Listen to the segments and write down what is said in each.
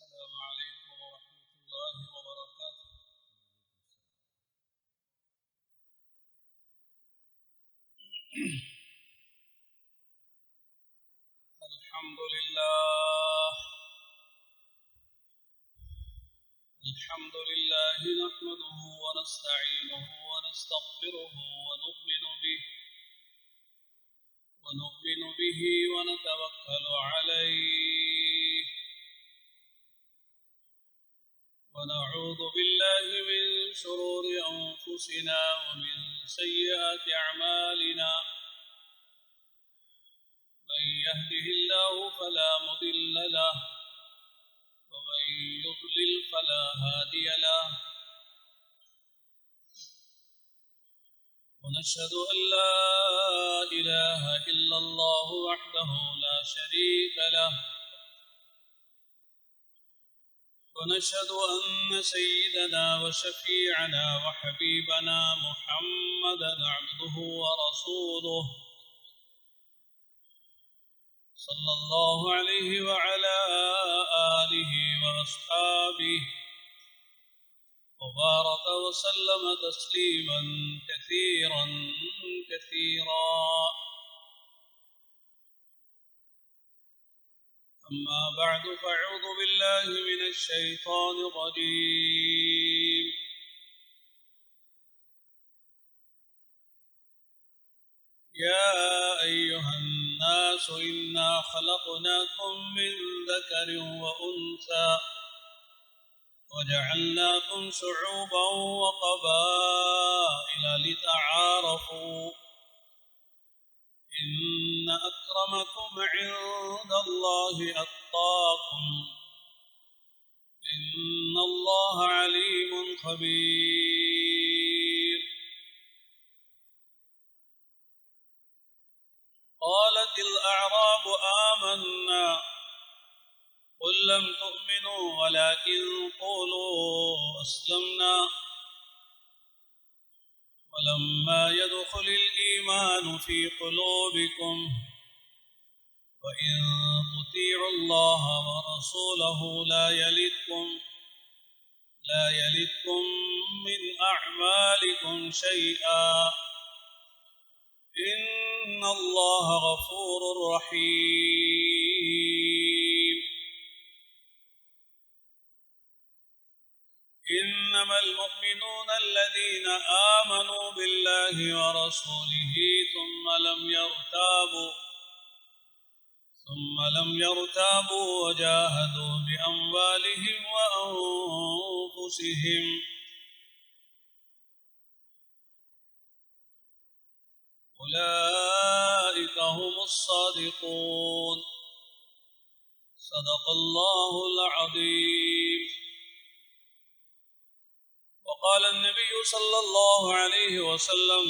السلام عليكم ورحمة الله وبركاته. الحمد لله نحمده ونستعينه ونستغفره ونؤمن به ونتوكل عليه ونعوذ بالله من شرور أنفسنا ومن سيئات أعمالنا. من يهده الله فلا مضل له ومن يضلل فلا هادي له. ونشهد أن لا إله إلا الله وحده لا شريك له. ونشهد أن سيدنا وشفيعنا وحبيبنا محمدا عبده ورسوله صلى الله عليه وعلى آله وأصحابه وبارك وسلم تسليما كثيرا كثيرا. أما بعد فأعوذ بالله من الشيطان الرجيم. يا أيها الناس إنا خلقناكم من ذكر وأنثى وجعلناكم شعوبا وقبائل لتعارفوا إن أكرمكم عند الله أتقاكم إن الله عليم خبير. قالت الأعراب آمنا قل لم تؤمنوا ولكن قولوا أسلمنا ولما يدخل الإيمان في قلوبكم وإن تطيعوا الله ورسوله لا يلدكم من أعمالكم شيئا إن الله غفور رحيم. إنما المؤمنون الذين آمنوا بالله ورسوله ثم لم يرتابوا وجاهدوا بأموالهم وأنفسهم أولئك هم الصادقون. صدق الله العظيم. وقال النبي صلى الله عليه وسلم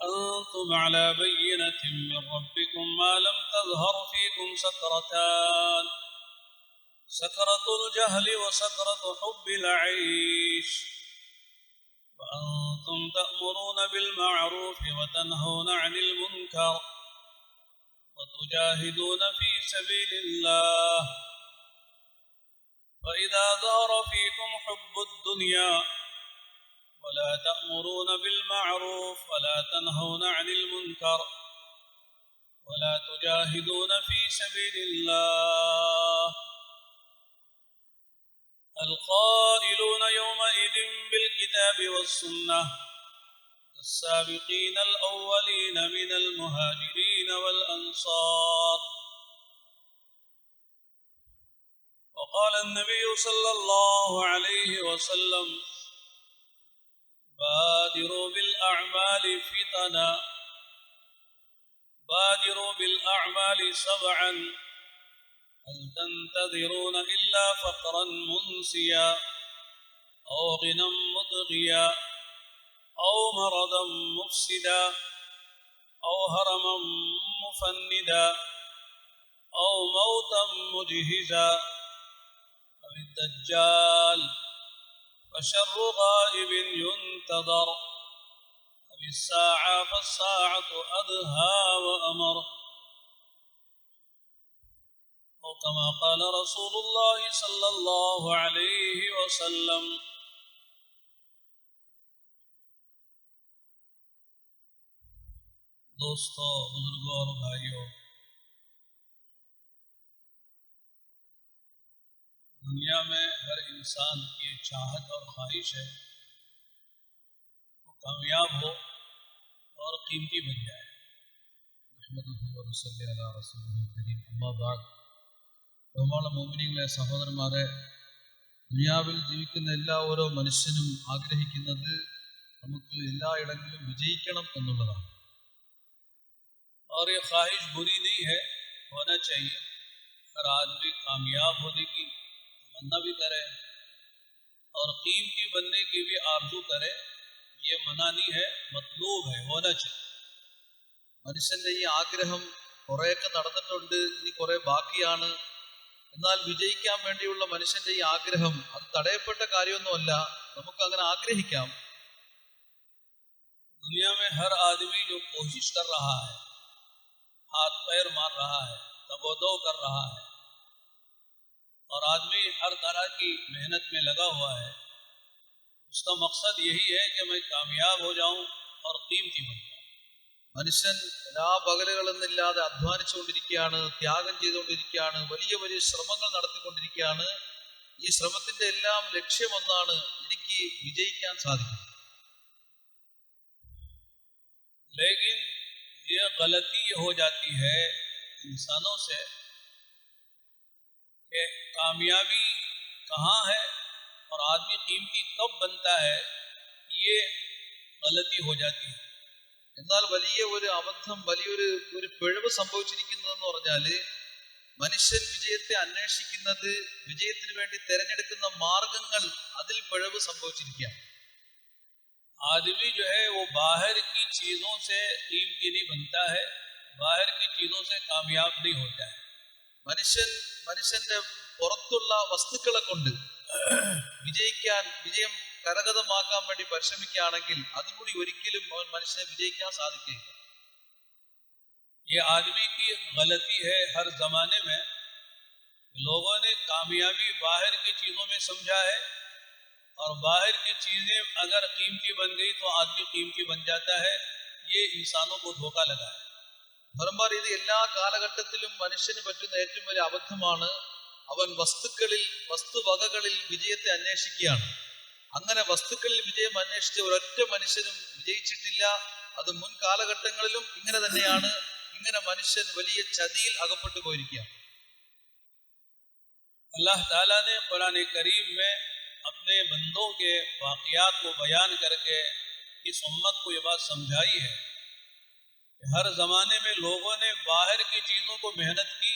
أنتم على بينة من ربكم ما لم تظهر فيكم سكرتان سكرة الجهل وسكرة حب العيش وأنتم تأمرون بالمعروف وتنهون عن المنكر وتجاهدون في سبيل الله فإذا ظهر فيكم حب الدنيا ولا تأمرون بالمعروف ولا تنهون عن المنكر ولا تجاهدون في سبيل الله القائلون يومئذ بالكتاب والسنة السابقين الأولين من المهاجرين والأنصار. وقال النبي صلى الله عليه وسلم بادروا بالأعمال سبعا هل تنتظرون إلا فقرا منسيا أو غنى مطغيا أو مرضا مفسدا أو هرما مفندا أو موتا مجهزا أو الدجال فشر غائب ينتظر أو الساعة فالساعة أدهى وأمر. أو كما قال رسول الله صلى الله عليه وسلم. دوستو، بزرگوں اور بھائیوں، دنیا میں ہر انسان کی چاہت اور خواہش ہے وہ کامیاب ہو اور قیمتی بن جائے. نحمدہ و نصلی علی رسولہ الکریم. اما بعد. ബഹുമാന മുഅ്മിനീങ്ങളെ, സഹോദരന്മാരെ, ദുനിയാവിൽ ജീവിക്കുന്ന എല്ലാ ഓരോ മനുഷ്യനും ആഗ്രഹിക്കുന്നത് നമുക്ക് എല്ലായിടങ്ങളിലും വിജയിക്കണം എന്നുള്ളതാണ്. اور یہ خواہش بری نہیں ہے، ہونا چاہیے. ہر آدمی کامیاب ہونے کی تمنا بھی کرے اور قیمتی بننے کی بھی آرزو کرے. یہ منع نہیں ہے، مطلوب ہے، ہونا چاہیے. മനുഷ്യന്റെ ഈ ആഗ്രഹം കുറേയൊക്കെ നടന്നിട്ടുണ്ട്, ഇനി കുറെ ബാക്കിയാണ്. എന്നാൽ വിജയിക്കാൻ വേണ്ടിയുള്ള മനുഷ്യന്റെ ഈ ആഗ്രഹം അത് തടയപ്പെട്ട കാര്യമൊന്നുമല്ല. നമുക്ക് അങ്ങനെ ആഗ്രഹിക്കാം. دنیا میں ہر آدمی جو کوشش کر رہا ہے، ہاتھ پیر مار رہا ہے، تب و دو کر رہا ہے، اور آدمی ہر طرح کی محنت میں لگا ہوا ہے. اس کا مقصد یہی ہے کہ میں کامیاب ہو جاؤں اور قیمتی بن جاؤں. മനുഷ്യൻ എല്ലാ പകലുകളെന്നില്ലാതെ അധ്വാനിച്ചുകൊണ്ടിരിക്കുകയാണ്, ത്യാഗം ചെയ്തുകൊണ്ടിരിക്കുകയാണ്, വലിയ വലിയ ശ്രമങ്ങൾ നടത്തിക്കൊണ്ടിരിക്കുകയാണ്. ഈ ശ്രമത്തിന്റെ എല്ലാം ലക്ഷ്യമൊന്നാണ്, എനിക്ക് വിജയിക്കാൻ സാധിക്കും. لیکن یہ غلطی یہ ہو جاتی ہے انسانوں سے کہ کامیابی کہاں ہے اور آدمی قیمتی کب بنتا ہے، یہ غلطی ہو جاتی ہے. എന്നാൽ വലിയ ഒരു അബദ്ധം, വലിയൊരു പിഴവ് സംഭവിച്ചിരിക്കുന്നതെന്ന് പറഞ്ഞാല് മനുഷ്യൻ വിജയത്തെ അന്വേഷിക്കുന്നത്, വിജയത്തിന് വേണ്ടി തിരഞ്ഞെടുക്കുന്ന മാർഗങ്ങൾ, അതിൽ പിഴവ് സംഭവിച്ചിരിക്കുകയാണ്. آدمی جو ہے وہ باہر کی چیزوں سے قیمتی نہیں بنتا ہے، باہر کی چیزوں سے کامیاب نہیں ہوتا ہے. മനുഷ്യന്റെ പുറത്തുള്ള വസ്തുക്കളെ കൊണ്ട് വിജയം കരഗതമാക്കാൻ വേണ്ടി പരിശ്രമിക്കുകയാണെങ്കിൽ അതുകൂടി ഒരിക്കലും മനുഷ്യനെ വിജയിക്കാൻ സാധിക്കില്ല. یہ آدمی کی غلطی ہے. ہر زمانے میں لوگوں نے کامیابی باہر کی چیزوں میں سمجھا ہے، اور باہر کی چیزیں اگر قیمتی بن گئی تو آدمی قیمتی بن جاتا ہے. یہ انسانوں کو دھوکہ لگا ہے. ഭർമാർ, ഇത് എല്ലാ കാലഘട്ടത്തിലും മനുഷ്യന് പറ്റുന്ന ഏറ്റവും വലിയ അബദ്ധമാണ്. അവൻ വസ്തുവകകളിൽ വിജയത്തെ അന്വേഷിക്കുകയാണ്. അങ്ങനെ വസ്തുക്കളിൽ വിജയം അന്വേഷിച്ച ഒരൊറ്റ മനുഷ്യനും വിജയിച്ചിട്ടില്ല. അത് മുൻ കാലഘട്ടങ്ങളിലും ഇങ്ങനെ തന്നെയാണ്. ഇങ്ങനെ മനുഷ്യൻ വലിയ ചതിയിൽ അകപ്പെട്ടു പോയിരിക്കുകയാണ്. അല്ലാഹു തആല ने कुरान करीम में अपने बंदों के वाक़यात को बयान करके इस उम्मत को ये बात समझाई है कि हर ज़माने में लोगों ने बाहर की चीज़ों को मेहनत की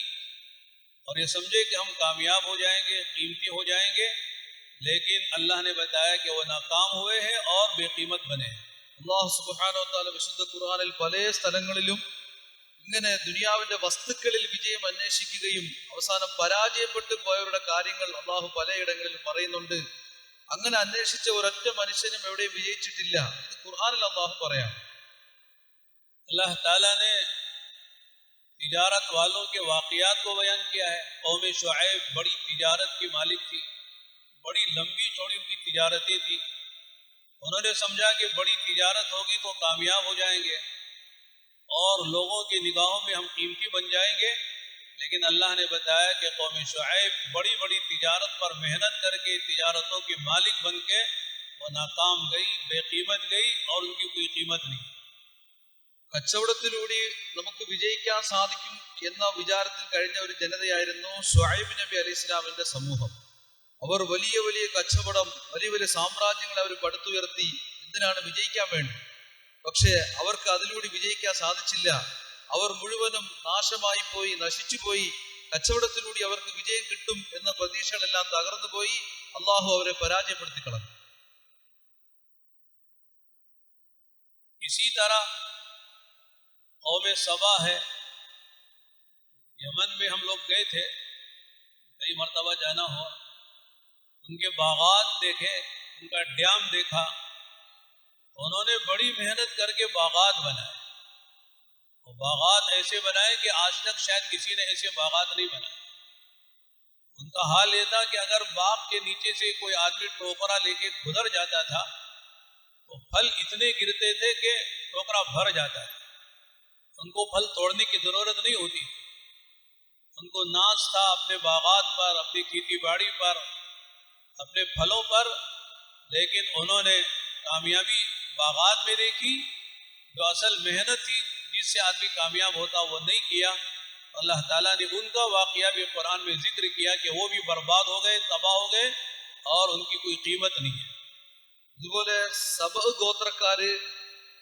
और ये समझे कि हम कामयाब हो जाएंगे, कीमती हो जाएंगे, لیکن اللہ نے بتایا کہ وہ ناکام ہوئے ہیں اور بے قیمت بنے ہیں. അല്ലാഹു സുബ്ഹാനഹു വ തആല വിശുദ്ധ ഖുർആനിൽ പല സ്ഥലങ്ങളിലും ഇങ്ങനെ ദുനിയാവിന്റെ വസ്തുക്കളിൽ വിജയം അന്വേഷിക്കുകയും അവസാനം പരാജയപ്പെട്ടു പോയവരുടെ കാര്യങ്ങൾ അല്ലാഹു പലയിടങ്ങളിലും പറയുന്നുണ്ട്. അങ്ങനെ അന്വേഷിച്ച ഒരൊറ്റ മനുഷ്യനും എവിടെയും വിജയിച്ചിട്ടില്ല. ഇത് ഖുർആനിൽ അല്ലാഹു പറയാം. അല്ലാഹു തആല ने तिजारत वालों के वाक़यात को बयान किया है. कौम शुऐब बड़ी तिजारत की मालिक थी, बड़ी लंबी चौड़ी उनकी तिजारतें थी. उन्होंने समझा कि बड़ी तिजारत होगी तो कामयाब हो जाएंगे और लोगों की निगाहों में हम कीमती बन जाएंगे. लेकिन अल्लाह ने बताया कि कौम शुऐब बड़ी बड़ी तिजारत पर मेहनत करके तिजारतों के मालिक बन के वो नाकाम गई, बेकीमत गई और उनकी कोई कीमत नहीं. കച്ചവടത്തിലൂടെ നമുക്ക് വിജയിക്കാൻ സാധിക്കും എന്ന വിചാരത്തിൽ കഴിഞ്ഞ ഒരു ജനതയായിരുന്നു ശുഐബ് നബി അലൈഹി ഇസ്ലാമിന്റെ സമൂഹം. അവർ വലിയ വലിയ കച്ചവടം, വലിയ വലിയ സാമ്രാജ്യങ്ങളെ അവർ പടുത്തുയർത്തി. എന്തിനാണ്? വിജയിക്കാൻ വേണ്ടി. പക്ഷേ അവർക്ക് അതിലൂടെ വിജയിക്കാൻ സാധിച്ചില്ല. അവർ മുഴുവനും നാശമായി പോയി, നശിച്ചുപോയി. കച്ചവടത്തിലൂടെ അവർക്ക് വിജയം കിട്ടും എന്ന പ്രതീക്ഷകളെല്ലാം തകർന്നു പോയി. അള്ളാഹു അവരെ പരാജയപ്പെടുത്തി കളഞ്ഞു. इसी तरह कौम सबा है, यमन में हम लोग गए थे, कई मरतबा जाना हुआ. उनके बागात देखे, उनका डैम देखा. उन्होंने बड़ी मेहनत करके बागात बनाए. वो बागात ऐसे बनाए कि आज तक शायद किसी ने ऐसे बागात नहीं बनाए. ان کا حال یہ تھا کہ اگر باغ کے نیچے سے کوئی آدمی ٹوکرا لے کے گزر جاتا تھا تو پھل اتنے گرتے تھے کہ ٹوکرا بھر جاتا تھا، ان کو پھل توڑنے کی ضرورت نہیں ہوتی، ان کو ناز تھا اپنے باغات پر، اپنی کھیتی باڑی پر، اپنے پھلوں پر، لیکن انہوں نے کامیابی باغات میں دیکھی، جو اصل محنت تھی جس سے آدمی کامیاب ہوتا وہ نہیں کیا۔ اللہ تعالیٰ نے ان کا واقعہ بھی قرآن میں ذکر کیا کہ وہ بھی برباد ہو گئے، تباہ ہو گئے، اور ان کی کوئی قیمت نہیں ہے۔ ഇതുപോലെ സബഅ് ഗോത്രക്കാര്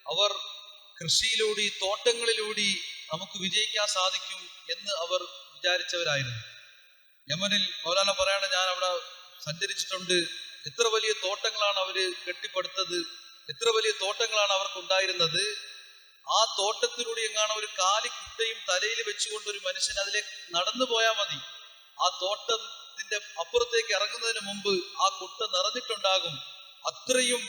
അവർ കൃഷിയിലൂടെ തോട്ടങ്ങളിലൂടെ നമുക്ക് വിജയിക്കാൻ സാധിക്കും എന്ന് അവർ വിചാരിച്ചവരായിരുന്നു. യമനിൽ മൗലാന പറയാണ്, ഞാൻ അവിടെ സഞ്ചരിച്ചിട്ടുണ്ട്, എത്ര വലിയ തോട്ടങ്ങളാണ് അവര് കെട്ടിപ്പടുത്തത്, എത്ര വലിയ തോട്ടങ്ങളാണ് അവർക്കുണ്ടായിരുന്നത്. ആ തോട്ടത്തിലൂടെ എങ്ങാണ് ഒരു കാലിക്കുട്ടയും തലയിൽ വെച്ചുകൊണ്ട് ഒരു മനുഷ്യൻ അതിലേക്ക് നടന്നു പോയാൽ മതി, ആ തോട്ടത്തിന്റെ അപ്പുറത്തേക്ക് ഇറങ്ങുന്നതിന് മുമ്പ് ആ കുട്ട നിറഞ്ഞിട്ടുണ്ടാകും. അത്രയും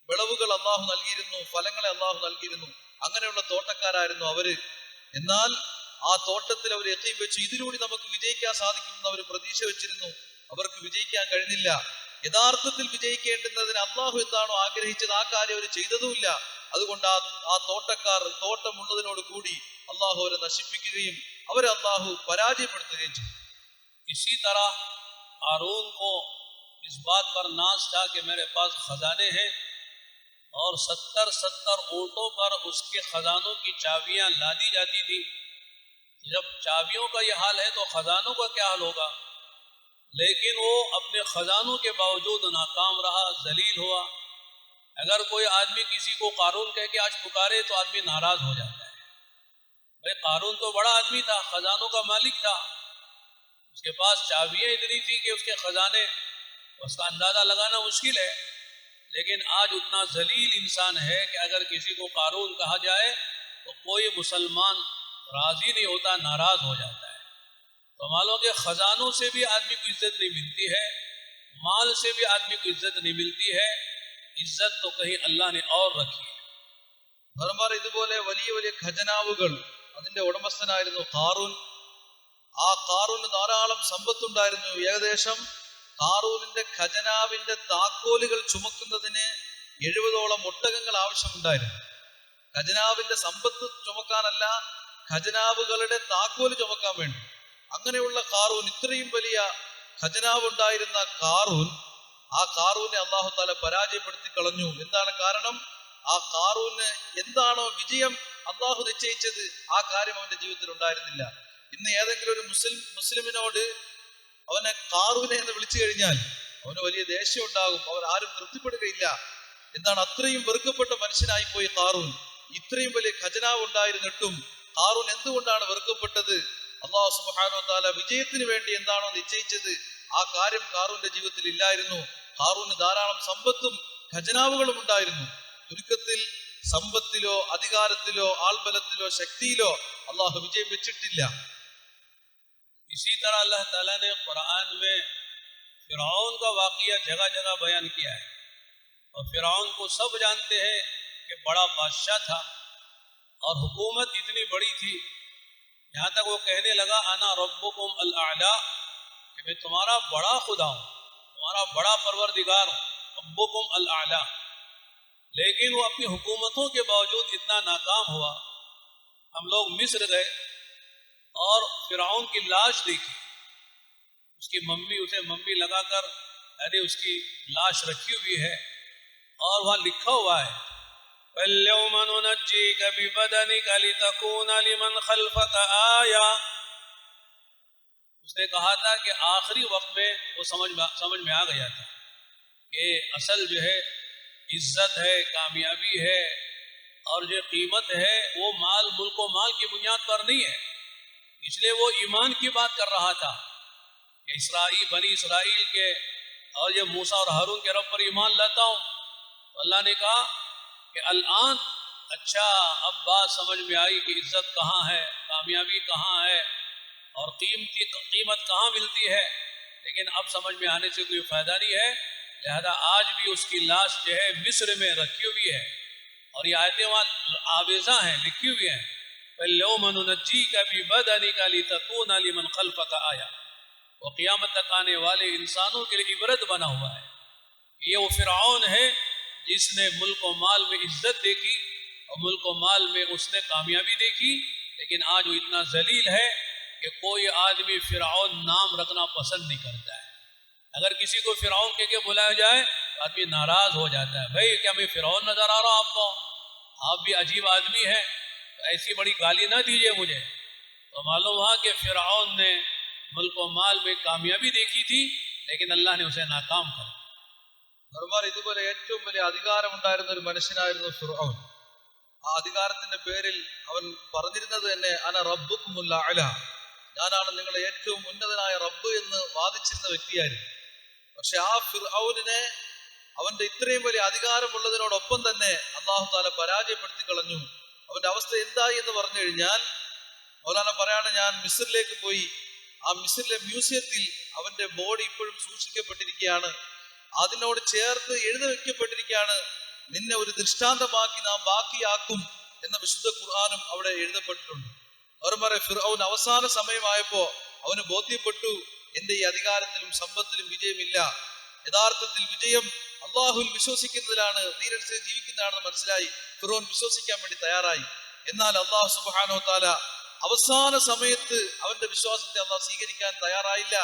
വിളവുകൾ അള്ളാഹു നൽകിയിരുന്നു, ഫലങ്ങളെ അള്ളാഹു നൽകിയിരുന്നു. അങ്ങനെയുള്ള തോട്ടക്കാരായിരുന്നു അവര്. എന്നാൽ ആ തോട്ടത്തിൽ അവർ യഖീൻ വെച്ചു, ഇതിലൂടെ നമുക്ക് വിജയിക്കാൻ സാധിക്കുമെന്ന് അവർ പ്രതീക്ഷ വെച്ചിരുന്നു. അവർക്ക് വിജയിക്കാൻ കഴിഞ്ഞില്ല. യഥാർത്ഥത്തിൽ വിജയിക്കേണ്ടുന്നതിന് അള്ളാഹു എന്താണോ ആഗ്രഹിച്ചത് ആ കാര്യം അവർ ചെയ്തതുമില്ല. അതുകൊണ്ട് ആ തോട്ടക്കാർ തോട്ടമുള്ളതിനോട് കൂടി അള്ളാഹു അവരെ നശിപ്പിക്കുകയും അവരെ അള്ളാഹു പരാജയപ്പെടുത്തുകയും ചെയ്തു. इसी तरह हारून को इस बात पर नाज था कि मेरे पास खजाने हैं, और 70 ऊँटों पर उसके खजानों की चाबियां लादी जाती थी। जब चाबियों का ये हाल है तो खजानों का क्या हाल होगा। लेकिन वो अपने खजानों के बावजूद नाकाम रहा, जलील हुआ। अगर कोई आदमी किसी को कारून कह के आज पुकारे तो आदमी नाराज हो जाता है। भाई कारून तो बड़ा आदमी था, खजानों का मालिक था, उसके पास चाबियां इतनी थी कि उसके खजाने, उसका अंदाजा लगाना मुश्किल है। लेकिन आज उतना जलील इंसान है कि अगर किसी को कारून कहा जाए तो कोई मुसलमान राजी नहीं होता, नाराज हो जाता है। तो मानो कि खजानों से भी आदमी को इज्जत नहीं मिलती है, माल से भी आदमी को इज्जत नहीं मिलती है, इज्जत तो कहीं अल्लाह ने और रखी है। ധർമ്മർ ഇതുപോലെ വലിയ വലിയ ഖജനാവുകൾ അതിന്റെ ഉടമസ്ഥനായിരുന്നു ഖാറൂൻ. ആ ഖാറൂന് ധാരാളം സമ്പത്തുണ്ടായിരുന്നു. ഏകദേശം ഖാറൂനിന്റെ ഖജനാവിന്റെ താക്കോലുകൾ ചുമക്കുന്നതിന് 70ഓളം ഒട്ടകങ്ങൾ ആവശ്യമുണ്ടായിരുന്നു. ഖജനാവിന്റെ സമ്പത്ത് ചുമക്കാനല്ല, ഖജനാവുകളുടെ താക്കോല് ചുമക്കാൻ വേണ്ടി. അങ്ങനെയുള്ള ഖാറൂൻ, ഇത്രയും വലിയ ഖജനാവ് ഉണ്ടായിരുന്ന ഖാറൂൻ, ആ ഖാറൂനെ അല്ലാഹു തആല പരാജയപ്പെടുത്തി കളഞ്ഞു. എന്താണ് കാരണം? ആ ഖാറൂന് എന്താണോ വിജയം അല്ലാഹു നിശ്ചയിച്ചത് ആ കാര്യം അവന്റെ ജീവിതത്തിൽ ഉണ്ടായിരുന്നില്ല. ഇന്ന് ഏതെങ്കിലും ഒരു മുസ്ലിമിനോട് അവനെ ഖാറൂനെ എന്ന് വിളിച്ചു കഴിഞ്ഞാൽ അവന് വലിയ ദേഷ്യം ഉണ്ടാകും, അവൻ ആരും തൃപ്തിപ്പെടുകയില്ല. എന്താണ്? അത്രയും വെറുക്കപ്പെട്ട മനുഷ്യനായി പോയി ഖാറൂൻ. ഇത്രയും വലിയ ഖജനാവ് ഉണ്ടായിരുന്നിട്ടും ഖാറൂൻ എന്തുകൊണ്ടാണ് വെറുക്കപ്പെട്ടത്? അല്ലാഹു സുബ്ഹാനഹു വ തആല വിജയത്തിന് വേണ്ടി എന്താണോ നിശ്ചയിച്ചത് ആ കാര്യം ഖാറൂന്റെ ജീവിതത്തിൽ ഇല്ലായിരുന്നു. ഖാറൂന് ധാരാളം സമ്പത്തും ഖജനാവുകളും ഉണ്ടായിരുന്നു. ചുരുക്കത്തിൽ സമ്പത്തിലോ അധികാരത്തിലോ ആൾബലത്തിലോ ശക്തിയിലോ അള്ളാഹു വിജയം വെച്ചിട്ടില്ല. इसी तरह अल्लाह ताला ने कुरान में फिरौन का वाक़या जगह जगह बयान किया है, और फिरौन को सब जानते हैं कि बड़ा बादशाह था और हुकूमत इतनी बड़ी थी, यहाँ तक वो कहने लगा अना रब्बुकुम अल आला, कि मैं तुम्हारा बड़ा खुदा हूँ, तुम्हारा बड़ा परवरदिगार हूँ, रब्बुकुम अल आला। लेकिन वो अपनी हुकूमतों के बावजूद इतना नाकाम हुआ। हम लोग मिस्र गए और फिरौन की लाश देखी, उसकी मम्मी, उसे मम्मी लगाकर यानी उसकी लाश रखी हुई है, और वहाँ लिखा हुआ है वल्यौम नुनज्जीका बिबदनिका लितकूना लिमन खल्फका आया। उसने कहा था कि आखिरी वक्त में वो समझ में आ गया था कि असल जो है इज्जत है, कामयाबी है, और जो कीमत है वो माल, मुल्क व माल की बुनियाद पर नहीं है। इसलिए वो ईमान की बात कर रहा था कि बनी इसराइल के और ये मूसा और हारून के रब पर ईमान लाता हूँ। तो अल्लाह ने कहा कि अल-आन, अच्छा अब बात समझ में आई कि इज्जत कहाँ है, कामयाबी कहाँ है, और कीमत कहाँ मिलती है। लेकिन अब समझ में आने से कोई फ़ायदा नहीं है, लिहाजा आज भी उसकी लाश जो है मिस्र में रखी हुई है, और ये आयतें वहाँ आवेज़ा हैं, लिखी हुई हैं वल्यौम नुनज्जीका बिबदनिका लितकूना लिमन खल्फका आया। وہ قیامت تک آنے والے انسانوں کے لیے عبرت بنا ہوا ہے. یہ وہ فرعون ہے جس نے ملک و مال میں عزت دیکھی اور ملک و مال میں اس نے کامیابی دیکھی، لیکن آج وہ اتنا ذلیل ہے کہ کوئی آدمی فرعون نام رکھنا پسند نہیں کرتا ہے. اگر کسی کو فرعون کہہ کے بلایا جائے تو آدمی ناراض ہو جاتا ہے. بھائی کیا میں فرعون نظر آ رہا ہوں آپ کو؟ آپ بھی عجیب آدمی ہیں، ایسی بڑی گالی نہ دیجیے مجھے. تو معلوم ہوا کہ فرعون نے ملک و مال میں کامیابی دیکھی تھی لیکن اللہ نے اسے ناکام کر دیا. ധർമ്മർ ഇതുപോലെ ഏറ്റവും വലിയ അധികാരമുണ്ടായിരുന്ന ഒരു മനുഷ്യനായിരുന്നു ഫിർഔൻ. ആ അധികാരത്തിന്റെ പേരിൽ അവൻ പറഞ്ഞിരുന്നത് തന്നെ അന റബ്ബുക്കുമുൽ അഅല, ഞാനാണ് നിങ്ങളെ ഏറ്റവും ഉന്നതനായ റബ്ബ് എന്ന് വാദിച്ചിരുന്ന വ്യക്തിയായിരുന്നു. പക്ഷെ ആ ഫിർഔനിനെ അവന്റെ ഇത്രയും വലിയ അധികാരമുള്ളതിനോടൊപ്പം തന്നെ അല്ലാഹു തആല പരാജയപ്പെടുത്തി കളഞ്ഞു. അവന്റെ അവസ്ഥ എന്തായി എന്ന് പറഞ്ഞു കഴിഞ്ഞാൽ, മൗലാന പറയാണ്, ഞാൻ മിസ്രിലേക്ക് പോയി. ആ മിസ്രിലെ മ്യൂസിയത്തിൽ അവന്റെ ബോഡി ഇപ്പോഴും സൂക്ഷിക്കപ്പെട്ടിരിക്കുകയാണ്. അതിനോട് ചേർത്ത് എഴുതി വെക്കപ്പെട്ടിരിക്കുകയാണ്, നിന്നെ ഒരു ദൃഷ്ടാന്തമാക്കി നാം ബാക്കിയാക്കും എന്ന വിശുദ്ധ ഖുർആനും അവിടെ എഴുതപ്പെട്ടിട്ടുണ്ട്. അവർ പറയും, ഫിർഔൻ അവസാന സമയമായപ്പോ അവന് ബോധ്യപ്പെട്ടു, എന്റെ ഈ അധികാരത്തിലും സമ്പത്തിലും വിജയമില്ല. യഥാർത്ഥത്തിൽ വിജയം അള്ളാഹുവിൽ വിശ്വസിക്കുന്നതിലാണ്, ദീനനുസരിച്ച് ജീവിക്കുന്നതാണെന്ന് മനസ്സിലായി. ഫിർഔൻ വിശ്വസിക്കാൻ വേണ്ടി തയ്യാറായി. എന്നാൽ അള്ളാഹു സുബ്ഹാനഹു വ തആല അവസാന സമയത്ത് അവന്റെ വിശ്വാസത്തെ അള്ളാഹു സ്വീകരിക്കാൻ തയ്യാറായില്ല.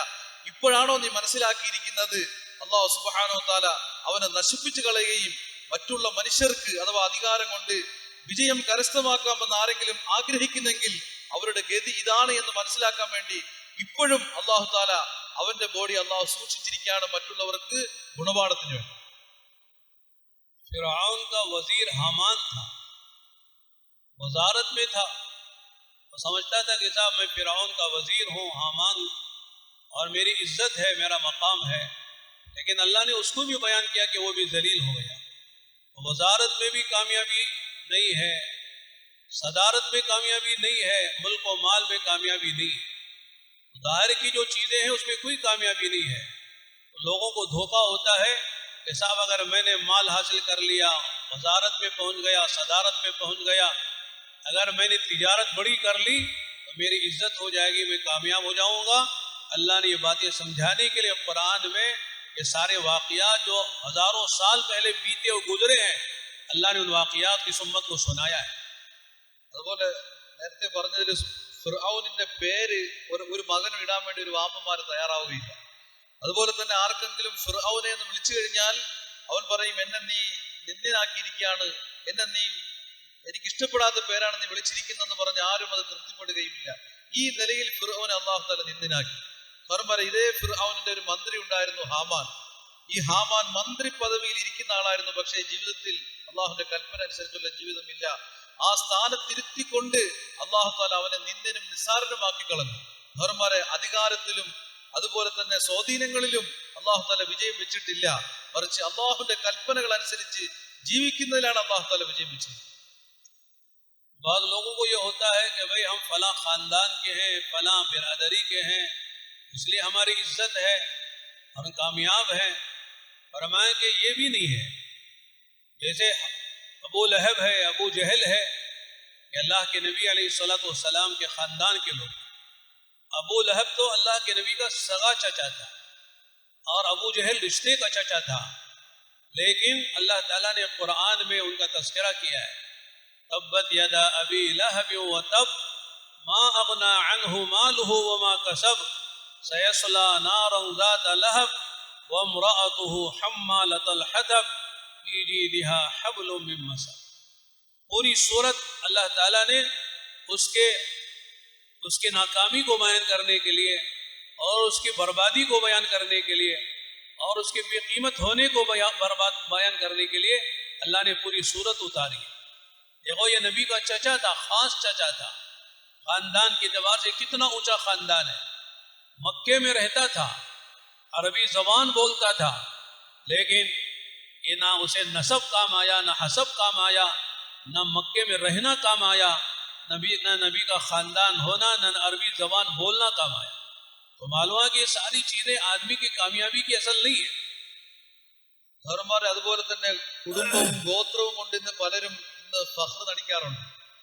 ഇപ്പോഴാണോ നീ മനസ്സിലാക്കിയിരിക്കുന്നത്? അള്ളാഹു സുബ്ഹാനഹു വ തആല അവനെ നശിപ്പിച്ചു കളയുകയും മറ്റുള്ള മനുഷ്യർക്ക് അഥവാ അധികാരം കൊണ്ട് വിജയം കരസ്ഥമാക്കാമെന്ന് ആരെങ്കിലും ആഗ്രഹിക്കുന്നെങ്കിൽ അവരുടെ ഗതി ഇതാണ് എന്ന് മനസ്സിലാക്കാൻ വേണ്ടി ഇപ്പോഴും അള്ളാഹു തആല അവന്റെ ബോഡി അള്ളാഹു സൂക്ഷിച്ചിരിക്കുകയാണ് മറ്റുള്ളവർക്ക് ഗുണപാഠത്തിന് വേണ്ടി. فرعون کا وزیر حامان تھا، وزارت میں تھا، وہ سمجھتا تھا کہ صاحب میں فرعون کا وزیر ہوں، حامان ہوں اور میری عزت ہے، میرا مقام ہے. لیکن اللہ نے اس کو بھی بیان کیا کہ وہ بھی ذلیل ہو گیا. وزارت میں بھی کامیابی نہیں ہے، صدارت میں کامیابی نہیں ہے، ملک و مال میں کامیابی نہیں ہے. ظاہر کی جو چیزیں ہیں اس میں کوئی کامیابی نہیں ہے. لوگوں کو دھوکہ ہوتا ہے کہ صاحب اگر میں نے مال حاصل کر لیا، وزارت میں پہنچ گیا، صدارت میں پہنچ گیا، اگر میں نے تجارت بڑی کر لی تو میری عزت ہو جائے گی، میں کامیاب ہو جاؤں گا. اللہ نے یہ باتیں سمجھانے کے لیے قرآن میں یہ سارے واقعات جو ہزاروں سال پہلے بیتے اور گزرے ہیں، اللہ نے ان واقعات کی امت کو سنایا ہے. അതുപോലെ നേരത്തെ പറഞ്ഞതിൽ ഫിർഔനിന്റെ പേര് ഒരു മകന് ഇടാൻ വേണ്ടി ഒരു വാപ്പന്മാര് തയ്യാറാവുകയില്ല. അതുപോലെ തന്നെ ആർക്കെങ്കിലും ഫിർഔനെ എന്ന് വിളിച്ചു കഴിഞ്ഞാൽ അവൻ പറയും, എന്നെ നീ നിന്ദനാക്കിയിരിക്കുകയാണ്, എന്നെ നീ എനിക്ക് ഇഷ്ടപ്പെടാത്ത പേരാണ് നീ വിളിച്ചിരിക്കുന്നതെന്ന് പറഞ്ഞ് ആരും അത് തൃപ്തിപ്പെടുകയുമില്ല. ഈ നിലയിൽ ഫിർഔനെ അല്ലാഹു തആല നിന്ദനാക്കി. ഫർമര ഇതേ ഫിർഔനിന്റെ ഒരു മന്ത്രി ഉണ്ടായിരുന്നു, ഹാമാൻ. ഈ ഹാമാൻ മന്ത്രി പദവിയിൽ ഇരിക്കുന്ന ആളായിരുന്നു. പക്ഷേ ജീവിതത്തിൽ അള്ളാഹുവിന്റെ കൽപ്പന അനുസരിച്ചുള്ള ജീവിതമില്ല. ആ സ്ഥാനത്തിരുത്തിക്കൊണ്ട് അല്ലാഹു തആല അവനെ നിന്ദനും നിസ്സാരനുമാക്കി കളഞ്ഞു. ഫർമരെ അധികാരത്തിലും അതുപോലെ തന്നെ സ്വാധീനങ്ങളിലും അല്ലാഹു തആല വിജയം വെച്ചിട്ടില്ല. മറിച്ച് അള്ളാഹുവിന്റെ കൽപ്പനകൾ അനുസരിച്ച് ജീവിക്കുന്നതിലാണ് അല്ലാഹു തആല വിജയം വെച്ചത്. بعض لوگوں کو یہ ہوتا ہے کہ بھئی ہم فلاں خاندان کے ہیں، فلاں برادری کے ہیں، اس لیے ہماری عزت ہے، ہم کامیاب ہیں. فرمایا کہ یہ بھی نہیں ہے. جیسے ابو لہب ہے، ابو جہل ہے، کہ اللہ کے نبی علیہ الصلوۃ والسلام کے خاندان کے لوگ. ابو لہب تو اللہ کے نبی کا سگا چچا تھا اور ابو جہل رشتے کا چچا تھا، لیکن اللہ تعالیٰ نے قرآن میں ان کا تذکرہ کیا ہے. تبت یدا ابی لہب وتب ما اغنى عنه ماله وما کسب سیصلی نارا ذات لہب وامرأته حمالة الحطب فی جیدها حبل من مسد. پوری صورت اللہ تعالیٰ نے اس کے ناکامی کو بیان کرنے کے لیے اور اس کی بربادی کو بیان کرنے کے لیے اور اس کے بے قیمت ہونے کو بیان کرنے کے لیے اللہ نے پوری صورت اتاری. دیکھو یہ نبی کا چچا تھا، خاص چچا تھا، خاندان کے اعتبار سے کتنا اونچا خاندان ہے. مکے میں رہتا تھا، عربی زبان بولتا تھا، لیکن یہ نہ اسے نسب کام آیا، نہ حسب کام آیا، نہ مکے میں رہنا کام آیا، نہ نبی کا خاندان ہونا، نہ عربی زبان بولنا کام آیا. تو معلوم ہے کہ یہ ساری چیزیں آدمی کی کامیابی کی اصل نہیں ہے. ധർമ്മമാരെ അതുപോലെ തന്നെ കുടുംബവും ഗോത്രവും കൊണ്ട് ഇന്ന് പലരും ഫഖ്ർ നടിക്കാറുണ്ട്.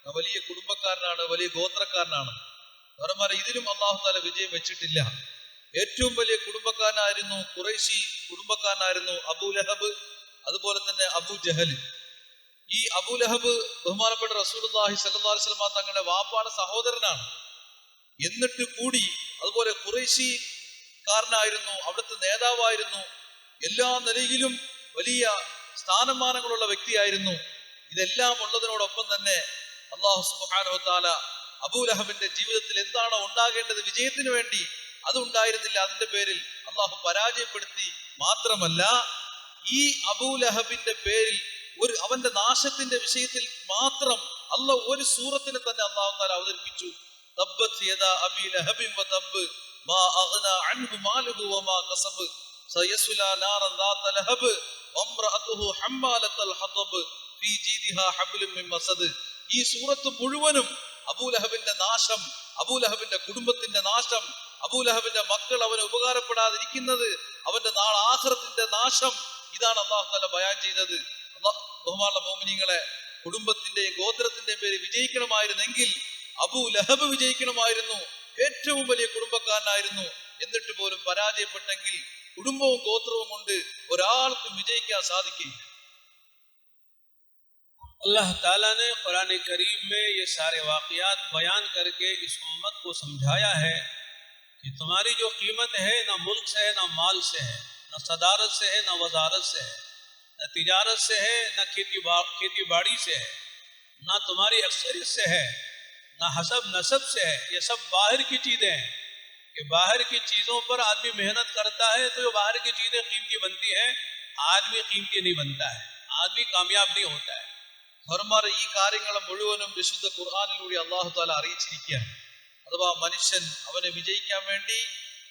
വലിയ കുടുംബക്കാരനാണ്, വലിയ ഗോത്രക്കാരനാണ്. ധർമ്മമാരെ ഇതിലും അല്ലാഹു തആല വിജയം വെച്ചിട്ടില്ല. ഏറ്റവും വലിയ കുടുംബക്കാരനായിരുന്നു, ഖുറൈശി കുടുംബക്കാരനായിരുന്നു അബൂ ലഹബ്, അതുപോലെ തന്നെ അബൂ ജഹൽ. ഈ അബൂ ലഹബ് ബഹുമാനപ്പെട്ട റസൂലുള്ളാഹി സ്വല്ലല്ലാഹു അലൈഹി വസല്ലം തങ്ങളുടെ വാപ്പാടെ സഹോദരനാണ്. എന്നിട്ട് കൂടി അതുപോലെ ഖുറൈശി കാരനായിരുന്നു, അവിടുത്തെ നേതാവായിരുന്നു, എല്ലാ നിലയിലും വലിയ സ്ഥാനമാനങ്ങളുള്ള വ്യക്തിയായിരുന്നു. ഇതെല്ലാം ഉള്ളതിനോടൊപ്പം തന്നെ അല്ലാഹു സുബ്ഹാനഹു വ തആല അബൂ ലഹബിന്റെ ജീവിതത്തിൽ എന്താണോ ഉണ്ടാകേണ്ടത് വിജയത്തിന് വേണ്ടി അത് ഉണ്ടായിരുന്നില്ല. അതിന്റെ പേരിൽ അള്ളാഹു പരാജയപ്പെടുത്തി. മാത്രമല്ല, ഈ അബൂ ലഹബിന്റെ പേരിൽ അവന്റെ നാശത്തിന്റെ വിഷയത്തിൽ മാത്രം അള്ളാഹു ഒരു സൂറത്തിനെ തന്നെ അല്ലാഹു തആല അവതരിപ്പിച്ചു. തബ്ബത് യദാ അബീ ലഹബിൻ വതബ്ബ് മാ അഗ്നാ അൻഹു മാലുഹു വമാ കസബ് സയസ്ലാ നാറൻ ദാത ലഹബ് വംറഅതുഹു ഹമ്മാലത്തൽ ഹതബ് ഫീ ജീദിഹാ ഹബ്ലുൻ മിൻ മസദ്. ഈ സൂറത്ത് മുഴുവനും അബൂ ലഹബിന്റെ നാശം, അബൂ ലഹബിന്റെ കുടുംബത്തിന്റെ നാശം, അബൂ ലഹബിന്റെ മക്കൾ അവന് ഉപകാരപ്പെടാതിരിക്കുന്നത്, അവന്റെ ആഖിറത്തിന്റെ നാശം, ഇതാണ് അല്ലാഹു തആല ബയാൻ ചെയ്തത്. ബഹുമാനമുള്ള മുഅ്മിനീങ്ങളെ, കുടുംബത്തിന്റെയും ഗോത്രത്തിന്റെയും പേര് വിജയിക്കണമായിരുന്നെങ്കിൽ അബൂ ലഹബ് വിജയിക്കണമായിരുന്നു. ഏറ്റവും വലിയ കുടുംബക്കാരനായിരുന്നു. എന്നിട്ട് പോലും പരാജയപ്പെട്ടെങ്കിൽ കുടുംബവും ഗോത്രവും കൊണ്ട് ഒരാൾക്കും വിജയിക്കാൻ സാധിക്കില്ല. अल्लाह ताला ने कुरान करीम में ये सारे वाक़यात बयान करके इस उम्मत को समझाया है कि तुम्हारी जो कीमत है ना मुल्क से है, ना माल से है, ना सदारत से है, ना वजारत से है, ना तिजारत से है, ना खेती बाड़ी से है, ना तुम्हारी अक्सरियत से है, ना हसब नसब से है। ये सब बाहर की चीज़ें हैं कि बाहर की चीज़ों पर आदमी मेहनत करता है तो जो बाहर की चीज़ें कीमती बनती हैं, आदमी कीमती नहीं बनता है, आदमी कामयाब नहीं होता है। ധർമ്മമാരെ, ഈ കാര്യങ്ങൾ മുഴുവനും വിശുദ്ധ ഖുർആനിലൂടെ അല്ലാഹു തആല അറിയിച്ചിരിക്കുകയാണ്. അഥവാ മനുഷ്യൻ അവനെ വിജയിക്കാൻ വേണ്ടി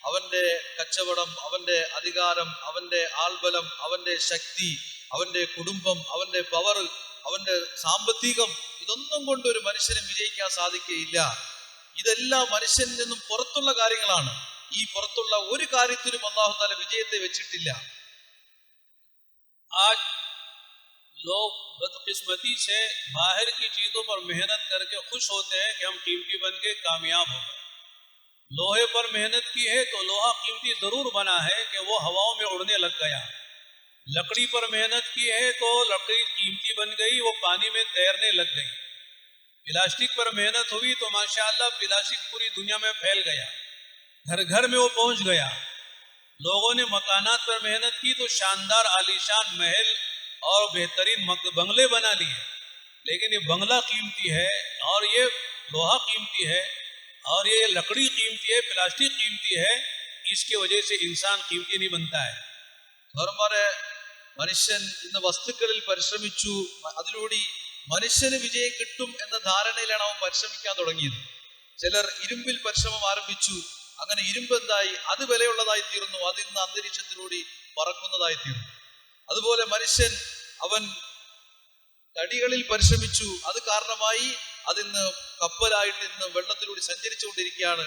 അവന്റെ കച്ചവടം, അവന്റെ അധികാരം, അവന്റെ ആൾബലം, അവന്റെ ശക്തി, അവന്റെ കുടുംബം, അവന്റെ പവർ, അവന്റെ സാമ്പത്തികം, ഇതൊന്നും കൊണ്ട് ഒരു മനുഷ്യനും വിജയിക്കാൻ സാധിക്കുകയില്ല. ഇതെല്ലാം മനുഷ്യനിൽ നിന്നും പുറത്തുള്ള കാര്യങ്ങളാണ്. ഈ പുറത്തുള്ള ഒരു കാര്യത്തിലും അല്ലാഹു തആല വിജയത്തെ വെച്ചിട്ടില്ല. आज लोग बदकिस्मती से बाहर की चीज़ों पर मेहनत करके खुश होते हैं कि हम कीमती बन गए, कामयाब हो गए। लोहे पर मेहनत की है तो लोहा कीमती ज़रूर बना है कि वो हवाओं में उड़ने लग गया। लकड़ी पर मेहनत की है तो लकड़ी कीमती बन गई, वो पानी में तैरने लग गई। प्लास्टिक पर मेहनत हुई तो माशाअल्लाह प्लास्टिक पूरी दुनिया में फैल गया, घर घर में वो पहुंच गया। लोगों ने मकानात पर मेहनत की तो शानदार आलीशान महल और बेहतरीन बंगले बना लिए, लेकिन ये बंगला कीमती है और ये लोहा कीमती है और ये लकड़ी कीमती है, प्लास्टिक कीमती है, इसकी वजह से इंसान कीमती नहीं बनता है। ധർമ്മമാരെ, മനുഷ്യൻ ഇന്ന് വസ്തുക്കളിൽ പരിശ്രമിച്ചു, അതിലൂടെ മനുഷ്യന് വിജയം കിട്ടും എന്ന ധാരണയിലാണ് അവൻ പരിശ്രമിക്കാൻ തുടങ്ങിയത്. ചിലർ ഇരുമ്പിൽ പരിശ്രമം ആരംഭിച്ചു. അങ്ങനെ ഇരുമ്പ് എന്തായി? അത് വിലയുള്ളതായി തീർന്നു. അത് ഇന്ന് അന്തരീക്ഷത്തിലൂടെ പറക്കുന്നതായി തീർന്നു. അതുപോലെ മനുഷ്യൻ അവൻ തടികളിൽ പരിശ്രമിച്ചു. അത് കാരണമായി അതിന്ന് കപ്പലായിട്ട് ഇന്ന് വെള്ളത്തിലൂടെ സഞ്ചരിച്ചുകൊണ്ടിരിക്കുകയാണ്.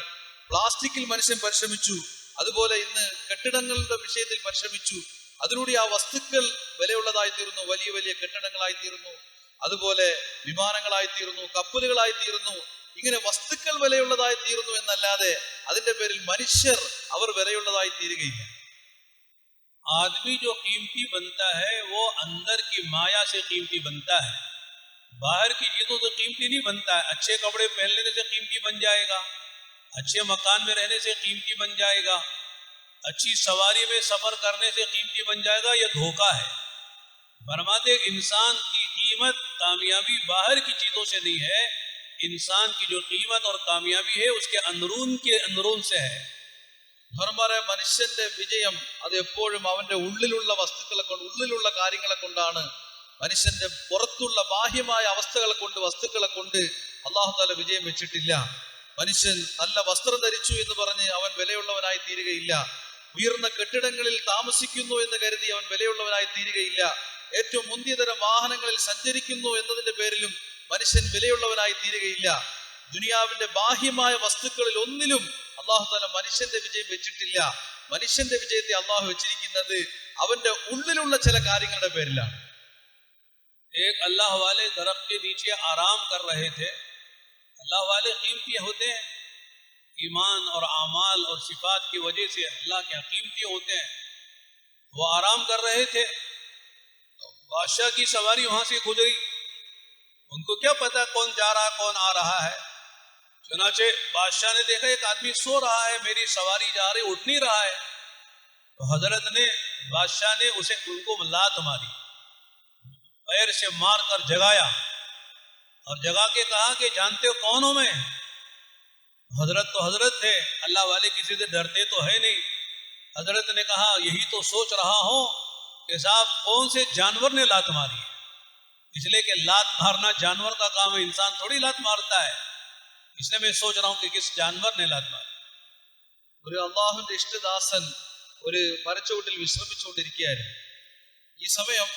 പ്ലാസ്റ്റിക്കിൽ മനുഷ്യൻ പരിശ്രമിച്ചു. അതുപോലെ ഇന്ന് കെട്ടിടങ്ങളുടെ വിഷയത്തിൽ പരിശ്രമിച്ചു. അതിലൂടെ ആ വസ്തുക്കൾ വിലയുള്ളതായി തീർന്നു, വലിയ വലിയ കെട്ടിടങ്ങളായി തീർന്നു, അതുപോലെ വിമാനങ്ങളായി തീർന്നു, കപ്പലുകളായി തീർന്നു. ഇങ്ങനെ വസ്തുക്കൾ വിലയുള്ളതായി തീർന്നു എന്നല്ലാതെ അതിന്റെ പേരിൽ മനുഷ്യർ അവർ വിലയുള്ളതായി തീരുകയില്ല. आदमी जो कीमती बनता है वो अंदर की माया से कीमती बनता है, बाहर की चीजों से कीमती नहीं बनता है। अच्छे कपड़े पहन लेने से कीमती बन जाएगा, अच्छे मकान में रहने से कीमती बन जाएगा, अच्छी सवारी में सफर करने से कीमती बन जाएगा, यह धोखा है। फरमाते इंसान की कीमत कामयाबी बाहर की चीजों से नहीं है, इंसान की जो कीमत और कामयाबी है उसके अंदरून से है। ധർമ്മമാരെ, മനുഷ്യന്റെ വിജയം അത് എപ്പോഴും അവന്റെ ഉള്ളിലുള്ള വസ്തുക്കളെ കൊണ്ട്, ഉള്ളിലുള്ള കാര്യങ്ങളെ കൊണ്ടാണ്. മനുഷ്യന്റെ പുറത്തുള്ള ബാഹ്യമായ വസ്തുക്കളെ കൊണ്ട് അല്ലാഹു തആല വിജയം വെച്ചിട്ടില്ല. മനുഷ്യൻ നല്ല വസ്ത്രം ധരിച്ചു എന്ന് പറഞ്ഞ് അവൻ വിലയുള്ളവനായി തീരുകയില്ല. ഉയർന്ന കെട്ടിടങ്ങളിൽ താമസിക്കുന്നു എന്ന് കരുതി അവൻ വിലയുള്ളവനായി തീരുകയില്ല. ഏറ്റവും മുന്തിയതരം വാഹനങ്ങളിൽ സഞ്ചരിക്കുന്നു എന്നതിന്റെ പേരിലും മനുഷ്യൻ വിലയുള്ളവനായി തീരുകയില്ല. ദുനിയാവിന്റെ ബാഹ്യമായ വസ്തുക്കളിൽ ഒന്നിലും അല്ലാഹു തആല മനുഷ്യന്റെ വിജയം വെച്ചിട്ടില്ല. മനുഷ്യന്റെ വിജയത്തെ അല്ലാഹു വെച്ചിരിക്കുന്നത് അവന്റെ ഉള്ളിലുള്ള ചില കാര്യങ്ങളുടെ പേരിലാണ്. एक अल्लाह वाले दरख्त के नीचे आराम कर रहे थे। अल्लाह वाले कीमती होते हैं, ایمان اور اعمال اور صفات کی وجہ سے اللہ کے قیمتی ہوتے ہیں. وہ آرام کر رہے تھے، بادشاہ کی سواری وہاں سے گزری. ان کو کیا پتا کون جا رہا کون آ رہا ہے. چنانچہ بادشاہ نے دیکھا ایک آدمی سو رہا ہے، میری سواری جا رہی اٹھ نہیں رہا ہے. تو حضرت نے بادشاہ نے ان کو لات ماری، پیر سے مار کر جگایا اور جگا کے کہا کہ جانتے ہو کون ہوں میں؟ حضرت تو حضرت تھے، اللہ والے کسی سے ڈرتے تو ہے نہیں. حضرت نے کہا یہی تو سوچ رہا ہوں کہ صاحب کون سے جانور نے لات ماری ہے. اس لیے کہ لات مارنا جانور کا کام ہے، انسان تھوڑی لات مارتا ہے. اس لیے میں سوچ رہا ہوں کہ کس جانور نے لات ماری. ഒരു അള്ളാഹുവിന്റെ ഇഷ്ടദാസൻ ഒരു മരച്ചുവട്ടിൽ വിശ്രമിച്ചുകൊണ്ടിരിക്കുകയായിരുന്നു. ഈ സമയം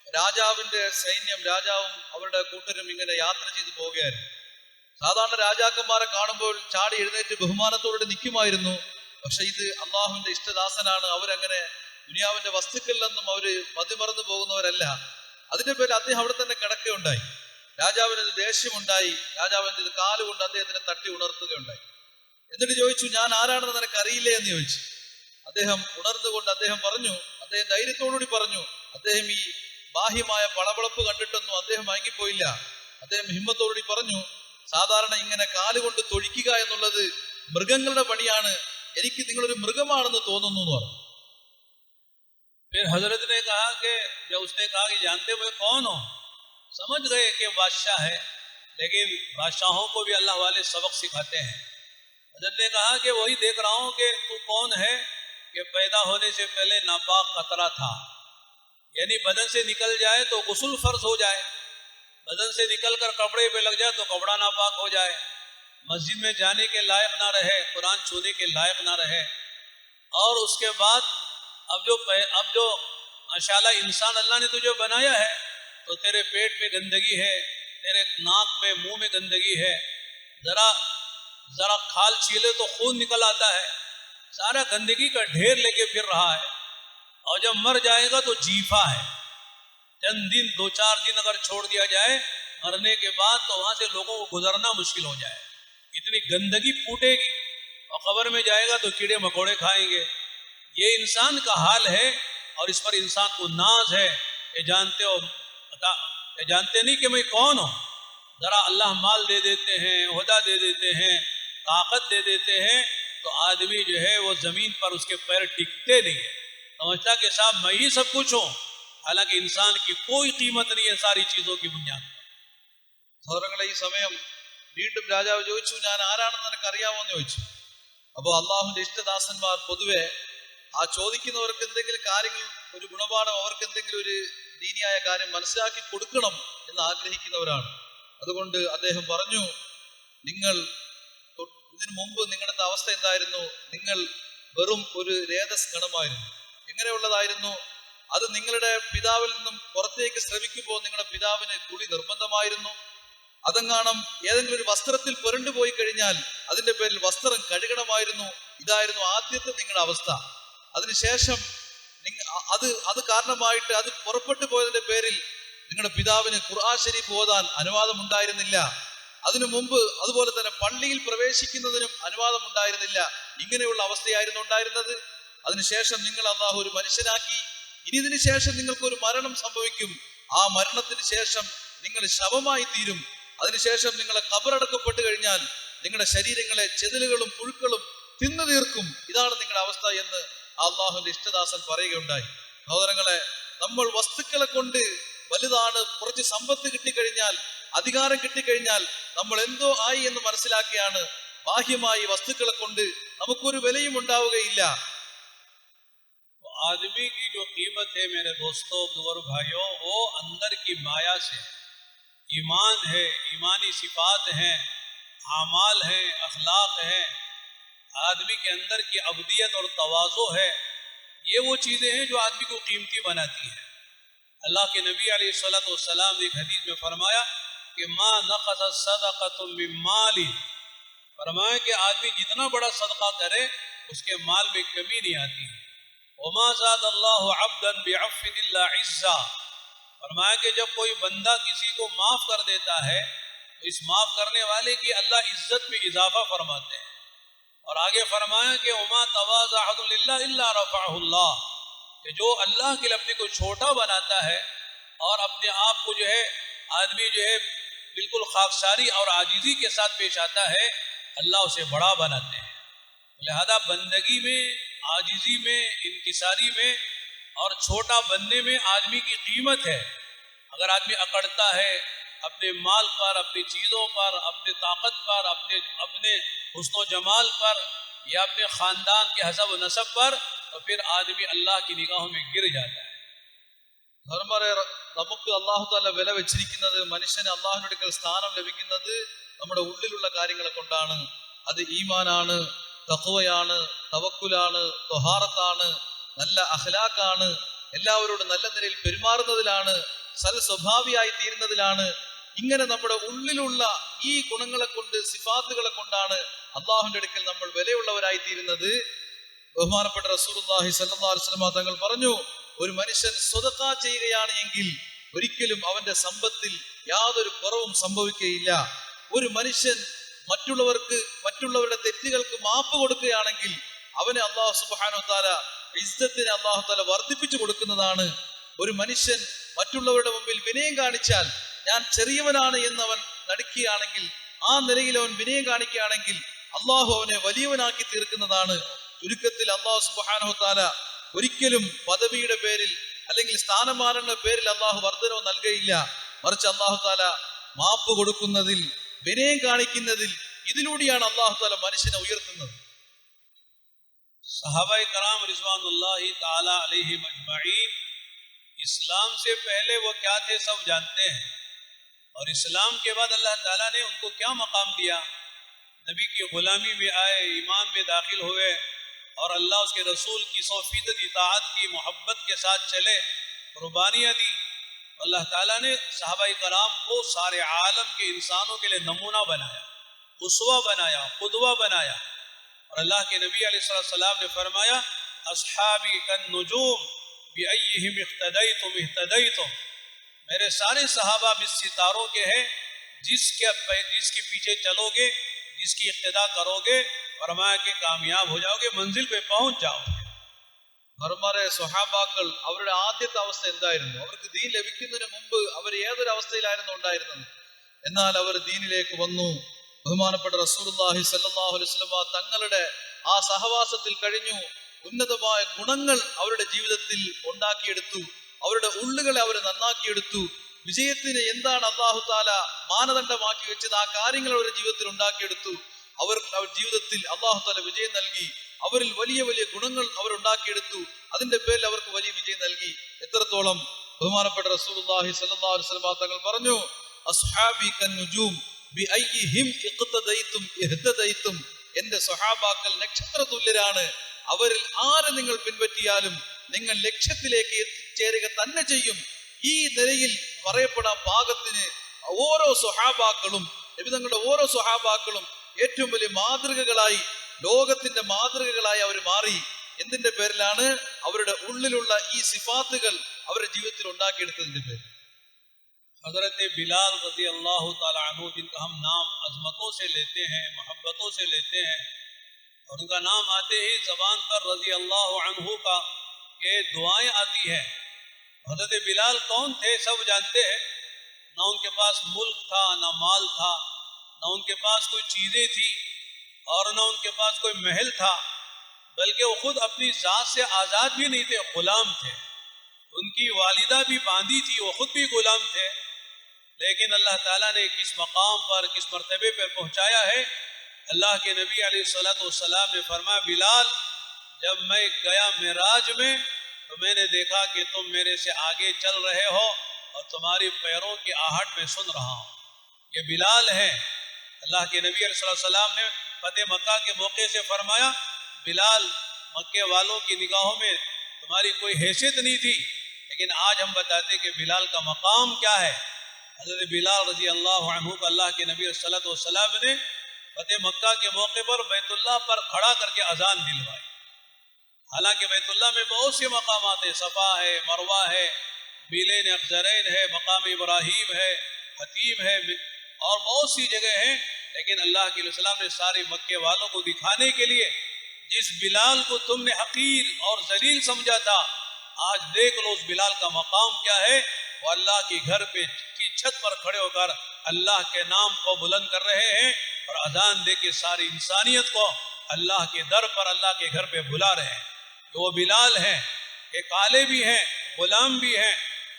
രാജാവിന്റെ സൈന്യം, രാജാവും അവരുടെ കൂട്ടരും ഇങ്ങനെ യാത്ര ചെയ്തു പോവുകയായിരുന്നു. സാധാരണ രാജാക്കന്മാരെ കാണുമ്പോൾ ചാടി എഴുന്നേറ്റ് ബഹുമാനത്തോടെ നിൽക്കുമായിരുന്നു. പക്ഷെ ഇത് അള്ളാഹുവിന്റെ ഇഷ്ടദാസനാണ്. അവരങ്ങനെ ദുനിയാവിന്റെ വസ്തുക്കളിൽ നിന്നും അവര് മതിമറന്നു പോകുന്നവരല്ല. അതിന്റെ പേരിൽ അദ്ദേഹം അവിടെ തന്നെ കിടക്കുകയുണ്ടായി. രാജാവിന് ദേഷ്യമുണ്ടായി. രാജാവിന്റെ കാലുകൊണ്ട് അദ്ദേഹത്തിനെ തട്ടി ഉണർത്തുകയുണ്ടായി. എന്നിട്ട് ചോദിച്ചു, ഞാൻ ആരാണെന്ന് നിനക്ക് അറിയില്ലേ എന്ന് ചോദിച്ചു. അദ്ദേഹം ഉണർന്നുകൊണ്ട് അദ്ദേഹം ധൈര്യത്തോടുകൂടി പറഞ്ഞു, അദ്ദേഹം ഈ ബാഹ്യമായ പളവളപ്പ് കണ്ടിട്ടൊന്നും അദ്ദേഹം മയങ്ങിപ്പോയില്ല. അദ്ദേഹം ഹിമ്മത്തോടുകൂടി പറഞ്ഞു, സാധാരണ ഇങ്ങനെ കാലുകൊണ്ട് തൊഴിക്കുക എന്നുള്ളത് മൃഗങ്ങളുടെ പണിയാണ്, എനിക്ക് നിങ്ങളൊരു മൃഗമാണെന്ന് തോന്നുന്നു എന്ന് പറഞ്ഞു. پھر حضرت نے کہا کہ جب اس نے کہا کہ جانتے ہوئے کون ہو، سمجھ گئے کہ بادشاہ ہے، لیکن بادشاہوں کو بھی اللہ والے سبق سکھاتے ہیں. حضرت نے کہا کہ وہی دیکھ رہا ہوں کہ تو کون ہے کہ پیدا ہونے سے پہلے ناپاک قطرہ تھا، یعنی بدن سے نکل جائے تو غسل فرض ہو جائے، بدن سے نکل کر کپڑے پہ لگ جائے تو کپڑا ناپاک ہو جائے، مسجد میں جانے کے لائق نہ رہے، قرآن چھونے کے لائق نہ رہے. اور اس کے بعد اب جو ماشاءاللہ انسان اللہ نے تجھے بنایا ہے تو تیرے پیٹ میں گندگی ہے، تیرے ناک میں منہ میں گندگی ہے، ذرا کھال چھیلے تو خون نکل آتا ہے، سارا گندگی کا ڈھیر لے کے پھر رہا ہے. اور جب مر جائے گا تو جیفا ہے، چند دن 2-4 دن اگر چھوڑ دیا جائے مرنے کے بعد تو وہاں سے لوگوں کو گزرنا مشکل ہو جائے، اتنی گندگی پھوٹے گی. اور قبر میں جائے گا تو کیڑے مکوڑے کھائیں گے. یہ انسان کا حال ہے اور اس پر انسان کو ناز ہے کہ جانتے نہیں کہ میں کون ہوں. ذرا اللہ مال دے دیتے ہیں، عہدہ دے دیتے ہیں، طاقت دے دیتے ہیں تو آدمی جو ہے وہ زمین پر اس کے پیر ٹکتے نہیں ہے، سمجھتا کہ صاحب میں ہی سب کچھ ہوں. حالانکہ انسان کی کوئی قیمت نہیں ہے ساری چیزوں کی بنیاد. സഹോദരങ്ങളെ, ഈ സമയം വീണ്ടും രാജാവ് ചോദിച്ചു, ഞാൻ ആരാണെന്ന് നിനക്ക് അറിയാമോ എന്ന് ചോദിച്ചു. അപ്പോ അള്ളാഹുവിന്റെ ഇഷ്ടദാസന്മാർ പൊതുവെ ആ ചോദിക്കുന്നവർക്ക് എന്തെങ്കിലും കാര്യങ്ങൾ, ഒരു ഗുണപാഠം, അവർക്ക് എന്തെങ്കിലും ഒരു ദീനിയായ കാര്യം മനസ്സിലാക്കി കൊടുക്കണം എന്ന് ആഗ്രഹിക്കുന്നവരാണ്. അതുകൊണ്ട് അദ്ദേഹം പറഞ്ഞു, നിങ്ങൾ ഇതിനു മുമ്പ് നിങ്ങളുടെ അവസ്ഥ എന്തായിരുന്നു? നിങ്ങൾ വെറും ഒരു രേതസ് ഗണമായിരുന്നു. എങ്ങനെയുള്ളതായിരുന്നു അത്? നിങ്ങളുടെ പിതാവിൽ നിന്നും പുറത്തേക്ക് ശ്രമിക്കുമ്പോൾ നിങ്ങളുടെ പിതാവിന് കുളി നിർബന്ധമായിരുന്നു. അതെങ്ങാണം ഏതെങ്കിലും ഒരു വസ്ത്രത്തിൽ പുരണ്ടുപോയി കഴിഞ്ഞാൽ അതിന്റെ പേരിൽ വസ്ത്രം കഴുകണമായിരുന്നു. ഇതായിരുന്നു ആദ്യത്തെ നിങ്ങളുടെ അവസ്ഥ. അതിനുശേഷം അത് കാരണമായിട്ട് അത് പുറപ്പെട്ടു പോയതിന്റെ പേരിൽ നിങ്ങളുടെ പിതാവിന് ഖുർആൻ ശരീഫ് ഓതാൻ അനുവാദം ഉണ്ടായിരുന്നില്ല. അതിനു മുമ്പ് അതുപോലെ തന്നെ പള്ളിയിൽ പ്രവേശിക്കുന്നതിനും അനുവാദം ഉണ്ടായിരുന്നില്ല. ഇങ്ങനെയുള്ള അവസ്ഥയായിരുന്നു ഉണ്ടായിരുന്നത്. അതിനുശേഷം നിങ്ങൾ അല്ലാഹു ഒരു മനുഷ്യനാക്കി. ഇനി ഇതിനു ശേഷം നിങ്ങൾക്കൊരു മരണം സംഭവിക്കും. ആ മരണത്തിന് ശേഷം നിങ്ങൾ ശവമായി തീരും. അതിനുശേഷം നിങ്ങളെ ഖബറടക്കപ്പെട്ടു കഴിഞ്ഞാൽ നിങ്ങളുടെ ശരീരങ്ങളെ ചെതിലുകളും പുഴുക്കളും തിന്നു തീർക്കും. ഇതാണ് നിങ്ങളുടെ അവസ്ഥ എന്ന് അള്ളാഹുവിന്റെ ഇഷ്ടദാസൻ പറയുകയുണ്ടായി. സഹോദരങ്ങളെ, നമ്മൾ വസ്തുക്കളെ കൊണ്ട് വലുതാണ്, കുറച്ച് സമ്പത്ത് കിട്ടിക്കഴിഞ്ഞാൽ, അധികാരം കിട്ടിക്കഴിഞ്ഞാൽ നമ്മൾ എന്തോ ആയി എന്ന് മനസ്സിലാക്കിയാണ് ബാഹ്യമായി വസ്തുക്കളെ കൊണ്ട് നമുക്കൊരു വിലയും ഉണ്ടാവുകയില്ല. آدمی کی جو قیمت ہے میرے دوستوں بزرگ بھائیوں، وہ اندر کی مایا سے، ایمان ہے، ایمانی صفات ہیں، اعمال ہیں، اخلاق ہیں، آدمی کے اندر کی عبدیت اور تواضع ہے. یہ وہ چیزیں ہیں جو آدمی کو قیمتی بناتی ہیں. اللہ کے نبی علیہ الصلوۃ والسلام نے ایک حدیث میں فرمایا کہ ما نقص صدقۃ من مال، فرمایا کہ آدمی جتنا بڑا صدقہ کرے اس کے مال میں کمی نہیں آتی ہے. وما زاد اللہ عبدا بعفو الا عزا، فرمایا کہ جب کوئی بندہ کسی کو معاف کر دیتا ہے تو اس معاف کرنے والے کی اللہ عزت میں اضافہ فرماتے ہیں. اور آگے فرمایا کہ وما تواضع احد للہ الا رفعہ اللہ، کہ جو اللہ کے لیے اپنے کو چھوٹا بناتا ہے اور اپنے آپ کو جو ہے آدمی جو ہے بالکل خاکساری اور عاجزی کے ساتھ پیش آتا ہے، اللہ اسے بڑا بناتے ہیں۔ لہذا بندگی میں، عاجزی میں، انکساری میں اور چھوٹا بننے میں آدمی کی قیمت ہے۔ اگر آدمی اکڑتا ہے اپنے مال پر، اپنی چیزوں پر، اپنے طاقت پر، اپنے حسن و جمال پر یا اپنے خاندان کے حسب و نسب پر، تو پھر آدمی اللہ کی نگاہوں میں گر جاتا ہے۔ ധർമ്മരെ നമുക്ക് അല്ലാഹു തആല വില വെച്ചിരിക്കുന്നത്, മനുഷ്യന് അല്ലാഹുവിന്റെ അടുക്കൽ സ്ഥാനം ലഭിക്കുന്നത് നമ്മുടെ ഉള്ളിലുള്ള കാര്യങ്ങളെ കൊണ്ടാണ്. അത് ഈമാനാണ്, തഖ്വയാണ്, തവക്കുലാണ്, ത്വഹാറത്താണ്, നല്ല അഖ്ലാഖാണ്, എല്ലാവരോടും നല്ല നിലയിൽ പെരുമാറുന്നതിലാണ്, സൽ സ്വഭാവിയായി തീരുന്നതിലാണ്. ഇങ്ങനെ നമ്മുടെ ഉള്ളിലുള്ള ഈ ഗുണങ്ങളെ കൊണ്ട്, സിഫാത്തുകളെ കൊണ്ടാണ് അല്ലാഹുവിന്റെ അടുക്കൽ നമ്മൾ വിലയുള്ളവരായി തീരുന്നത്. ബഹുമാനപ്പെട്ട റസൂലുള്ളാഹി സ്വല്ലല്ലാഹു അലൈഹി വസല്ലം തങ്ങൾ പറഞ്ഞു, ഒരു മനുഷ്യൻ സ്വതക്ക ചെയ്യുകയാണ് എങ്കിൽ ഒരിക്കലും അവന്റെ സമ്പത്തിൽ യാതൊരു കുറവും സംഭവിക്കുകയില്ല. ഒരു മനുഷ്യൻ മറ്റുള്ളവരുടെ തെറ്റുകൾക്ക് മാപ്പ് കൊടുക്കുകയാണെങ്കിൽ അവനെ അല്ലാഹു സുബ്ഹാനഹു വ തആല ഇസ്സത്തിനെ അല്ലാഹു തആല വർദ്ധിപ്പിച്ചു കൊടുക്കുന്നതാണ്. ഒരു മനുഷ്യൻ മറ്റുള്ളവരുടെ മുമ്പിൽ വിനയം കാണിച്ചാൽ, ഞാൻ ചെറിയവനാണ് എന്നവൻ നടിക്കുകയാണെങ്കിൽ, ആ നിലയിൽ അവൻ വിനയം കാണിക്കുകയാണെങ്കിൽ അല്ലാഹു അവനെ വലിയവനാക്കി തീർക്കുന്നതാണ്. ചുരുക്കത്തിൽ അല്ലാഹു സുബ്ഹാനഹു വ തആല ഒരിക്കലും പദവിയുടെ പേരിൽ അല്ലെങ്കിൽ സ്ഥാനമാനങ്ങളുടെ പേരിൽ അല്ലാഹു വർദ്ധനവ് നൽകുകയില്ല. മറിച്ച് അല്ലാഹു തആല മാപ്പ് കൊടുക്കുന്നതിൽ, വിനയം കാണിക്കുന്നതിൽ, ഇതിലൂടെയാണ് അല്ലാഹു തആല മനുഷ്യനെ ഉയർത്തുന്നത്. सहाबाए कराम रिज़वानुल्लाहि ताला अलैहिम अजमईन इस्लाम से पहले वो क्या थे सब जानते हैं, और इस्लाम के बाद अल्लाह ताला ने उनको क्या मकाम दिया। नबी की गुलामी में आए, ईमान में दाखिल हुए और अल्लाह उसके रसूल की 100% इताअत की, मोहब्बत के साथ चले, कुर्बानियाँ दी। अल्लाह ताला ने सहाबाए कराम को सारे आलम के इंसानों के लिए नमूना बनाया, उसवा बनाया, खुदवा बनाया। और अल्लाह के नबी अलैहिस्सलाम ने फरमाया, अस्हाबी कन नुजूम बिअय्यिहिम इख्तदैतुम इह्तदैतुम, मेरे सारे सहाबा इस सितारों के हैं, जिसके पीछे चलोगे, जिसकी इक्तिदा करोगे, फरमाया कि कामयाब हो जाओगे, मंजिल पे पहुंच जाओगे। ധർമ്മരെ സ്വഹാബാക്കൾ അവരുടെ ആദ്യത്തെ അവസ്ഥ എന്തായിരുന്നു? അവർക്ക് ദീൻ ലഭിക്കുന്നതിന് മുമ്പ് അവർ ഏതൊരു അവസ്ഥയിലായിരുന്നു ഉണ്ടായിരുന്നത്? എന്നാൽ അവർ ദീനിലേക്ക് വന്നു. ബഹുമാനപ്പെട്ട റസൂലുള്ളാഹി സ്വല്ലല്ലാഹു അലൈഹി വസല്ലം തങ്ങളുടെ ആ സഹവാസത്തിൽ കഴിഞ്ഞു. ഉന്നതമായ ഗുണങ്ങൾ അവരുടെ ജീവിതത്തിൽ ഉണ്ടാക്കിയെടുത്തു. അവരുടെ ഉള്ളുകളെ അവർ നന്നാക്കിയെടുത്തു. വിജയത്തിന് എന്താണ് അല്ലാഹു തആല മാനദണ്ഡമാക്കി വെച്ചത്, ആ കാര്യങ്ങൾ അവരുടെ ജീവിതത്തിൽ ഉണ്ടാക്കിയെടുത്തു. അവർ ജീവിതത്തിൽ അല്ലാഹു തആല വിജയം നൽകി. അവരിൽ വലിയ വലിയ ഗുണങ്ങൾ അവർ ഉണ്ടാക്കിയെടുത്തു. അതിന്റെ പേരിൽ അവർക്ക് വലിയ വിജയം നൽകി. എത്രത്തോളം? ബഹുമാനപ്പെട്ട റസൂലുള്ളാഹി സ്വല്ലല്ലാഹു അലൈഹി വസല്ലം തങ്ങൾ പറഞ്ഞു, അസ്ഹാബി കന്നുജൂം ബിഅയ്യിഹിം ഇഖ്തദൈതും ഇഹ്തദൈതും, എന്റെ സ്വഹാബാക്കൾ നക്ഷത്ര തുല്യരാണ്. അവരിൽ ആരെ നിങ്ങൾ പിൻപറ്റിയാലും നിങ്ങൾ ലക്ഷ്യത്തിലേക്ക് എത്തിച്ചേരുക തന്നെ ചെയ്യും. ഈ നിലയിൽ പറയപ്പെടാൻ പാകത്തിന് ഓരോ സ്വഹാബാക്കളും, നബിതങ്ങളുടെ ഓരോ സ്വഹാബാക്കളും ഏറ്റവും വലിയ മാതൃകകളായി, ലോകത്തിന്റെ മാതൃകകളായി അവർ മാറി. എന്തിന്റെ പേരിലാണ്? അവരുടെ ഉള്ളിലുള്ള ഈ സിഫാത്തുകൾ അവരുടെ ജീവിതത്തിൽ ഉണ്ടാക്കിയെടുത്തതിന്റെ പേരിൽ. हज़रत बिलाल रज़ी अल्लाह ताला अन्हु, जिनका हम नाम अज़मतों से लेते हैं, मोहब्बतों से लेते हैं, और उनका नाम आते ही ज़बान पर रज़ी अल्लाह अन्हु का के दुआएं आती हैं। हज़रत बिलाल कौन थे सब जानते हैं। ना उनके पास मुल्क था, ना माल था, ना उनके पास कोई चीज़ें थी और ना उनके पास कोई महल था, बल्कि वो खुद अपनी ज़ात से आज़ाद भी नहीं थे, ग़ुलाम थे। उनकी वालिदा भी बांदी थी, वो खुद भी ग़ुलाम थे। लेकिन अल्लाह ताला ने किस मकाम पर, किस मर्तबे पर पहुँचाया है। अल्लाह के नबी अलैहिस्सलातु वस्सलाम ने फरमाया, बिलाल जब मैं गया मेराज में तो मैंने देखा कि तुम मेरे से आगे चल रहे हो और तुम्हारी पैरों की आहट में सुन रहा हूँ। ये बिलाल हैं। अल्लाह के नबी अलैहिस्सलाम ने फतेह मक्का के मौके से फरमाया, बिलाल मक्के वालों की निगाहों में तुम्हारी कोई हैसियत नहीं थी, लेकिन आज हम बताते कि बिलाल का मकाम क्या है। हज़रत बिलाल रज़ी अल्लाह अन्हु को अल्लाह के नबी सल्लल्लाहु अलैहि वसल्लम ने फतेह मक्का के मौके पर बैतुल्लाह पर खड़ा करके अजान दिलवाई। हालांकि बैतुल्लाह में बहुत से मकामात हैं, सफ़ा है, मरवा है, मीलेन अखज़रैन है, मकाम इब्राहीम है, हतीम है और बहुत सी जगह हैं, लेकिन अल्लाह के सलाम ने सारे मक्के वालों को दिखाने के लिए जिस बिलाल को तुमने हकीर और जलील समझा था, आज देख लो उस बिलाल का मकाम क्या है। वो अल्लाह की घर पे की छत पर खड़े होकर अल्लाह के नाम को बुलंद कर रहे हैं और अजान दे के सारी इंसानियत को अल्लाह के दर पर, अल्लाह के घर पे बुला रहे हैं। तो वो बिलाल हैं, ये काले भी हैं, गुलाम भी हैं,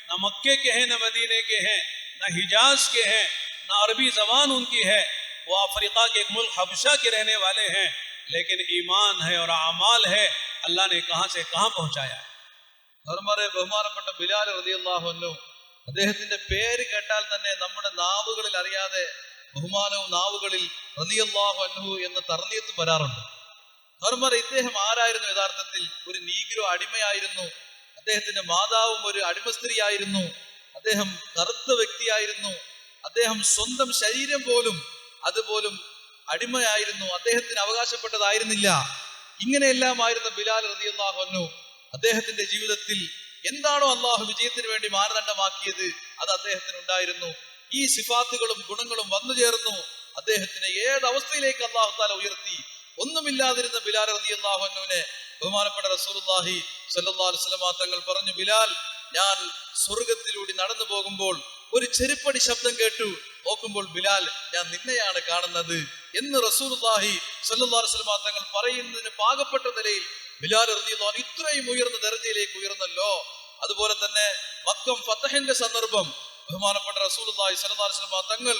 न मक्के के हैं, न मदीने के हैं, न हिजाज के हैं, न अरबी जबान उनकी है। वो अफ्रीका के एक मुल्क हबशा के रहने वाले हैं, लेकिन ईमान है और अमाल है, अल्लाह ने कहां से कहां पहुंचाया है। ധർമ്മരെ ബഹുമാനപ്പെട്ട ബിലാൽ റളിയല്ലാഹു അൻഹു, അദ്ദേഹത്തിന്റെ പേര് കേട്ടാൽ തന്നെ നമ്മുടെ നാവുകളിൽ അറിയാതെ ബഹുമാനവും നാവുകളിൽ റളിയല്ലാഹു അൻഹു എന്ന തർലീയത്തും വരാറുണ്ട്. ധർമ്മരെ ഇദ്ദേഹം ആരായിരുന്നു? യഥാർത്ഥത്തിൽ ഒരു നീഗ്രോ അടിമയായിരുന്നു. അദ്ദേഹത്തിന്റെ മാതാവും ഒരു അടിമ സ്ത്രീയായിരുന്നു. അദ്ദേഹം കറുത്ത വ്യക്തിയായിരുന്നു. അദ്ദേഹം സ്വന്തം ശരീരം പോലും അതുപോലും അടിമയായിരുന്നു. അദ്ദേഹത്തിന് അവകാശപ്പെട്ടതായിരുന്നില്ല. ഇങ്ങനെയെല്ലാമായിരുന്ന ബിലാൽ റളിയല്ലാഹു അൻഹു അദ്ദേഹത്തിന്റെ ജീവിതത്തിൽ എന്താണോ അള്ളാഹു വിജയത്തിന് വേണ്ടി മാനദണ്ഡമാക്കിയത് അത് അദ്ദേഹത്തിന് ഉണ്ടായിരുന്നു. ഈ സിഫാത്തുകളും ഗുണങ്ങളും വന്നു ചേർന്നു അദ്ദേഹത്തിന് ഏത് അവസ്ഥയിലേക്ക് അള്ളാഹു താല ഉയർത്തി. ഒന്നുമില്ലാതിരുന്ന ബിലാൽ റളിയല്ലാഹു അൻഹുവിനെ ബഹുമാനപ്പെട്ട റസൂലുള്ളാഹി സ്വല്ലല്ലാഹു അലൈഹി വസല്ലം തങ്ങൾ പറഞ്ഞു, ബിലാൽ, ഞാൻ സ്വർഗത്തിലൂടെ നടന്നു പോകുമ്പോൾ ഒരു ചെരുപ്പടി ശബ്ദം കേട്ടു. നോക്കുമ്പോൾ ബിലാൽ, ഞാൻ നിന്നെയാണ് കാണുന്നത് എന്ന് റസൂലുള്ളാഹി സ്വല്ലല്ലാഹു അലൈഹി വസല്ലം തങ്ങൾ പറയുന്നതിന് പാകപ്പെട്ട നിലയിൽ ബിലാൽ റളിയല്ലാഹു അൻഹു ഇത്രയും ഉയർന്ന ദർജയിലേക്ക് ഉയർന്നല്ലോ. അതുപോലെ തന്നെ മക്കം ഫതഹിന്റെ സന്ദർഭം ബഹുമാനപ്പെട്ട റസൂലുള്ളാഹി സ്വല്ലല്ലാഹു അലൈഹി വസല്ലം തങ്ങൾ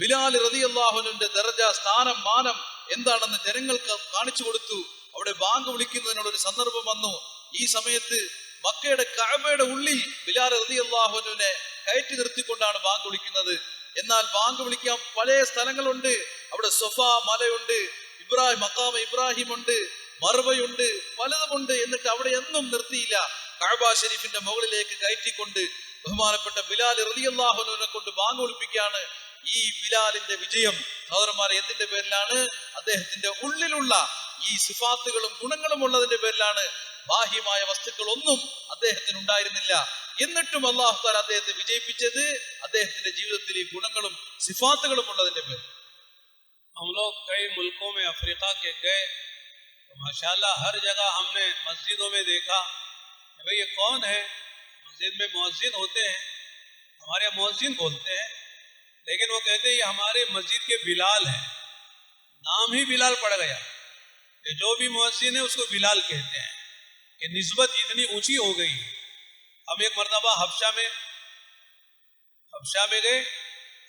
ബിലാൽ റളിയല്ലാഹു അൻഹുവിന്റെ ദർജ, സ്ഥാനം, മാനം എന്താണെന്ന് ജനങ്ങൾക്ക് കാണിച്ചു കൊടുത്തു. അവിടെ ബാങ്ക് വിളിക്കുന്നതിനുള്ള ഒരു സന്ദർഭം വന്നു. ഈ സമയത്ത് മക്കയുടെ കഅബയുടെ ഉള്ളിൽ ബിലാൽ റളിയല്ലാഹു അൻഹുവിനെ കയറ്റി നിർത്തിക്കൊണ്ടാണ് ബാങ്ക് വിളിക്കുന്നത്. എന്നാൽ ബാങ്ക് വിളിക്കാൻ പല സ്ഥലങ്ങളുണ്ട്. അവിടെ സൊഫ മലയുണ്ട്, മഖാമ ഇബ്രാഹിം ഉണ്ട്, മർവയുണ്ട്, പലതുമുണ്ട്. എന്നിട്ട് അവിടെ ഒന്നും നിർത്തിയില്ല. കഅബ ഷരീഫിന്റെ മുകളിലേക്ക് കയറ്റിക്കൊണ്ട് ബഹുമാനപ്പെട്ട ബിലാൽ റളിയല്ലാഹു അൻഹുവിനെ കൊണ്ട് ബാങ്ക് വിളിപ്പിക്കുകയാണ്. ഈ ബിലാലിന്റെ വിജയം സഹോദരന്മാരെ എന്തിന്റെ പേരിലാണ്? അദ്ദേഹത്തിന്റെ ഉള്ളിലുള്ള ഈ സിഫാത്തുകളും ഗുണങ്ങളും ഉള്ളതിന്റെ പേരിലാണ്. ബാഹ്യമായ വസ്തുക്കൾ ഒന്നും അദ്ദേഹത്തിന് ഉണ്ടായിരുന്നില്ല. എന്നിട്ടും അല്ലാഹു തആല അദ്ദേഹത്തെ വിജയിപ്പിച്ചത് അദ്ദേഹത്തിന്റെ ജീവിതത്തിൽ ഈ ഗുണങ്ങളും സിഫാത്തുകളും ഉള്ളതിന്റെ പേരിൽ. हम लोग कई मुल्कों में अफ्रीका के गए तो माशाल्लाह हर जगह हमने मस्जिदों में देखा कि भाई ये कौन है। मस्जिद में मुअज्जिन होते हैं, हमारे यहाँ मुअज्जिन बोलते हैं, लेकिन वो कहते हैं ये हमारे मस्जिद के बिलाल हैं। नाम ही बिलाल पड़ गया कि जो भी मुअज्जिन है उसको बिलाल कहते हैं, कि निस्बत इतनी ऊंची हो गई। हम एक मरतबा हबशा में गए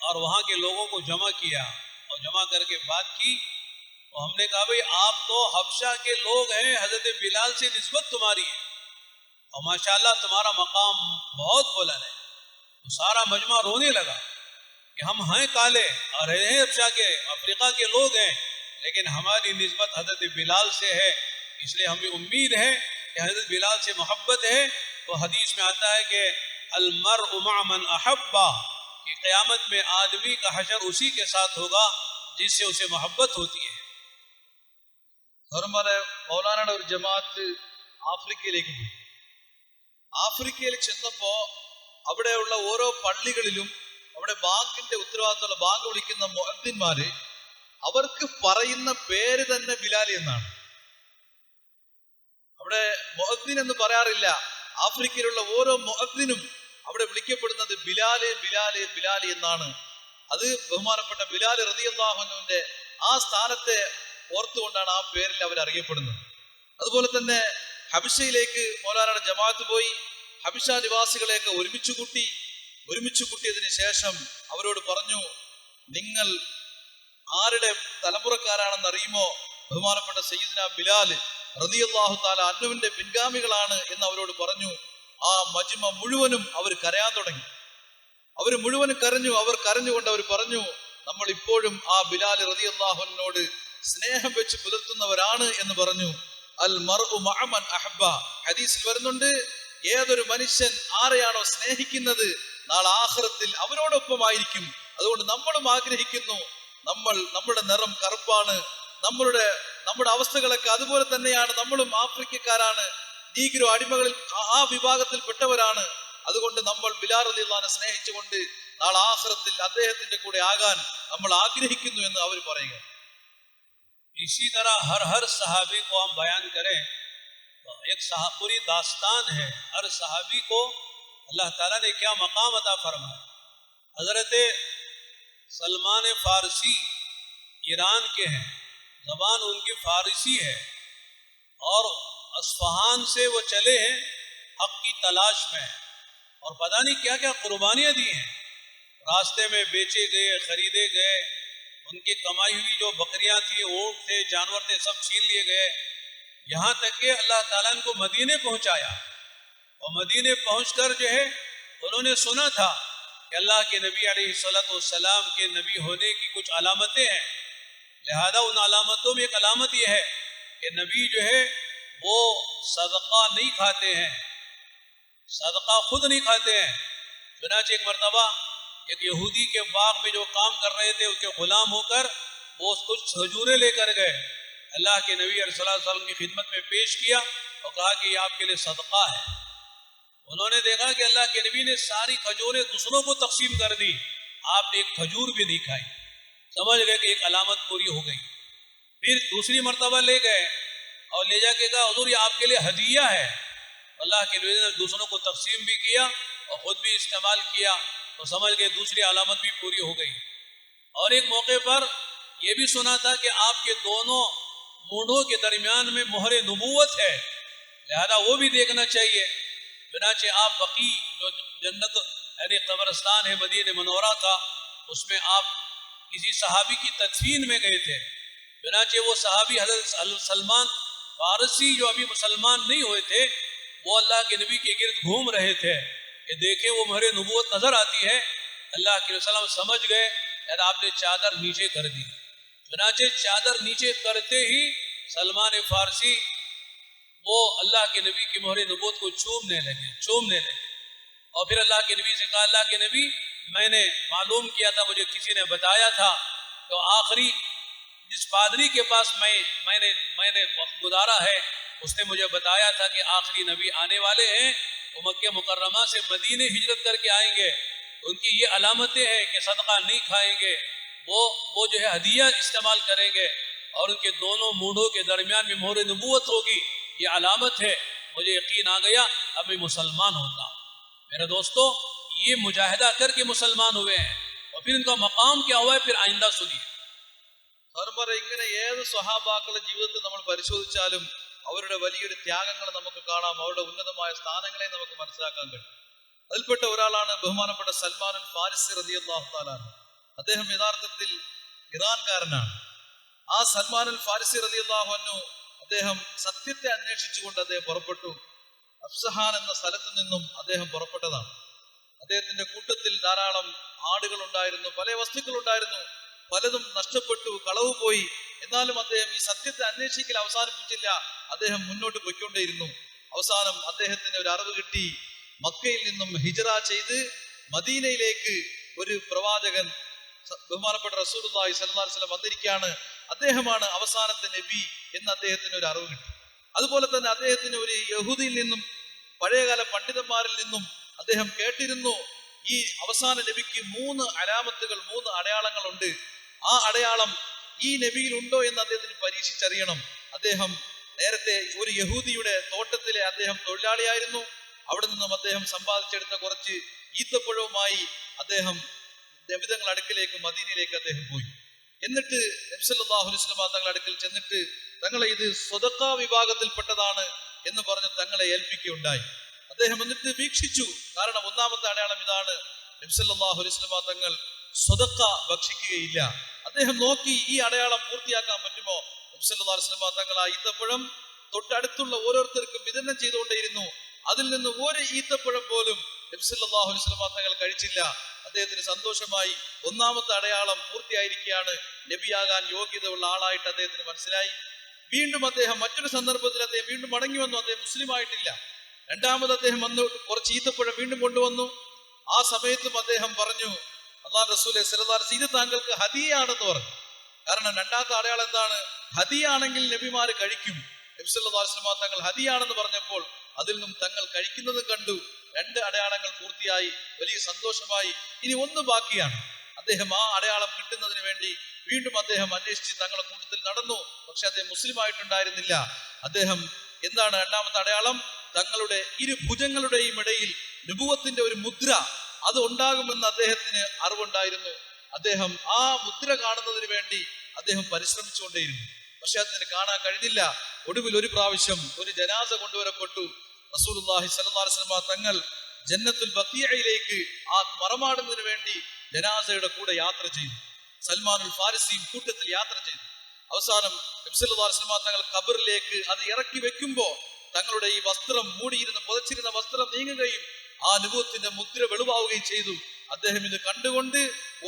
और वहाँ के लोगों को जमा किया और जमा करके बात की। तो हमने कहा भाई आप तो हबशा के लोग हैं, हजरत बिलाल से निस्बत तुम्हारी है और माशाल्लाह तुम्हारा मकाम बहुत बुलंद है। तो सारा मजमा रोने लगा कि हम हैं काले और हैं हबशा के, अफ्रीका के लोग हैं, लेकिन हमारी निस्बत हजरत बिलाल से है, इसलिए हमें उम्मीद है कि हजरत बिलाल से मोहब्बत है। तो हदीस में आता है कि अलमर्उ मअ मन अहब्बा, कि क़यामत में आदमी का हशर उसी के साथ होगा जिससे उसे मोहब्बत होती है। ധർമ്മരെ മൗലാനയുടെ ഒരു ജമാഅത്ത് ആഫ്രിക്കയിലേക്ക് പോയി. ആഫ്രിക്കയിൽ ചെന്നപ്പോ അവിടെയുള്ള ഓരോ പള്ളികളിലും അവിടെ ബാങ്കിന്റെ ഉത്തരവാദിത്തമുള്ള ബാങ്ക് വിളിക്കുന്ന മുഅദ്ദിൻമാര് അവർക്ക് പറയുന്ന പേര് തന്നെ ബിലാൽ എന്നാണ്. അവിടെ മുഅദ്ദിൻ എന്ന് പറയാറില്ല. ആഫ്രിക്കയിലുള്ള ഓരോ മുഅദ്ദിനും അവിടെ വിളിക്കപ്പെടുന്നത് ബിലാല് ബിലാല് ബിലാല് എന്നാണ്. അത് ബഹുമാനപ്പെട്ട ബിലാൽ റളിയല്ലാഹു അൻഹുവിന്റെ ആ സ്ഥാനത്തെ ഓർത്തുകൊണ്ടാണ് ആ പേരിൽ അവർ അറിയപ്പെടുന്നത്. അതുപോലെ തന്നെ ഹബശയിലേക്ക് മൗലാനയുടെ ജമാഅത്ത് പോയി. ഹബശ നിവാസികളെയൊക്കെ ഒരുമിച്ച് കൂട്ടിയതിന് ശേഷം അവരോട് പറഞ്ഞു, നിങ്ങൾ ആരുടെ തലമുറക്കാരാണെന്ന് അറിയുമോ? ബഹുമാനപ്പെട്ട സയ്യിദ്ന ബിലാൽ റളിയല്ലാഹു തആല അൻഹുവിന്റെ പിൻഗാമികളാണ് എന്ന് അവരോട് പറഞ്ഞു. ആ മജ്മ മുഴുവനും അവർ കരയാൻ തുടങ്ങി. അവർ മുഴുവനും കരഞ്ഞു. അവർ കരഞ്ഞുകൊണ്ട് അവർ പറഞ്ഞു, നമ്മൾ ഇപ്പോഴും ആ ബിലാൽ റളിയല്ലാഹു അൻഹുവിനോട് സ്നേഹം വെച്ച് പുലർത്തുന്നവരാണ് എന്ന് പറഞ്ഞു. അൽ മർഉ മഅ മൻ അഹബ്ബ, ഹദീസിൽ വരുന്നുണ്ട്, ഏതൊരു മനുഷ്യൻ ആരെയാണോ സ്നേഹിക്കുന്നത് നാളെ ആഖിറത്തിൽ അവരോടൊപ്പമായിരിക്കും. അതുകൊണ്ട് നമ്മളും ആഗ്രഹിക്കുന്നു, നമ്മുടെ നിറം കറുപ്പാണ്, നമ്മുടെ അവസ്ഥകളൊക്കെ അതുപോലെ തന്നെയാണ്, നമ്മളും ആഫ്രിക്കക്കാരാണ്, നീഗ്രോ അടിമകളിൽ ആ വിഭാഗത്തിൽപ്പെട്ടവരാണ്. അതുകൊണ്ട് നമ്മൾ ബിലാൽ റളിയല്ലാഹു അൻഹു സ്നേഹിച്ചുകൊണ്ട് നാളെ ആഖിറത്തിൽ അദ്ദേഹത്തിന്റെ കൂടെ ആകാൻ നമ്മൾ ആഗ്രഹിക്കുന്നു എന്ന് അവർ പറയുക. इसी तरह हर सहाबी को हम बयान करें तो एक पूरी दास्तान है. हर सहाबी को अल्लाह ताला ने क्या मकाम अता फरमाया. हजरत सलमान फारसी ईरान के हैं, ज़बान उनकी फारसी है और अस्फहान से वो चले हैं हक की तलाश में और पता नहीं क्या क्या कुर्बानियाँ दी हैं. रास्ते में बेचे गए, खरीदे गए, उनकी कमाई हुई जो बकरियां थी, ऊँट थे, जानवर थे, सब छीन लिए गए. यहाँ तक कि अल्लाह ताला इनको मदीने पहुँचाया और मदीने पहुँचकर जो है उन्होंने सुना था कि अल्लाह के नबी अलैहिस्सलाम के नबी होने की कुछ अलामतें हैं. लिहाजा उन अलामतों में एक अलामत यह है कि नबी जो है वो सदका नहीं खाते हैं, सदका खुद नहीं खाते हैं. चुनांचे एक मरतबा एक यहूदी के बाग में जो काम कर रहे थे उसके गुलाम होकर वो कुछ खजूरें लेकर गए, अल्लाह के नबी सल्लल्लाहु अलैहि वसल्लम की खिदमत में पेश किया और कहा कि ये आपके लिए सदका है. उन्होंने देखा कि अल्लाह के नबी ने सारी खजूरें दूसरों को तकसीम कर दी, आपने एक खजूर भी नहीं खाई. समझ गए कि एक अलामत पूरी हो गई. फिर दूसरी मरतबा ले गए और ले जाके कहा हुजूर ये आपके लिए हदिया है. अल्लाह के नबी ने दूसरों को तकसीम भी किया और ख़ुद भी इस्तेमाल किया तो समझ गए दूसरी अलामत भी पूरी हो गई. और एक मौके पर यह भी सुना था कि आपके दोनों मूंढों के दरमियान में मोहर नबूवत है, लिहाजा वो भी देखना चाहिए. चुनांचे आप बकी जो जन्नत यानी कब्रिस्तान है मदीने मनौरा का, उसमें आप किसी सहाबी की तदफीन में गए थे. चुनांचे वो सहाबी हज़रत सलमान फारसी जो अभी मुसलमान नहीं हुए थे वो अल्लाह के नबी के गिर्द घूम रहे थे कि देखें वो मोहर नबूवत नजर आती है. अल्लाह के रसूल समझ गए यार आपने चादर नीचे कर दी. चुनांचे चादर नीचे करते ही सलमान फारसी वो अल्लाह के नबी की मोहर नबूवत को चूमने लगे. और फिर अल्लाह के नबी से कहा अल्लाह के नबी मैंने मालूम किया था, मुझे किसी ने बताया था तो आखिरी जिस पादरी के पास मैंने वक्त गुजारा है उसने मुझे बताया था कि आखिरी नबी आने वाले हैं, वो मक्के मुकर्रमा से मदीने हिजरत करके आएंगे. उनकी ये अलामतें हैं कि सदका नहीं खाएंगे, वो जो है हदिया इस्तेमाल करेंगे और उनके दोनों मूंढों के दरमियान में मोहर नबूवत होगी. ये अलामत है. मुझे यकीन आ गया अब मैं मुसलमान होता. मेरे दोस्तों ये मुजाहिदा करके मुसलमान हुए हैं और फिर इनका मकाम क्या हुआ है फिर आइंदा सुनिए. ധർമ്മര ഇങ്ങനെ ഏത് സ്വഹാബാക്കളുടെ ജീവിതത്തിൽ നമ്മൾ പരിശോധിച്ചാലും അവരുടെ വലിയൊരു ത്യാഗങ്ങൾ നമുക്ക് കാണാം, അവരുടെ ഉന്നതമായ സ്ഥാനങ്ങളെ നമുക്ക് മനസ്സിലാക്കാൻ കഴിയും. അതിൽപ്പെട്ട ഒരാളാണ് ബഹുമാനപ്പെട്ട സൽമാൻ അൽ ഫാരിസി റളിയല്ലാഹു തആല. അദ്ദേഹം യഥാർത്ഥത്തിൽ ഇറാൻകാരനാണ്. ആ സൽമാൻ അൽ ഫാരിസി റളിയല്ലാഹു അൻഹു അദ്ദേഹം സത്യത്തെ അന്വേഷിച്ചുകൊണ്ട് അദ്ദേഹം പുറപ്പെട്ടു. അഫ്സഹാൻ എന്ന സ്ഥലത്തു നിന്നും അദ്ദേഹം പുറപ്പെട്ടതാണ്. അദ്ദേഹത്തിന്റെ കൂട്ടത്തിൽ ധാരാളം ആടുകൾ ഉണ്ടായിരുന്നു, പല വസ്തുക്കൾ ഉണ്ടായിരുന്നു, പലതും നഷ്ടപ്പെട്ടു, കളവ് പോയി. എന്നാലും അദ്ദേഹം ഈ സത്യത്തെ അന്വേഷിക്കൽ അവസാനിപ്പിച്ചില്ല. അദ്ദേഹം മുന്നോട്ട് പോയിക്കൊണ്ടേയിരുന്നു. അവസാനം അദ്ദേഹത്തിന് ഒരു അറിവ് കിട്ടി. മക്കയിൽ നിന്നും ഹിജറ ചെയ്ത് മദീനയിലേക്ക് ഒരു പ്രവാചകൻ ബഹുമാനപ്പെട്ട റസൂലുള്ളാഹി സ്വല്ലല്ലാഹു അലൈഹി വസല്ലം വന്നിരിക്കുകയാണ്, അദ്ദേഹമാണ് അവസാനത്തെ നബി എന്ന് അദ്ദേഹത്തിന് ഒരു അറിവ് കിട്ടി. അതുപോലെ തന്നെ അദ്ദേഹത്തിന് ഒരു യഹൂദിയിൽ നിന്നും പഴയകാല പണ്ഡിതന്മാരിൽ നിന്നും അദ്ദേഹം കേട്ടിരുന്നു ഈ അവസാന നബിക്ക് 3 അലാമത്തുകൾ, 3 അടയാളങ്ങളുണ്ട്. ആ അടയാളം ഈ നബിയിൽ ഉണ്ടോ എന്ന് അദ്ദേഹത്തിന് പരീക്ഷിച്ചറിയണം. അദ്ദേഹം നേരത്തെ ഒരു യഹൂദിയുടെ തോട്ടത്തിലെ അദ്ദേഹം തൊഴിലാളിയായിരുന്നു. അവിടെ നിന്നും അദ്ദേഹം സമ്പാദിച്ചെടുത്ത കുറച്ച് ഈത്തപ്പഴവുമായി അദ്ദേഹം നബിതങ്ങളുടെ അടുക്കിലേക്ക് മദീനയിലേക്ക് അദ്ദേഹം പോയി. എന്നിട്ട് നബി സല്ലല്ലാഹു അലൈഹി വസല്ലം തങ്ങളുടെ അടുക്കൽ ചെന്നിട്ട് തങ്ങളെ ഇത് സ്വദഖ വിഭാഗത്തിൽപ്പെട്ടതാണ് എന്ന് പറഞ്ഞ് തങ്ങളെ ഏൽപ്പിക്കുകയുണ്ടായി. അദ്ദേഹം എന്നിട്ട് വീക്ഷിച്ചു. കാരണം ഒന്നാമത്തെ അടയാളം ഇതാണ്, നബി സല്ലല്ലാഹു അലൈഹി വസല്ലം തങ്ങൾ സ്വദഖ ഭക്ഷിക്കുകയില്ല. അദ്ദേഹം നോക്കി ഈ അടയാളം പൂർത്തിയാക്കാൻ പറ്റുമോ. നബി സല്ലല്ലാഹു അലൈഹി വസല്ലം തങ്ങൾ ആ ഈത്തപ്പഴം തൊട്ടടുത്തുള്ള ഓരോരുത്തർക്കും വിതരണം ചെയ്തുകൊണ്ടേയിരുന്നു. അതിൽ നിന്ന് ഒരു ഈത്തപ്പഴം പോലും നബി സല്ലല്ലാഹു അലൈഹി വസല്ലം തങ്ങൾ കഴിച്ചില്ല. അദ്ദേഹത്തിന് സന്തോഷമായി. ഒന്നാമത്തെ അടയാളം പൂർത്തിയായിരിക്കുകയാണ്, നബിയാകാൻ യോഗ്യതയുള്ള ആളായിട്ട് അദ്ദേഹത്തിന് മനസ്സിലായി. വീണ്ടും അദ്ദേഹം മറ്റൊരു സന്ദർഭത്തിൽ അദ്ദേഹം വീണ്ടും മടങ്ങി വന്നു. അദ്ദേഹം മുസ്ലിം ആയിട്ടില്ല. രണ്ടാമത് അദ്ദേഹം വന്നു കുറച്ച് ഈത്തപ്പഴം വീണ്ടും കൊണ്ടുവന്നു. ആ സമയത്തും അദ്ദേഹം പറഞ്ഞു, അല്ലാഹു റസൂലേ സല്ലല്ലാഹു അലൈഹി വസല്ലം ഇത് താങ്കൾക്ക് ഹദിയയാണെന്ന് പറഞ്ഞു. കാരണം രണ്ടാമത്തെ അടയാളം എന്താണ്, ഹദിയാണെങ്കിൽ നബിമാര് കഴിക്കും. നബി സല്ലല്ലാഹു അലൈഹി വസല്ലം തങ്ങൾ ഹദിയാണെന്ന് പറഞ്ഞപ്പോൾ അതിൽ നിന്നും തങ്ങൾ കഴിക്കുന്നതും കണ്ടു. 2 അടയാളങ്ങൾ പൂർത്തിയായി, വലിയ സന്തോഷമായി. ഇനി 1 ബാക്കിയാണ്. അദ്ദേഹം ആ അടയാളം കിട്ടുന്നതിന് വേണ്ടി വീണ്ടും അദ്ദേഹം അന്വേഷിച്ച് തങ്ങളുടെ കൂട്ടത്തിൽ നടന്നു. പക്ഷെ അദ്ദേഹം മുസ്ലിം ആയിട്ടുണ്ടായിരുന്നില്ല. അദ്ദേഹം എന്താണ് 2ാമത്തെ അടയാളം? തങ്ങളുടെ 2 ഭുജങ്ങളുടെയും ഇടയിൽ നബുവത്തിന്റെ ഒരു മുദ്ര അത് ഉണ്ടാകുമെന്ന് അദ്ദേഹത്തിന് അറിവുണ്ടായിരുന്നു. അദ്ദേഹം ആ മുദ്ര കാണുന്നതിന് വേണ്ടി അദ്ദേഹം പരിശ്രമിച്ചുകൊണ്ടേയിരുന്നു. പക്ഷെ അതിന് കാണാൻ കഴിഞ്ഞില്ല. ഒടുവിൽ ഒരു പ്രാവശ്യം ഒരു ജനാസ കൊണ്ടുവരപ്പെട്ടു. റസൂലുള്ളാഹി സ്വല്ലല്ലാഹു അലൈഹി വസല്ലം തങ്ങൾ ജന്നത്തുൽ ബഖീഅയിലേക്ക് ആ മറമാടുന്നതിന് വേണ്ടി ജനാസയുടെ കൂടെ യാത്ര ചെയ്തു. സൽമാനുൽ ഫാരിസിയും കൂട്ടത്തിൽ യാത്ര ചെയ്തു. അവസാനം നബി സല്ലല്ലാഹു അലൈഹി വസല്ലം തങ്ങൾ ഖബറിലേക്ക് അത് ഇറക്കി വെക്കുമ്പോൾ തങ്ങളുടെ ഈ വസ്ത്രം മൂടിയിരുന്ന പുതച്ചിരുന്ന വസ്ത്രം നീങ്ങുകയും ആ നബുവത്തിന്റെ മുദ്ര വെളിവാവുകയും ചെയ്തു. അദ്ദേഹം ഇത് കണ്ടുകൊണ്ട്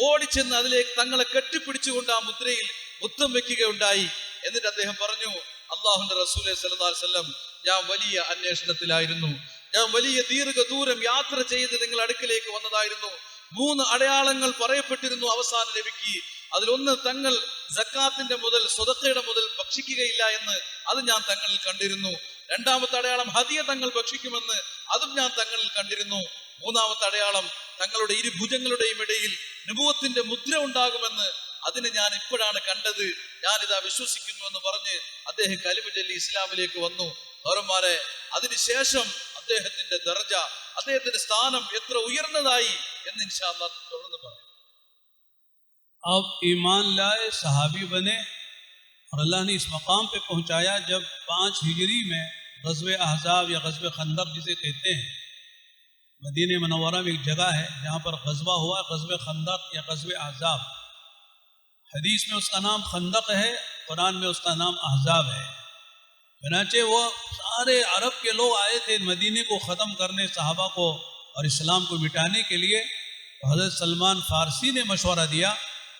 ഓടിച്ചെന്ന് അതിലേക്ക് തങ്ങളെ കെട്ടിപ്പിടിച്ചുകൊണ്ട് ആ മുദ്രയിൽ മുത്തം വെക്കുകയുണ്ടായി. എന്നിട്ട് അദ്ദേഹം പറഞ്ഞു, അല്ലാഹുവിന്റെ റസൂലേ സ്വല്ലല്ലാഹു അലൈഹി വസല്ലം, ഞാൻ വലിയ അന്വേഷണത്തിലായിരുന്നു, ഞാൻ വലിയ ദീർഘദൂരം യാത്ര ചെയ്ത് നിങ്ങൾ അടുക്കിലേക്ക് വന്നതായിരുന്നു. 3 അടയാളങ്ങൾ പറയപ്പെട്ടിരുന്നു അവസാന നബിക്ക്. അതിലൊന്ന് തങ്ങൾ സക്കാത്തിന്റെ മുതൽ സ്വതക്കയുടെ മുതൽ ഭക്ഷിക്കുകയില്ല എന്ന്, അത് ഞാൻ തങ്ങളിൽ കണ്ടിരുന്നു. 2ാമത്തെ അടയാളം ഹദിയ തങ്ങൾ ഭക്ഷിക്കുമെന്ന്, അതും ഞാൻ തങ്ങളിൽ കണ്ടിരുന്നു. 3ാമത്തെ അടയാളം തങ്ങളുടെ 2 ഭുജങ്ങളുടെയും ഇടയിൽ നബുവത്തിന്റെ മുദ്ര ഉണ്ടാകുമെന്ന്, അതിനെ ഞാൻ ഇപ്പോഴാണ് കണ്ടത്, ഞാനിതാ വിശ്വസിക്കുന്നു എന്ന് പറഞ്ഞ് അദ്ദേഹം കലിമ ചൊല്ലി ഇസ്ലാമിലേക്ക് വന്നു. പൗരന്മാരെ, അതിനുശേഷം അദ്ദേഹത്തിന്റെ ദർജ, അദ്ദേഹത്തിന്റെ സ്ഥാനം എത്ര ഉയർന്നതായി എന്ന് ഇൻഷാ അല്ലാഹ് തുടർന്ന് പറയാം. अब ईमान लाए, सहाबी बने और अल्लाह ने इस मकाम पे पहुंचाया जब 5 हिजरी में ग़ज़वे अहज़ाब या ग़ज़वे खंदक जिसे कहते हैं, मदीने मनव्वरा में एक जगह है जहाँ पर ग़ज़वा हुआ, ग़ज़वे खंदक या ग़ज़वे अहज़ाब। हदीस में उसका नाम खंदक है, कुरान में उसका नाम अहज़ाब है। चनाचे वो सारे अरब के लोग आए थे मदीने को ख़त्म करने, सहाबा को और इस्लाम को मिटाने के लिए। तो हज़रत सलमान फ़ारसी ने मशवरा दिया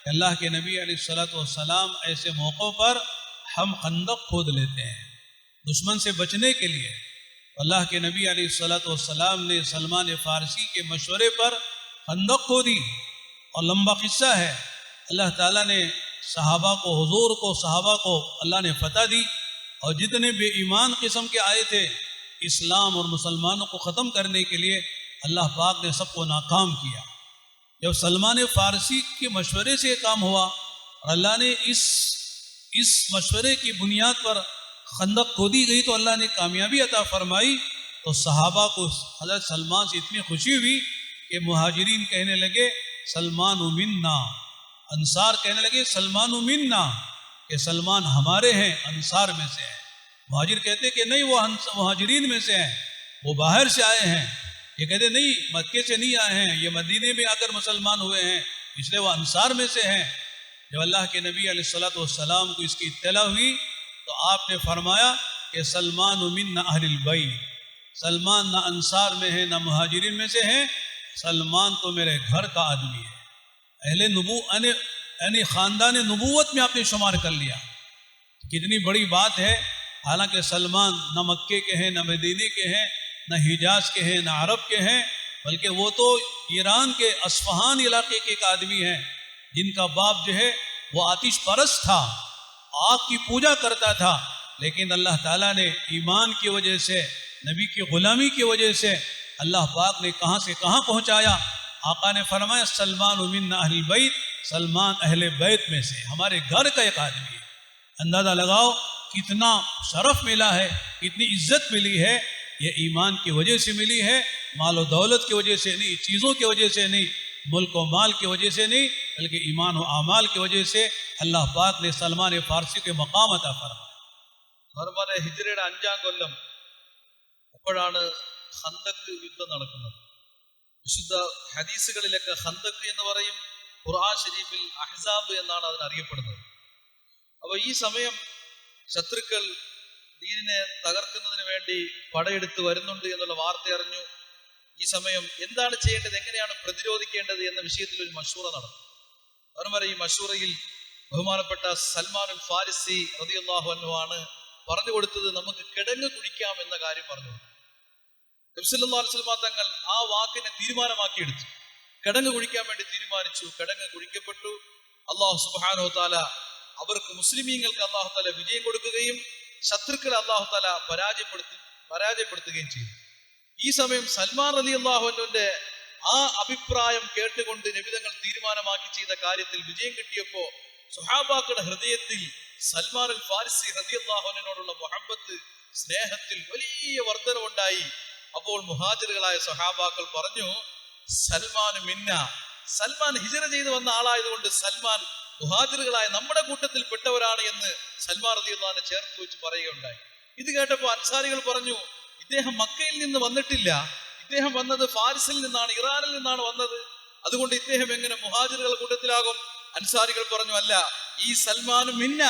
कि अल्लाह के नबी अलैहिस्सलातु वस्सलाम ऐसे मौक़ों पर हम खंदक खोद लेते हैं दुश्मन से बचने के लिए। अल्लाह के नबी अलैहिस्सलातु वस्सलाम ने सलमान फ़ारसी के मशवरे पर खंदक खोदी। और लंबा किस्सा है, अल्लाह ताला ने सहाबा को, हुजूर को, सहाबा को अल्लाह ने फतह दी। और जितने बेईमान किस्म के आए थे इस्लाम और मुसलमानों को ख़त्म करने के लिए, अल्लाह पाक ने सबको नाकाम किया। जब सलमान फ़ारसी के मशवरे से काम हुआ और अल्लाह ने इस मशवरे की बुनियाद पर खंदक खोदी गई तो अल्लाह ने कामयाबी अता फरमाई। तो सहाबा को हज़रत सलमान से इतनी खुशी हुई कि मुहाजिरीन कहने लगे सलमान मिन्ना, अंसार कहने लगे सलमान मिन्ना, कि सलमान हमारे हैं, अंसार में से हैं। मुहाजिर कहते कि नहीं, वो मुहाजिरीन में से हैं, वो बाहर से आए हैं। ये कहते नहीं, मक्के से नहीं आए हैं, ये मदीने में आकर मुसलमान हुए हैं, इसलिए वो अंसार में से हैं। जब अल्लाह के नबी अलैहिस्सलातु वस्सलाम को इसकी इत्तला हुई तो आपने फरमाया कि सलमान मिन्ना अहलिल बैत, सलमान ना अंसार में है ना मुहाजिरीन में से हैं, सलमान तो मेरे घर का आदमी है। अहले यानी ख़ानदान नबूवत में आपने शुमार कर लिया। कितनी बड़ी बात है। हालांकि सलमान न मक्के के हैं, न मदीने के हैं, न हिजाज के हैं, न अरब के हैं, बल्कि वो तो ईरान के अस्फहान इलाके के एक आदमी हैं जिनका बाप जो है वो आतिश परस्त था, आग की पूजा करता था। लेकिन अल्लाह ताला ने ईमान की वजह से, नबी की ग़ुलामी की वजह से अल्लाह पाक ने कहाँ से कहाँ पहुँचाया। आका ने फरमाया सलमान मिन्ना अहलिल बैत, सलमान अहले बैत में से, हमारे घर का एक आदमी है। अंदाज़ा लगाओ कितना शरफ मिला है, कितनी इज्जत मिली है। ये ईमान की वजह से मिली है, माल और दौलत की वजह से नहीं, चीज़ों की वजह से नहीं, मुल्क और माल की वजह से नहीं, बल्कि ईमान और आमाल की वजह से अल्लाह पाक ने सलमान फ़ारसी के मकाम अता फरमाया। ഫർമാനെ ഹിജ്റയുടെ 5ാം കൊല്ലം അപ്പോഴാണ് ഖന്തക്ക് യുദ്ധം നടക്കുന്നത്. വിശുദ്ധ ഹദീസുകളിലൊക്കെ ഖന്തക്ക് എന്ന് പറയും, ഖുർആൻ ഷരീഫിൽ അഹ്സാബ് എന്നാണ് അതിനറിയപ്പെടുന്നത്. അപ്പോൾ ഈ സമയം ശത്രുക്കൾ ദീനിനെ തകർക്കുന്നതിന് വേണ്ടി പടയെടുത്ത് വരുന്നുണ്ട് എന്നുള്ള വാർത്ത അറിഞ്ഞു. ഈ സമയം എന്താണ് ചെയ്യേണ്ടത്, എങ്ങനെയാണ് പ്രതിരോധിക്കേണ്ടത് എന്ന വിഷയത്തിൽ ഒരു മശൂറ നടന്നു. അവന്മാരെ ഈ മശൂറയിൽ ബഹുമാനപ്പെട്ട സൽമാനുൽ ഫാരിസി റളിയല്ലാഹു അൻഹു ആണ് പറഞ്ഞു കൊടുത്തത്, നമുക്ക് കിടങ്ങ് കുടിക്കാം എന്ന കാര്യം പറഞ്ഞു. നബി സല്ലല്ലാഹു അലൈഹി വസല്ലം തങ്ങൾ ആ വാക്കിനെ തീരുമാനമാക്കിയെടുത്തു. കിടങ്ങ് കുഴിക്കാൻ വേണ്ടി തീരുമാനിച്ചു. കിടങ്ങ് കുഴിക്കപ്പെട്ടു. അല്ലാഹു സുബ്ഹാനഹു വ തആല അവർക്ക്, മുസ്ലിമീങ്ങൾക്ക് അല്ലാഹു തആല വിജയം കൊടുക്കുകയും ശത്രുക്കളെ അല്ലാഹു തആല പരാജയപ്പെടുത്തുകയും ചെയ്തു. ഈ സമയം സൽമാൻ റളിയല്ലാഹു അൻഹുവിന്റെ ആ അഭിപ്രായം കേട്ടുകൊണ്ട് നബി തങ്ങൾ തീരുമാനമാക്കി ചെയ്ത കാര്യത്തിൽ വിജയം കിട്ടിയപ്പോ സുഹാബാക്കളുടെ ഹൃദയത്തിൽ സൽമാൻ അൽ ഫാരിസി റളിയല്ലാഹു അൻഹുവിനോടുള്ള മുഹബ്ബത്ത്, സ്നേഹത്തിൽ വലിയ വർധനവുണ്ടായി. അപ്പോൾ മുഹാജിറുകളായ സഹാബാക്കൾ പറഞ്ഞു, സൽമാൻ മിന്ന, സൽമാൻ ഹിജറ ചെയ്ത് വന്ന ആളായതുകൊണ്ട് സൽമാൻ മുഹാജിറുകളായ നമ്മുടെ കൂട്ടത്തിൽ പെട്ടവരാണ് എന്ന് സൽമാൻ റളിയല്ലാഹു അൻഹു ചേർത്ത് വെച്ച് പറയുകയുണ്ടായി. ഇത് കേട്ടപ്പോ അൻസാരികൾ പറഞ്ഞു, ഇദ്ദേഹം മക്കയിൽ നിന്ന് വന്നിട്ടില്ല, ഇദ്ദേഹം വന്നത് ഫാരിസിൽ നിന്നാണ്, ഇറാനിൽ നിന്നാണ് വന്നത്, അതുകൊണ്ട് ഇദ്ദേഹം എങ്ങനെ മുഹാജിറുകളുടെ കൂട്ടത്തിലാകും? അൻസാരികൾ പറഞ്ഞു, അല്ല, ഈ സൽമാനും മിന്ന,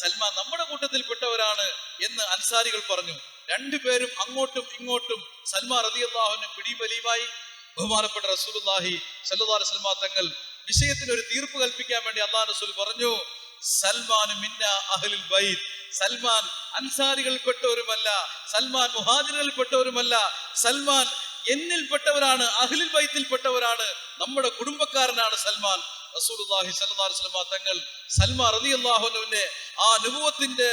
സൽമാൻ നമ്മുടെ കൂട്ടത്തിൽപ്പെട്ടവരാണ് എന്ന് അൻസാരികൾ പറഞ്ഞു. രണ്ടുപേരും അങ്ങോട്ടും ഇങ്ങോട്ടും സൽമാൻ റളിയല്ലാഹു അൻഹു പിടിവലിയുമായി. ബഹുമാനപ്പെട്ട റസൂലുള്ളാഹി സ്വല്ലല്ലാഹു അലൈഹി വസല്ലം തങ്ങൾ വിഷയത്തിന് ഒരു തീർപ്പ് കൽപ്പിക്കാൻ വേണ്ടി അല്ലാഹു റസൂൽ പറഞ്ഞു, സൽമാൻ മിന്ന അഹ്ലുൽ ബൈത്ത്, സൽമാൻ അൻസാരികൾപ്പെട്ടവരുമല്ല, സൽമാൻ മുഹാജിറുകൾപ്പെട്ടവരുമല്ല, സൽമാൻ എന്നിൽപ്പെട്ടവരാണ്, അഹ്ലുൽ ബൈത്തിൽപ്പെട്ടവരാണ്, നമ്മുടെ കുടുംബക്കാരനാണ് സൽമാൻ. റസൂലുള്ളാഹി സ്വല്ലല്ലാഹു അലൈഹി വസല്ലം തങ്ങൾ സൽമാൻ റളിയല്ലാഹു അൻഹുവിനെ ആ നബുവത്തിന്റെ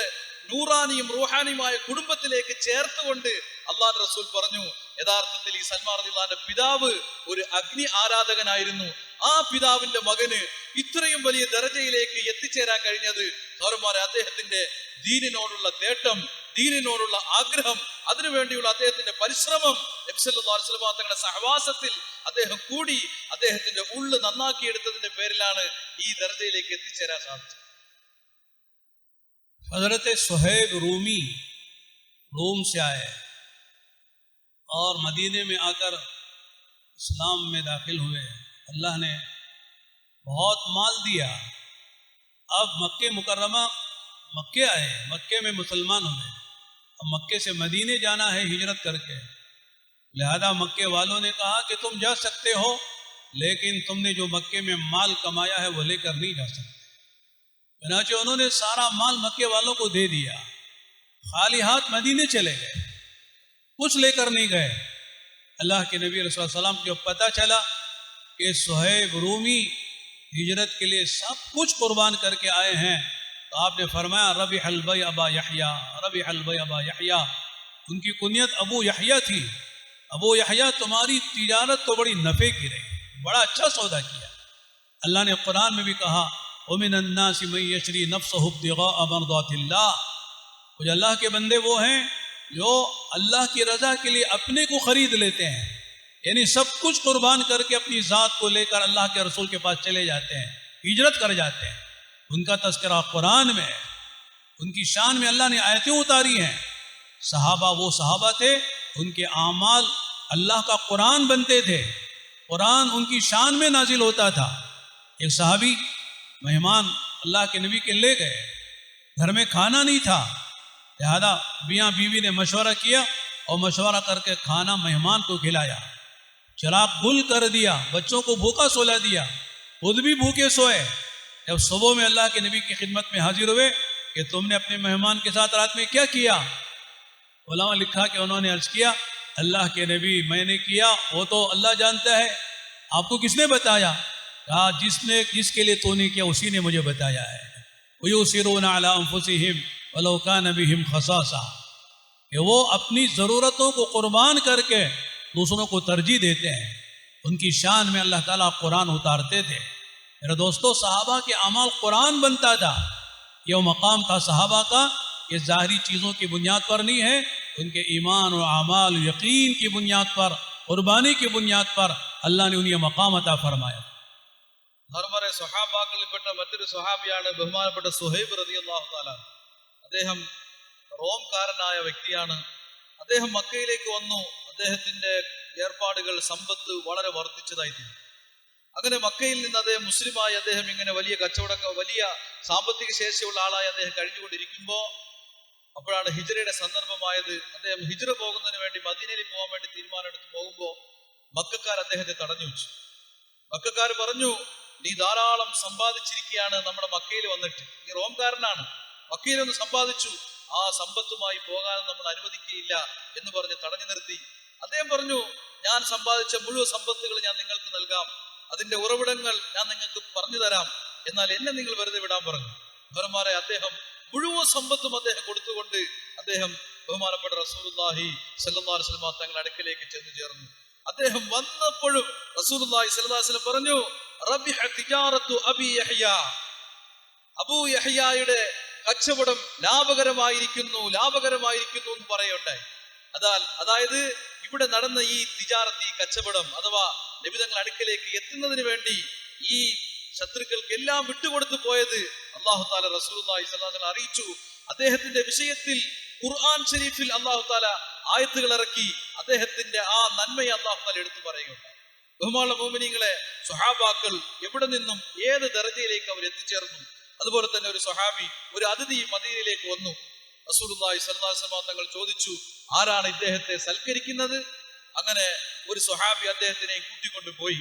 നൂറാനിയും റൂഹാനിയുമായ കുടുംബത്തിലേക്ക് ചേർത്തുകൊണ്ട് അല്ലാഹുവിന്റെ റസൂൽ പറഞ്ഞു, യഥാർത്ഥത്തിൽ ഈ സൽമാൻ റളിയല്ലാഹു അൻഹുവിന്റെ പിതാവ് ഒരു അഗ്നി ആരാധകനായിരുന്നു. ആ പിതാവിന്റെ മകന് ഇത്രയും വലിയ ദർജയിലേക്ക് എത്തിച്ചേരാൻ കഴിഞ്ഞത് സഹോദരന്മാരെ അദ്ദേഹത്തിന്റെ ദീനിനോടുള്ള തേട്ടം, ദീനിനോടുള്ള ആഗ്രഹം, അതിനുവേണ്ടിയുള്ള അദ്ദേഹത്തിന്റെ പരിശ്രമം, നബി സല്ലല്ലാഹു അലൈഹി വസല്ലം തങ്ങളുടെ സഹവാസത്തിൽ അദ്ദേഹം കൂടി അദ്ദേഹത്തിന്റെ ഉള്ളു നന്നാക്കിയെടുത്തതിന്റെ പേരിലാണ് ഈ ദർജയിലേക്ക് എത്തിച്ചേരാൻ സാധിച്ചത്. हजरत सुहैब रूमी रोम से आए और मदीने में आकर इस्लाम में दाखिल हुए. अल्लाह ने बहुत माल दिया. अब मक्के मुकर्रमा मक्के आए, मक्के में मुसलमान हुए. अब मक्के से मदीने जाना है हिजरत करके, लिहाजा मक्के वालों ने कहा कि तुम जा सकते हो, लेकिन तुमने जो मक्के में माल कमाया है वो लेकर नहीं जा सकते. चुनांचे उन्होंने सारा माल मक्के वालों को दे दिया, खाली हाथ मदीने चले गए, कुछ लेकर नहीं गए. अल्लाह के नबी रसूल सल्लल्लाहु अलैहि वसल्लम को पता चला कि सुहैब रूमी हिजरत के लिए सब कुछ कुर्बान करके आए हैं, तो आपने फरमाया रबी हलबई अबा यहया, रबी हलबई अबा यहया. उनकी कुनियत अबू यहया थी. अबू यहया, तुम्हारी तिजारत तो बड़ी नफ़े की रही, बड़ा अच्छा सौदा किया. अल्लाह ने कुरान में भी कहा, वमिन अन्नासि मन यशरी नफ्सहु इब्तिगाअ मर्दातिल्लाह. कुछ अल्लाह के बंदे वो हैं जो अल्लाह की रजा के लिए अपने को खरीद लेते हैं, यानी सब कुछ कुर्बान करके अपनी ज़ात को लेकर अल्लाह के रसूल के पास चले जाते हैं, हिजरत कर जाते हैं. उनका तज़किरा कुरान में है, उनकी शान में अल्लाह ने आयतें उतारी हैं. सहाबा वो सहाबा थे, उनके आमाल अल्लाह का कुरान बनते थे, कुरान उनकी शान में नाजिल होता था. एक सहाबी मेहमान अल्लाह के नबी के ले गए, घर में खाना नहीं था, लिहाजा मियाँ बीवी ने मशवरा किया और मशवरा करके खाना मेहमान को खिलाया, चिराग गुल कर दिया, बच्चों को भूखा सोला दिया, खुद भी भूखे सोए. जब सुबह में अल्लाह के नबी की खिदमत में हाजिर हुए कि तुमने अपने मेहमान के साथ रात में क्या किया? उलमा लिखा कि उन्होंने अर्ज किया, अल्लाह के नबी मैंने किया वो तो अल्लाह जानता है, आपको किसने बताया? कहा जिसके लिए तूने किया उसी ने मुझे बताया है. वयुसिरूना अला अंफुसिहिम वलौ कान बिहिम खसासा, कि वो अपनी ज़रूरतों को कुर्बान करके दूसरों को तरजीह देते हैं. उनकी शान में अल्लाह ताला कुरान उतारते थे. मेरे दोस्तों, सहाबा के अमाल कुरान बनता था. ये मकाम था सहाबा का, ये ज़ाहरी चीज़ों की बुनियाद पर नहीं है, उनके ईमान और अमाल यकीन की बुनियाद पर, कुर्बानी की बुनियाद पर अल्लाह ने उन्हें मकाम अता फरमाया. ധർമ്മരെ സ്വഹാബാക്കളിൽപ്പെട്ട മറ്റൊരു സ്വഹാബിയാണ് ബഹുമാനപ്പെട്ട സുഹൈബ് റളിയല്ലാഹു തആല. അദ്ദേഹം റോംകാരനായ വ്യക്തിയാണ്. അദ്ദേഹം മക്കയിലേക്ക് വന്നു. അദ്ദേഹത്തിന്റെ ഏർപ്പാടുകൾ, സമ്പത്ത് വളരെ വർദ്ധിച്ചതായി തീർന്നു. അങ്ങനെ മക്കയിൽ നിന്ന് അദ്ദേഹം മുസ്ലിമായി അദ്ദേഹം ഇങ്ങനെ വലിയ വലിയ സാമ്പത്തിക ശേഷിയുള്ള ആളായി അദ്ദേഹം കഴിഞ്ഞുകൊണ്ടിരിക്കുമ്പോൾ അപ്പോഴാണ് ഹിജ്റയുടെ സന്ദർഭമായത്. അദ്ദേഹം ഹിജ്റ പോകുന്നതിന് വേണ്ടി മദീനയിൽ പോകാൻ വേണ്ടി തീരുമാനമെടുത്ത് പോകുമ്പോൾ മക്കക്കാർ അദ്ദേഹത്തെ തടഞ്ഞു വെച്ചു. മക്കക്കാർ പറഞ്ഞു, നീ ധാരാളം സമ്പാദിച്ചിരിക്കുകയാണ്, നമ്മുടെ മക്കയിൽ വന്നിട്ട്, നീ റോംകാരനാണ്, മക്കയിലൊന്ന് സമ്പാദിച്ചു, ആ സമ്പത്തുമായി പോകാൻ നമ്മൾ അനുവദിക്കുകയില്ല എന്ന് പറഞ്ഞ് തടഞ്ഞു നിർത്തി. അദ്ദേഹം പറഞ്ഞു, ഞാൻ സമ്പാദിച്ച മുഴുവൻ സമ്പത്തുകൾ ഞാൻ നിങ്ങൾക്ക് നൽകാം, അതിന്റെ ഉറവിടങ്ങൾ ഞാൻ നിങ്ങൾക്ക് പറഞ്ഞു തരാം, എന്നാൽ എന്നെ നിങ്ങൾ വെറുതെ വിടാൻ പറഞ്ഞു. ഭർമാരെ അദ്ദേഹം മുഴുവൻ സമ്പത്തും അദ്ദേഹം കൊടുത്തുകൊണ്ട് അദ്ദേഹം ബഹുമാനപ്പെട്ട റസൂലുള്ളാഹി സ്വല്ലല്ലാഹു അലൈഹി വസല്ലം തങ്ങളുടെ അടുക്കലേക്ക് ചെന്നു ചേർന്നു. അദ്ദേഹം വന്നപ്പോഴും റസൂലുള്ളാഹി സ്വല്ലല്ലാഹു അലൈഹി വസല്ലം പറഞ്ഞു, റബിഹ തിജാറത്തു അബി യഹ്യ, അബൂ യഹ്യയുടെ കച്ചവടം ലാഭകരമായിരിക്കുന്നു എന്ന് പറയുണ്ടായി. അതായത് ഇവിടെ നടന്ന ഈ തിജാറത്ത്, ഈ കച്ചവടം അഥവാ നബി തങ്ങളുടെ അടുക്കലേക്ക് എത്തുന്നതിന് വേണ്ടി ഈ ശത്രുക്കൾക്ക് എല്ലാം വിട്ടുകൊടുത്തു പോയത് അല്ലാഹു തആല റസൂലുള്ളാഹി സ്വല്ലല്ലാഹു അലൈഹി വസല്ലം അറിയിച്ചു. അദ്ദേഹത്തിന്റെ വിഷയത്തിൽ ഖുർആൻ ഷരീഫിൽ അല്ലാഹു തആല ആയത്തുകൾ ഇറക്കി അദ്ദേഹത്തിന്റെ ആ നന്മയെ അല്ലാഹു തആല എടുത്തു പറയുകയുണ്ടായി. ബഹുമാനമുള്ള മുഅ്മിനീങ്ങളെ, സ്വഹാബാക്കൾ എവിടെ നിന്നും ഏത് ദറജയിലേക്ക് അവർ എത്തിച്ചേർന്നു. അതുപോലെ തന്നെ ഒരു സ്വഹാബി, ഒരു അതിഥി മദീനയിലേക്ക് വന്നു. റസൂലുള്ളാഹി സ്വല്ലല്ലാഹു അലൈഹി വസല്ലം തങ്ങൾ ചോദിച്ചു, ആരാണ് ഇദ്ദേഹത്തെ സൽക്കരിക്കുന്നത്? അങ്ങനെ ഒരു സ്വഹാബി അദ്ദേഹത്തിനെ കൂട്ടിക്കൊണ്ടുപോയി.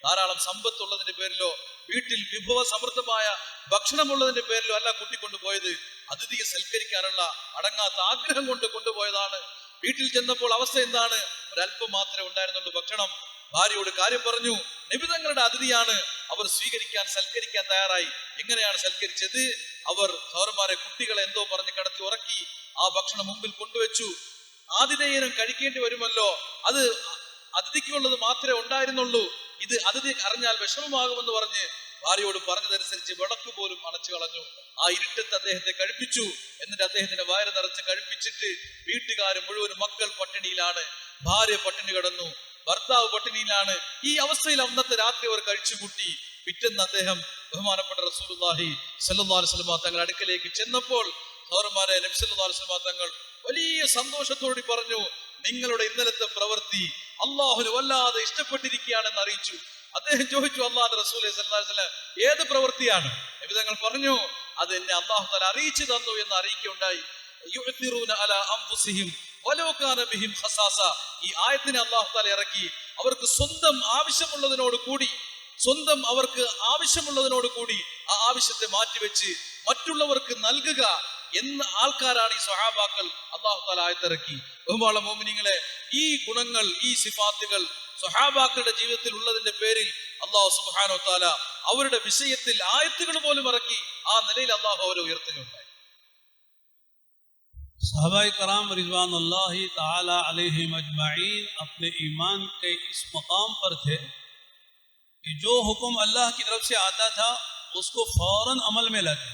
ധാരാളം സമ്പത്തുള്ളതിന്റെ പേരിലോ വീട്ടിൽ വിഭവ സമൃദ്ധമായ ഭക്ഷണമുള്ളതിന്റെ പേരിലോ അല്ല കൂട്ടിക്കൊണ്ടുപോയത്. അതിഥിയെ സൽക്കരിക്കാനുള്ള അടങ്ങാത്ത ആഗ്രഹം കൊണ്ട് കൊണ്ടുപോയതാണ്. വീട്ടിൽ ചെന്നപ്പോൾ അവസ്ഥ എന്താണ്? ഒരല്പം മാത്രമേ ഉണ്ടായിരുന്നുള്ളൂ ഭക്ഷണം. ഭാര്യയോട് കാര്യം പറഞ്ഞു. നബി തങ്ങളുടെ അതിഥിയാണ്, അവർ സ്വീകരിക്കാൻ സൽക്കരിക്കാൻ തയ്യാറായി. എങ്ങനെയാണ് സൽക്കരിച്ചത്? അവർ സഹോദരന്മാരെ, കുട്ടികളെ എന്തോ പറഞ്ഞ് കടത്തി ഉറക്കി ആ ഭക്ഷണം മുമ്പിൽ കൊണ്ടുവച്ചു. ആതിഥേയനും കഴിക്കേണ്ടി വരുമല്ലോ, അത് അതിഥിക്കുള്ളത് മാത്രമേ ഉണ്ടായിരുന്നുള്ളൂ, ഇത് അതിഥി അറിഞ്ഞാൽ വിഷമമാകുമെന്ന് പറഞ്ഞ് ഭാര്യയോട് പറഞ്ഞതനുസരിച്ച് വിളക്ക് പോലും അണച്ചു കളഞ്ഞു. ആ ഇരുട്ടത്ത് അദ്ദേഹത്തെ കഴിപ്പിച്ചു. എന്നിട്ട് അദ്ദേഹത്തിന്റെ വയറ് നിറച്ച് കഴിപ്പിച്ചിട്ട് വീട്ടുകാർ മുഴുവനും, മക്കൾ പട്ടിണിയിലാണ്, ഭാര്യ പട്ടിണി കിടന്നു, ഭർത്താവ് പട്ടിണിയിലാണ്. ഈ അവസ്ഥയിൽ അന്നത്തെ രാത്രി അവർ കഴിച്ചുകൂട്ടി. പിറ്റേന്ന് അദ്ദേഹം ബഹുമാനപ്പെട്ട റസൂലുള്ളാഹി സ്വല്ലല്ലാഹു അലൈഹി വസല്ലം തങ്ങളുടെ അടുക്കലേക്ക് ചെന്നപ്പോൾ സഹോദരന്മാരെ, നബി സല്ലല്ലാഹു അലൈഹി വസല്ലം തങ്ങൾ വലിയ സന്തോഷത്തോടെ പറഞ്ഞു, നിങ്ങളുടെ ഇന്നലത്തെ പ്രവൃത്തി അള്ളാഹുവിന് വല്ലാതെ ഇഷ്ടപ്പെട്ടിരിക്കുകയാണെന്ന് അറിയിച്ചു. അദ്ദേഹം ചോദിച്ചു, അല്ലാഹുവിന്റെ റസൂലേ സ്വല്ലല്ലാഹു അലൈഹി വസല്ലം, ഏത് പ്രവൃത്തിയാണ്? നബി തങ്ങൾ പറഞ്ഞു, അത് എന്നെ അല്ലാഹു തആല അറിയിച്ചു തന്നു എന്ന് അറിയിക്കുകയുണ്ടായി. യുഅ്തിറൂന അലാ അൻഫുസിഹിം വലൗ കാന ബിഹിം ഖസാസ. ഈ ആയത്തിനെ അല്ലാഹു തആല ഇറക്കി അവർക്ക് സ്വന്തം ആവശ്യമുള്ളതിനോട് കൂടി ആ ആവശ്യത്തെ മാറ്റിവെച്ച് മറ്റുള്ളവർക്ക് നൽകുക എന്ന ആൾക്കാരാണ് ഈ സ്വഹാബാക്കൾ. അല്ലാഹു തആല ആയത്തിറക്കി. ബഹുമാനമുള്ള മുഅ്മിനീങ്ങളെ, ഈ ഗുണങ്ങൾ, ഈ സിഫാത്തുകൾ സ്വഹാബാക്കളുടെ ജീവിതത്തിൽ ഉള്ളതിന്റെ പേരിൽ അല്ലാഹു സുബ്ഹാനഹു വ തആല അവരുടെ വിഷയത്തിൽ ആയത്തുകൾ പോലും ഇറക്കി ആ നിലയിൽ അല്ലാഹു അവരെ ഉയർത്തുകയുണ്ടായി. सहाबाए कराम रिज़वानुल्लाहि ताला अलैहिम अजमाइन अपने ईमान के इस मकाम पर थे कि जो हुक्म अल्लाह की तरफ से आता था उसको फौरन अमल में लाते,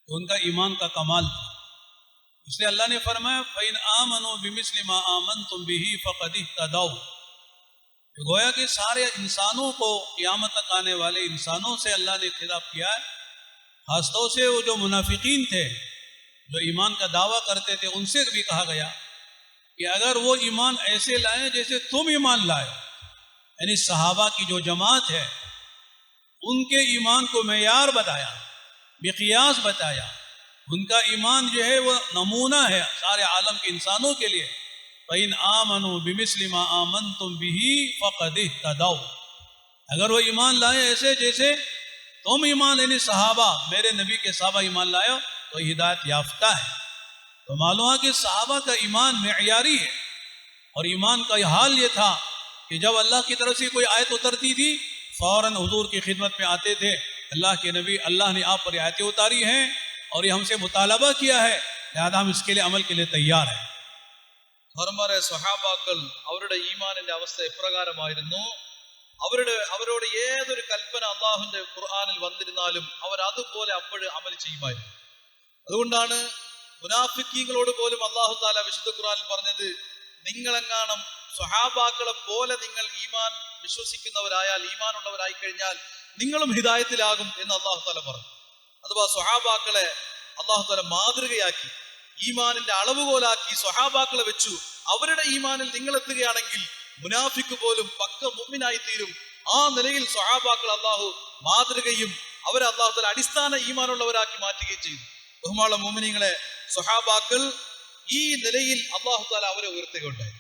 तो उनका ईमान का कमाल था। इसलिए अल्लाह ने फरमाया, फ़इन आमनु बिमिस्लि मा आमनतुम बिही फ़क़द इह्तदौ। गोया कि सारे इंसानों को, क़यामत तक आने वाले इंसानों से अल्लाह ने खिताब किया है। खासतौर से वो जो मुनाफिकीन थे, जो ईमान का दावा करते थे, उनसे भी कहा गया कि अगर वो ईमान ऐसे लाए जैसे तुम ईमान लाए, यानी सहाबा की जो जमात है उनके ईमान को मेयार बताया, मिक़यास बताया। उनका ईमान जो है वह नमूना है सारे आलम के इंसानों के लिए। फ़इन आमनु बिमिस्लि मा आमनतुम बिही फ़क़द इह्तदौ। अगर वो ईमान लाए ऐसे जैसे तुम ईमान, यानी सहाबा, मेरे नबी के सहाबा ईमान लाए, तो हिदायत याफ्ता है। तो मालूम है कि सहाबा का ईमान मेयारी है। और ईमान का हाल ये था कि जब अल्लाह की तरफ से कोई आयत उतरती थी, फौरन हुजूर की खिदमत में आते थे, अल्लाह के नबी, अल्लाह ने आप पर आयतें उतारी हैं और ये हमसे मुतालबा किया है, लिहाजा हम इसके लिए अमल के लिए तैयार हैं। ധർമ്മരെ സ്വഹാബാക്കൾ അവരുടെ ഈമാനിന്റെ അവസ്ഥ എപ്രകാരമായിരുന്നു? അവരോട് ഏതൊരു കൽപ്പന അള്ളാഹുവിന്റെ ഖുർആനിൽ വന്നിരുന്നാലും അവർ അതുപോലെ അപ്പോഴും അമൽ ചെയ്യുമായിരുന്നു. അതുകൊണ്ടാണ് മുനാഫിക്കീങ്ങളോട് പോലും അല്ലാഹു തആല വിശുദ്ധ ഖുർആനിൽ പറഞ്ഞത്, നിങ്ങളെങ്ങാനും സ്വഹാബാക്കളെ പോലെ നിങ്ങൾ ഈമാൻ വിശ്വസിക്കുന്നവരായാൽ, ഈമാൻ ഉള്ളവരായി കഴിഞ്ഞാൽ നിങ്ങളും ഹിദായത്തിലാകും എന്ന് അല്ലാഹു തആല പറഞ്ഞു. അഥവാ സ്വഹാബാക്കളെ അല്ലാഹു തആല മാതൃകയാക്കി, ഈമാനിന്റെ അളവുകോലാക്കി സ്വഹാബാക്കളെ വെച്ചു. അവരുടെ ഈമാനിൽ നിങ്ങൾ എത്തുകയാണെങ്കിൽ മുനാഫിക്ക് പോലും പക്ക മുഅ്മിനായി തീരും. ആ നിലയിൽ സ്വഹാബാക്കൾ അല്ലാഹു മാതൃകയും അവരെ അല്ലാഹു തആല അടിസ്ഥാന ഈമാനുള്ളവരാക്കി മാറ്റുകയും ചെയ്തു. ബഹുമാനമുള്ള മുഅ്മിനീങ്ങളെ, സ്വഹാബാക്കൾ ഈ നിലയിൽ അല്ലാഹു തആല അവരെ ഉയർത്തുകയുണ്ടായി.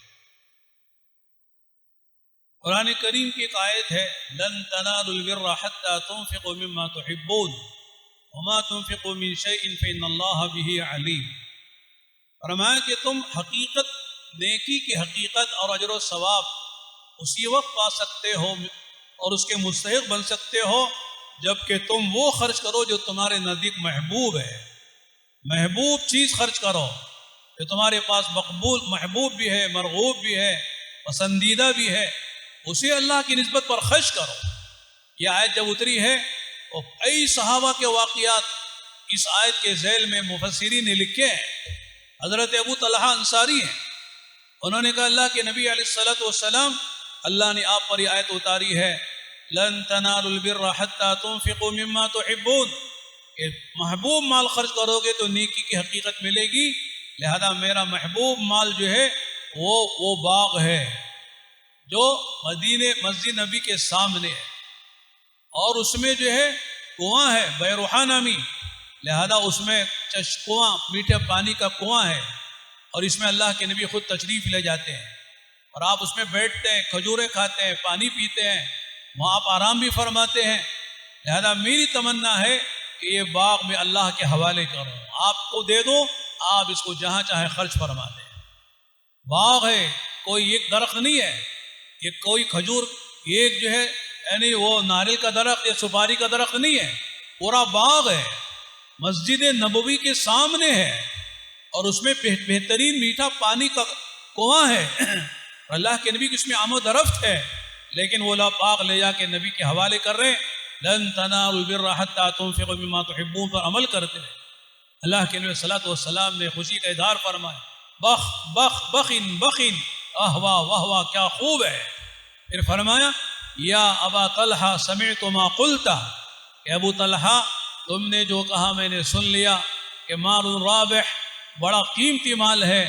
कुरान करीम की एक आयत है, लन तनालुल बिर्र हत्ता तुनफिकु मिम्मा तुहिब्बून वमा तुनफिकु मिन शैइन फइन्नल्लाह बिही अलीम। फरमाया कि तुम हकीकत, नेकी की हकीकत और अजर व सवाब उसी वक्त पा सकते हो और उसके मुस्तहिक बन सकते हो जबकि तुम वो खर्च करो जो तुम्हारे नज़दीक महबूब है। महबूब चीज़ खर्च करो। जो तुम्हारे पास मकबूल महबूब भी है, मरगूब भी है, पसंदीदा भी है, उसे अल्लाह की निस्बत पर खर्च करो। यह आयत जब उतरी है तो कई सहाबा के वाक़ियात इस आयत के झैल में मुफस्सिरीन ने लिखे हैं। हज़रत अबू तलहा अंसारी हैं, उन्होंने कहा अल्लाह के नबी अलैहिस्सलातु वस्सलाम, अल्लाह ने आप पर यह आयत उतारी है, लन तनालुल बिर्रा हत्ता तुनफिकू मिम्मा तुहिब्बून, कि महबूब माल खर्च करोगे तो नेकी की हकीकत मिलेगी। लिहाजा मेरा महबूब माल जो है वो बाग है जो मस्जिद नबी के सामने है, और उसमें जो है कुआं है बैरुहा नामी, लिहाजा उसमें कुआं मीठे पानी का कुआं है, और इसमें अल्लाह के नबी खुद तशरीफ़ ले जाते हैं और आप उसमें बैठते हैं, खजूरें खाते हैं, पानी पीते हैं, वहाँ आप आराम भी फरमाते हैं। लिहाजा मेरी तमन्ना है कि ये बाग में अल्लाह के हवाले करूँ, आपको दे दो, आप इसको जहाँ चाहे खर्च फरमा दें। बाग है, कोई एक दरख्त नहीं है, ये कोई खजूर एक जो है यानी वो नारियल का दरख्त या सुपारी का दरख्त नहीं है, पूरा बाग है, मस्जिद नबवी के सामने है, और उसमें बेहतरीन मीठा पानी का कुआं है। अल्लाह के नबी की इसमें आमद-ओ-रफ्त है, लेकिन वो लोग बाग ले जाके नबी के हवाले कर रहे हैं। लन तनालुल बिर्रा हत्ता तुनफिकू मिम्मा तुहिब्बून पर अमल करते हैं। अल्लाह के नबी सल्लल्लाहु अलैहि वसल्लम ने खुशी का इज़हार फरमाया, बख बख बखिन बखिन, आह वाह वाह वाह, क्या खूब है। फिर फरमाया, या अबा तलहा समिअतु मा क़ुल्ता, कि अबू तलहा तुमने जो कहा मैंने सुन लिया, कि मालुन राबिह, बड़ा कीमती माल है,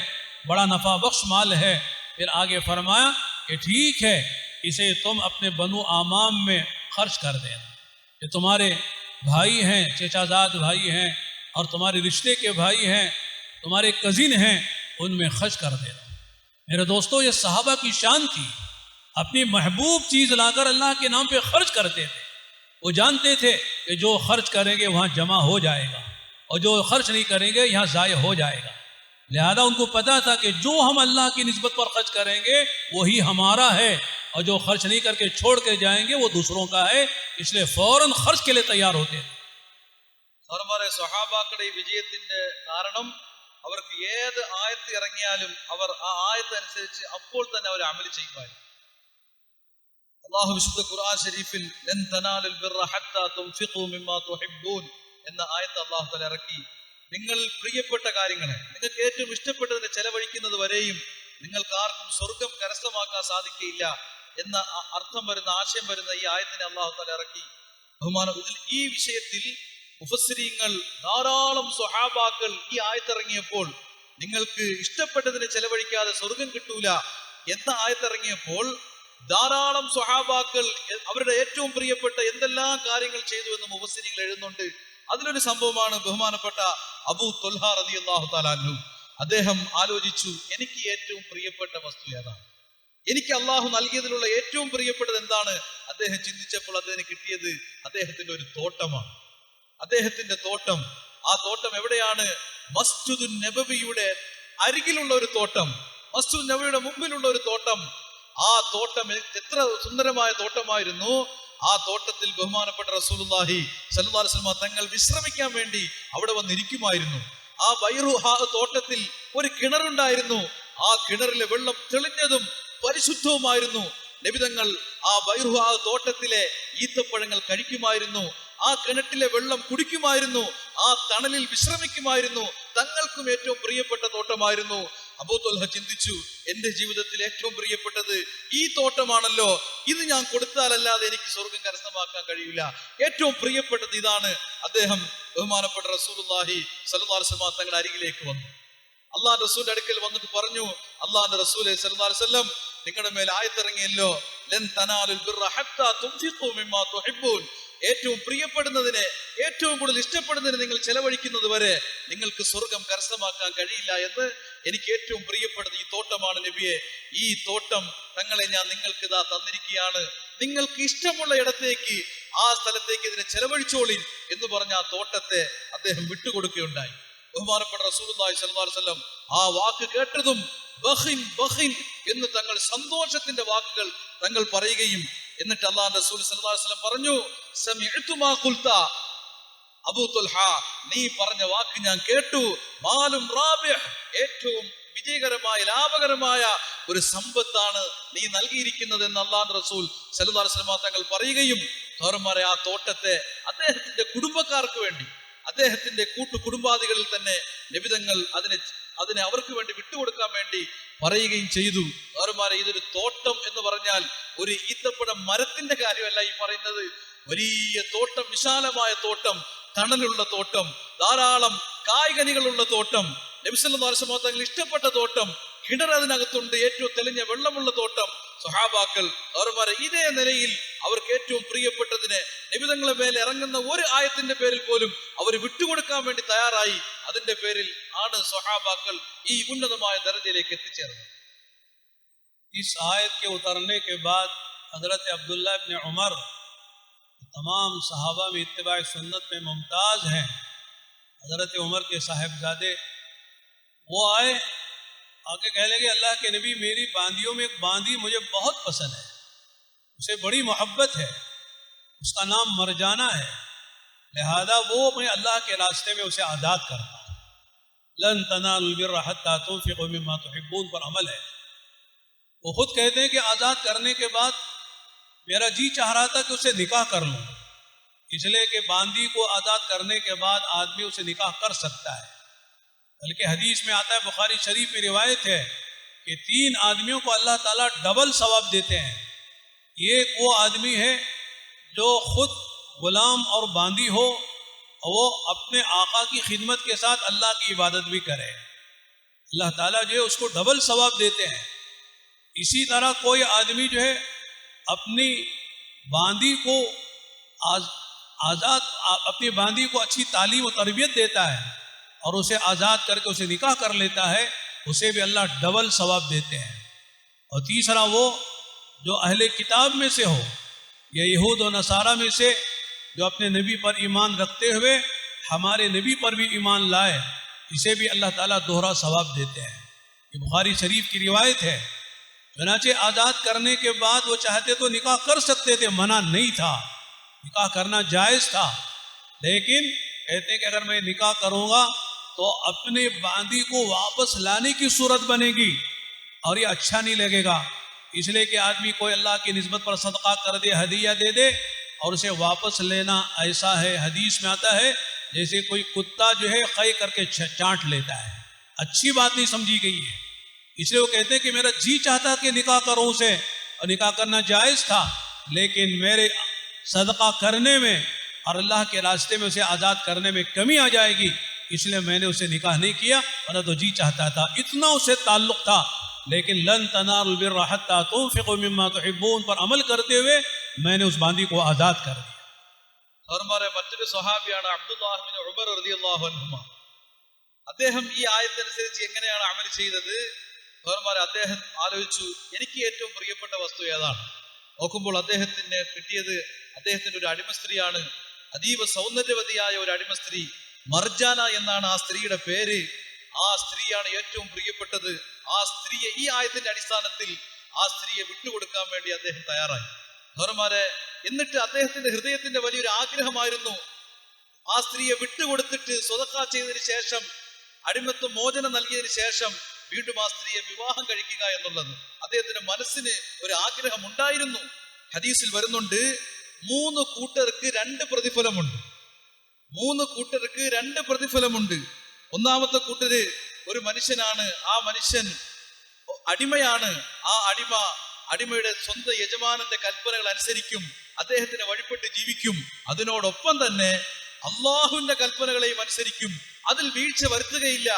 बड़ा नफ़ा बख्श माल है। फिर आगे फरमाया कि ठीक है, इसे तुम अपने बनु आमाम में खर्च कर देना, कि तुम्हारे भाई हैं, चचाजाद भाई हैं, और तुम्हारे रिश्ते के भाई हैं, तुम्हारे कज़िन हैं, उनमें खर्च कर देना। मेरे दोस्तों, ये सहाबा की शान थी, अपनी महबूब चीज़ लाकर अल्लाह के नाम पे खर्च करते थे। वो जानते थे कि जो खर्च करेंगे वहाँ जमा हो जाएगा, और जो खर्च नहीं करेंगे यहाँ ज़ाय हो जाएगा। लिहाजा उनको पता था कि जो हम अल्लाह की निस्बत पर खर्च करेंगे वही हमारा है, और जो खर्च नहीं करके छोड़ के जाएंगे वो दूसरों का है, इसलिए फौरन खर्च के लिए तैयार होते थे। അവന്മാരെ സ്വഹാബാക്കളുടെ ഈ വിജയത്തിന്റെ കാരണം അവർക്ക് ഏത് ആയത്ത് ഇറങ്ങിയാലും അവർ ആ ആയത്ത് അനുസരിച്ച് അപ്പോൾ തന്നെ അവർ അമൽ ചെയ്യുമായിരുന്നു. അല്ലാഹു വിശുദ്ധ ഖുർആൻ ശരീഫിൽ ലൻ തനാലുൽ ബിർറ ഹത്താ തുൻഫിഖൂ മിമ്മാ തുഹിബ്ബൂൻ എന്ന ആയത്ത് അല്ലാഹു തആല ഇറക്കി. നിങ്ങൾ പ്രിയപ്പെട്ട കാര്യങ്ങളെ, നിങ്ങൾക്ക് ഏറ്റവും ഇഷ്ടപ്പെട്ടതിനെ ചെലവഴിക്കുന്നത് വരെയും നിങ്ങൾക്ക് ആർക്കും സ്വർഗം കരസ്ഥമാക്കാൻ സാധിക്കില്ല എന്ന അർത്ഥം വരുന്ന ആശയം വരുന്ന ഈ ആയത്തിനെ അല്ലാഹു തആല ഇറക്കി. ഈ വിഷയത്തിൽ മുഫസ്സിരീങ്ങൾ ധാരാളം സ്വഹാബാക്കൾ ഈ ആയത്തിറങ്ങിയപ്പോൾ നിങ്ങൾക്ക് ഇഷ്ടപ്പെട്ടതിനെ ചെലവഴിക്കാതെ സ്വർഗം കിട്ടൂല എന്ന ആയത്തിറങ്ങിയപ്പോൾ ധാരാളം സ്വഹാബാക്കൾ അവരുടെ ഏറ്റവും പ്രിയപ്പെട്ട എന്തെല്ലാം കാര്യങ്ങൾ ചെയ്തു എന്ന് മുഫസ്സിരീങ്ങൾ എഴുതുന്നുണ്ട്. അതിലൊരു സംഭവമാണ് ബഹുമാനപ്പെട്ട അബൂ ത്വൽഹ റളിയല്ലാഹു തആല അൻഹു. അദ്ദേഹം ആലോചിച്ചു, എനിക്ക് ഏറ്റവും പ്രിയപ്പെട്ട വസ്തു ഏതാണ്, എനിക്ക് അള്ളാഹു നൽകിയതിലുള്ള ഏറ്റവും പ്രിയപ്പെട്ടത് എന്താണ്? അദ്ദേഹം ചിന്തിച്ചപ്പോൾ അദ്ദേഹത്തിന് കിട്ടിയത് അദ്ദേഹത്തിന്റെ ഒരു തോട്ടമാണ്. അദ്ദേഹത്തിന്റെ തോട്ടം, ആ തോട്ടം എവിടെയാണ്? മസ്ജിദുൻ നബവിയുടെ അരികിലുള്ള ഒരു തോട്ടം, മസ്ജിദുൻ നബവിയുടെ മുമ്പിലുള്ള ഒരു തോട്ടം. ആ തോട്ടം എത്ര സുന്ദരമായ തോട്ടമായിരുന്നു. ആ തോട്ടത്തിൽ ബഹുമാനപ്പെട്ട റസൂലുള്ളാഹി സ്വല്ലല്ലാഹു അലൈഹി വസല്ലം തങ്ങൾ വിശ്രമിക്കാൻ വേണ്ടി അവിടെ വന്നിരിക്കുമായിരുന്നു. ആ ബൈറുഹാ തോട്ടത്തിൽ ഒരു കിണറുണ്ടായിരുന്നു. ആ കിണറിലെ വെള്ളം തെളിഞ്ഞതും പരിശുദ്ധവുമായിരുന്നു. നബിതങ്ങൾ ആ ബൈറുഹാ തോട്ടത്തിലെ ഈത്തപ്പഴങ്ങൾ കഴിക്കുമായിരുന്നു. ആ കിണറ്റിലെ വെള്ളം കുടിക്കുമായിരുന്നു. ആ തണലിൽ വിശ്രമിക്കുമായിരുന്നു. തങ്ങൾക്കും ഏറ്റവും പ്രിയപ്പെട്ട തോട്ടമായിരുന്നു. അബൂ ത്വൽഹ ചിന്തിച്ചു, എന്റെ ജീവിതത്തിൽ ഏറ്റവും പ്രിയപ്പെട്ടത് ഈ തോട്ടമാണല്ലോ, ഇത് ഞാൻ കൊടുത്താലല്ലാതെ എനിക്ക് സ്വർഗം കരസ്ഥമാക്കാൻ കഴിയില്ല, ഏറ്റവും പ്രിയപ്പെട്ടത് ഇതാണ്. അദ്ദേഹം ബഹുമാനപ്പെട്ട റസൂലുള്ളാഹി സ്വല്ലല്ലാഹു അലൈഹി വസല്ലം തങ്ങളുടെ അരികിലേക്ക് വന്നു. അള്ളാഹുവിന്റെ റസൂലിന്റെ അടുക്കൽ വന്നിട്ട് പറഞ്ഞു, അള്ളാഹുവിന്റെ റസൂലേ സ്വല്ലല്ലാഹു അലൈഹി വസല്ലം, നിങ്ങളുടെ മേൽ ആയത്തിറങ്ങിയല്ലോ, ലൻ തനാലുൽ ബിർറ ഹത്താ തുൻഫിഖൂ മിമ്മാ തുഹിബ്ബൂൻ, ഏറ്റവും പ്രിയപ്പെടുന്നതിനെ, ഏറ്റവും കൂടുതൽ ഇഷ്ടപ്പെടുന്നതിന് നിങ്ങൾ ചെലവഴിക്കുന്നത് വരെ നിങ്ങൾക്ക് സ്വർഗം കരസ്ഥമാക്കാൻ കഴിയില്ല എന്ന്. എനിക്ക് ഏറ്റവും പ്രിയപ്പെട്ടത് ഈ തോട്ടമാണ് നബിയെ. ഈ തോട്ടം തങ്ങളെ ഞാൻ നിങ്ങൾക്ക് ഇതാ തന്നിരിക്കുകയാണ്. നിങ്ങൾക്ക് ഇഷ്ടമുള്ള ഇടത്തേക്ക്, ആ സ്ഥലത്തേക്ക് ഇതിനെ ചെലവഴിച്ചോളിൻ എന്ന് പറഞ്ഞ ആ തോട്ടത്തെ അദ്ദേഹം വിട്ടുകൊടുക്കുകയുണ്ടായി. ബഹുമാനപ്പെട്ട റസൂലുള്ളാഹി സ്വല്ലല്ലാഹു അലൈഹി വസല്ലം ആ വാക്ക് കേട്ടതും ബഖിൻ ബഖിൻ എന്ന് തങ്ങൾ സന്തോഷത്തിന്റെ വാക്കുകൾ തങ്ങൾ പറയുകയും, എന്നിട്ട് അല്ലാഹുവിന്റെ റസൂൽ സ്വല്ലല്ലാഹു അലൈഹി വസല്ലം പറഞ്ഞു, സമിഅതു മാ ഖുൽത, അബൂ തുൽഹ, നീ പറഞ്ഞ വാക്ക് ഞാൻ കേട്ടു. മാലും റാബിഹ്, ഏറ്റവും വിജയകരമായ ലാഭകരമായ ഒരു സമ്പത്താണ് നീ നൽകിയിരിക്കുന്നത് എന്ന് അല്ലാഹുവിന്റെ റസൂൽ സല്ലല്ലാഹു അലൈഹി വസല്ലം തങ്ങൾ പറയുകയും സഹോദരന്മാരെ, ആ തോട്ടത്തെ അദ്ദേഹത്തിന്റെ കുടുംബക്കാർക്ക് വേണ്ടി, അദ്ദേഹത്തിന്റെ കുടുംബാദികളിൽ തന്നെ നബിതങ്ങൾ അതിനെ അവർക്ക് വേണ്ടി വിട്ടുകൊടുക്കാൻ വേണ്ടി പറയുകയും ചെയ്തു. സഹോദരന്മാരെ, ഇതൊരു തോട്ടം എന്ന് പറഞ്ഞാൽ ഒരു ഈത്തപ്പഴം മരത്തിന്റെ കാര്യമല്ല ഈ പറയുന്നത്. വലിയ തോട്ടം, വിശാലമായ തോട്ടം, തണലുള്ള തോട്ടം, ധാരാളം കായ്കനികളുള്ള തോട്ടം, നബി സല്ലല്ലാഹു അലൈഹി വസല്ലം തങ്ങൾ ഇഷ്ടപ്പെട്ട തോട്ടം, കിണർ അതിനകത്തുണ്ട്, ഏറ്റവും തെളിഞ്ഞ വെള്ളമുള്ള തോട്ടം. സ്വഹാബാക്കൾ സഹോദരന്മാരെ, ഇതേ നിലയിൽ അവർക്ക് ഏറ്റവും പ്രിയപ്പെട്ടതിനെ നബിതങ്ങളെ മേലെ ഇറങ്ങുന്ന ഒരു ആയത്തിന്റെ പേരിൽ പോലും അവർ വിട്ടുകൊടുക്കാൻ വേണ്ടി തയ്യാറായി. അതിന്റെ പേരിൽ ആണ് സ്വഹാബാക്കൾ ഈ ഉന്നതമായ ദർജയിലേക്ക് എത്തിച്ചേർന്നത്. इस आयत के उतरने के बाद हजरत अब्दुल्ला इब्न उमर तमाम सहाबा में इत्तिबा सुन्नत में मुमताज हैं, हजरत उमर के साहिबजादे, वो आए, आके कह लगे अल्लाह के नबी, मेरी बांदियों में एक बांदी मुझे बहुत पसंद है, उसे बड़ी मोहब्बत है, उसका नाम मरजाना है, लिहाजा वो मैं अल्लाह के रास्ते में उसे आज़ाद करता हूँ। लन तनालुल बिर्रा हत्ता तुनफिकू मिम्मा तुहिब्बून पर अमल है। वो खुद कहते हैं कि आज़ाद करने के बाद मेरा जी चाह रहा था कि उसे निकाह कर लूँ, इसलिए कि बांदी को आज़ाद करने के बाद आदमी उसे निकाह कर सकता है। बल्कि हदीस में आता है, बुखारी शरीफ में रिवायत है कि 3 आदमियों को अल्लाह ताला डबल सवाब देते हैं। एक वो आदमी है जो खुद गुलाम और बांदी हो और वो अपने आका की खिदमत के साथ अल्लाह की इबादत भी करे, अल्लाह ताला जो है उसको डबल सवाब देते हैं। इसी तरह कोई आदमी जो है अपनी बांदी को आज़ाद, अपनी बांदी को अच्छी तालीम और तरबियत देता है और उसे आज़ाद करके उसे निकाह कर लेता है, उसे भी अल्लाह डबल सवाब देते हैं। और तीसरा वो जो अहले किताब में से हो या यहूद और नसारा में से जो अपने नबी पर ईमान रखते हुए हमारे नबी पर भी ईमान लाए, इसे भी अल्लाह ताला दोहरा सवाब देते हैं। ये बुखारी शरीफ की रिवायत है। चुनांचे आज़ाद करने के बाद वो चाहते तो निकाह कर सकते थे, मना नहीं था, निकाह करना जायज़ था, लेकिन कहते हैं कि अगर मैं निकाह करूँगा तो अपने बांदी को वापस लाने की सूरत बनेगी और ये अच्छा नहीं लगेगा, इसलिए कि आदमी कोई अल्लाह की निस्बत पर सदका कर दे, हदिया दे दे और उसे वापस लेना ऐसा है, हदीस में आता है जैसे कोई कुत्ता जो है कै करके चाट लेता है, अच्छी बात नहीं समझी गई है। इसलिए वो कहते हैं कि मेरा जी चाहता कि निकाह करूं उसे, और निकाह करना जायज़ था, लेकिन मेरे सदका करने में और अल्लाह के रास्ते में उसे आज़ाद करने में कमी आ जाएगी, इसलिए मैंने उसे निकाह नहीं किया, वरना तो जी चाहता था। इतना उसे ताल्लुक़ था। लेकिन लन तनालुल बिर्रा हत्ता तुनफिकू मिम्मा तुहिब्बून पर अमल करते हुए मैंने उस बांदी को आज़ाद कर दिया। और हमारे മറ്റൊരു സ്വഹാബിയാണ് അബ്ദുല്ലാഹ് ഇബ്നു ഉമർ റളിയല്ലാഹു അൻഹുമ. അദ്ദേഹം ഈ ആയത്തനുസരിച്ച് എങ്ങനെയാണ് അമൽ ചെയ്തത്? സഹോദരന്മാരെ, അദ്ദേഹം ആലോചിച്ചു, എനിക്ക് ഏറ്റവും പ്രിയപ്പെട്ട വസ്തു ഏതാണ്? നോക്കുമ്പോൾ അദ്ദേഹത്തിന് കിട്ടിയത് അദ്ദേഹത്തിന്റെ ഒരു അടിമ സ്ത്രീയാണ്, അതീവ സൗന്ദര്യവതിയായ ഒരു അടിമ സ്ത്രീ, മർജാന എന്നാണ് ആ സ്ത്രീയുടെ പേര്. ആ സ്ത്രീയാണ് ഏറ്റവും പ്രിയപ്പെട്ടത്. ആ സ്ത്രീയെ ഈ ആയത്തിന്റെ അടിസ്ഥാനത്തിൽ ആ സ്ത്രീയെ വിട്ടുകൊടുക്കാൻ വേണ്ടി അദ്ദേഹം തയ്യാറായി. സഹോദരന്മാരെ, എന്നിട്ട് അദ്ദേഹത്തിന്റെ ഹൃദയത്തിന്റെ വലിയൊരു ആഗ്രഹമായിരുന്നു ആ സ്ത്രീയെ വിട്ടുകൊടുത്തിട്ട് സ്വതക്ക ചെയ്തതിനു ശേഷം, അടിമത്വ മോചനം നൽകിയതിനു ശേഷം വീണ്ടും ആ സ്ത്രീയെ വിവാഹം കഴിക്കുക എന്നുള്ളത്. അദ്ദേഹത്തിന്റെ മനസ്സിന് ഒരു ആഗ്രഹം ഉണ്ടായിരുന്നു. ഹദീസിൽ വരുന്നുണ്ട്, 3 കൂട്ടർക്ക് 2 പ്രതിഫലമുണ്ട്. 3 കൂട്ടർക്ക് 2 പ്രതിഫലമുണ്ട്. ഒന്നാമത്തെ കൂട്ടര് ഒരു മനുഷ്യനാണ്, ആ മനുഷ്യൻ അടിമയാണ്. ആ അടിമയുടെ സ്വന്തം യജമാനന്റെ കൽപ്പനകൾ അനുസരിക്കും, അദ്ദേഹത്തിന് വഴിപ്പെട്ട് ജീവിക്കും, അതിനോടൊപ്പം തന്നെ അള്ളാഹുവിന്റെ കൽപ്പനകളെയും അനുസരിക്കും, അതിൽ വീഴ്ച വരുത്തുകയില്ല.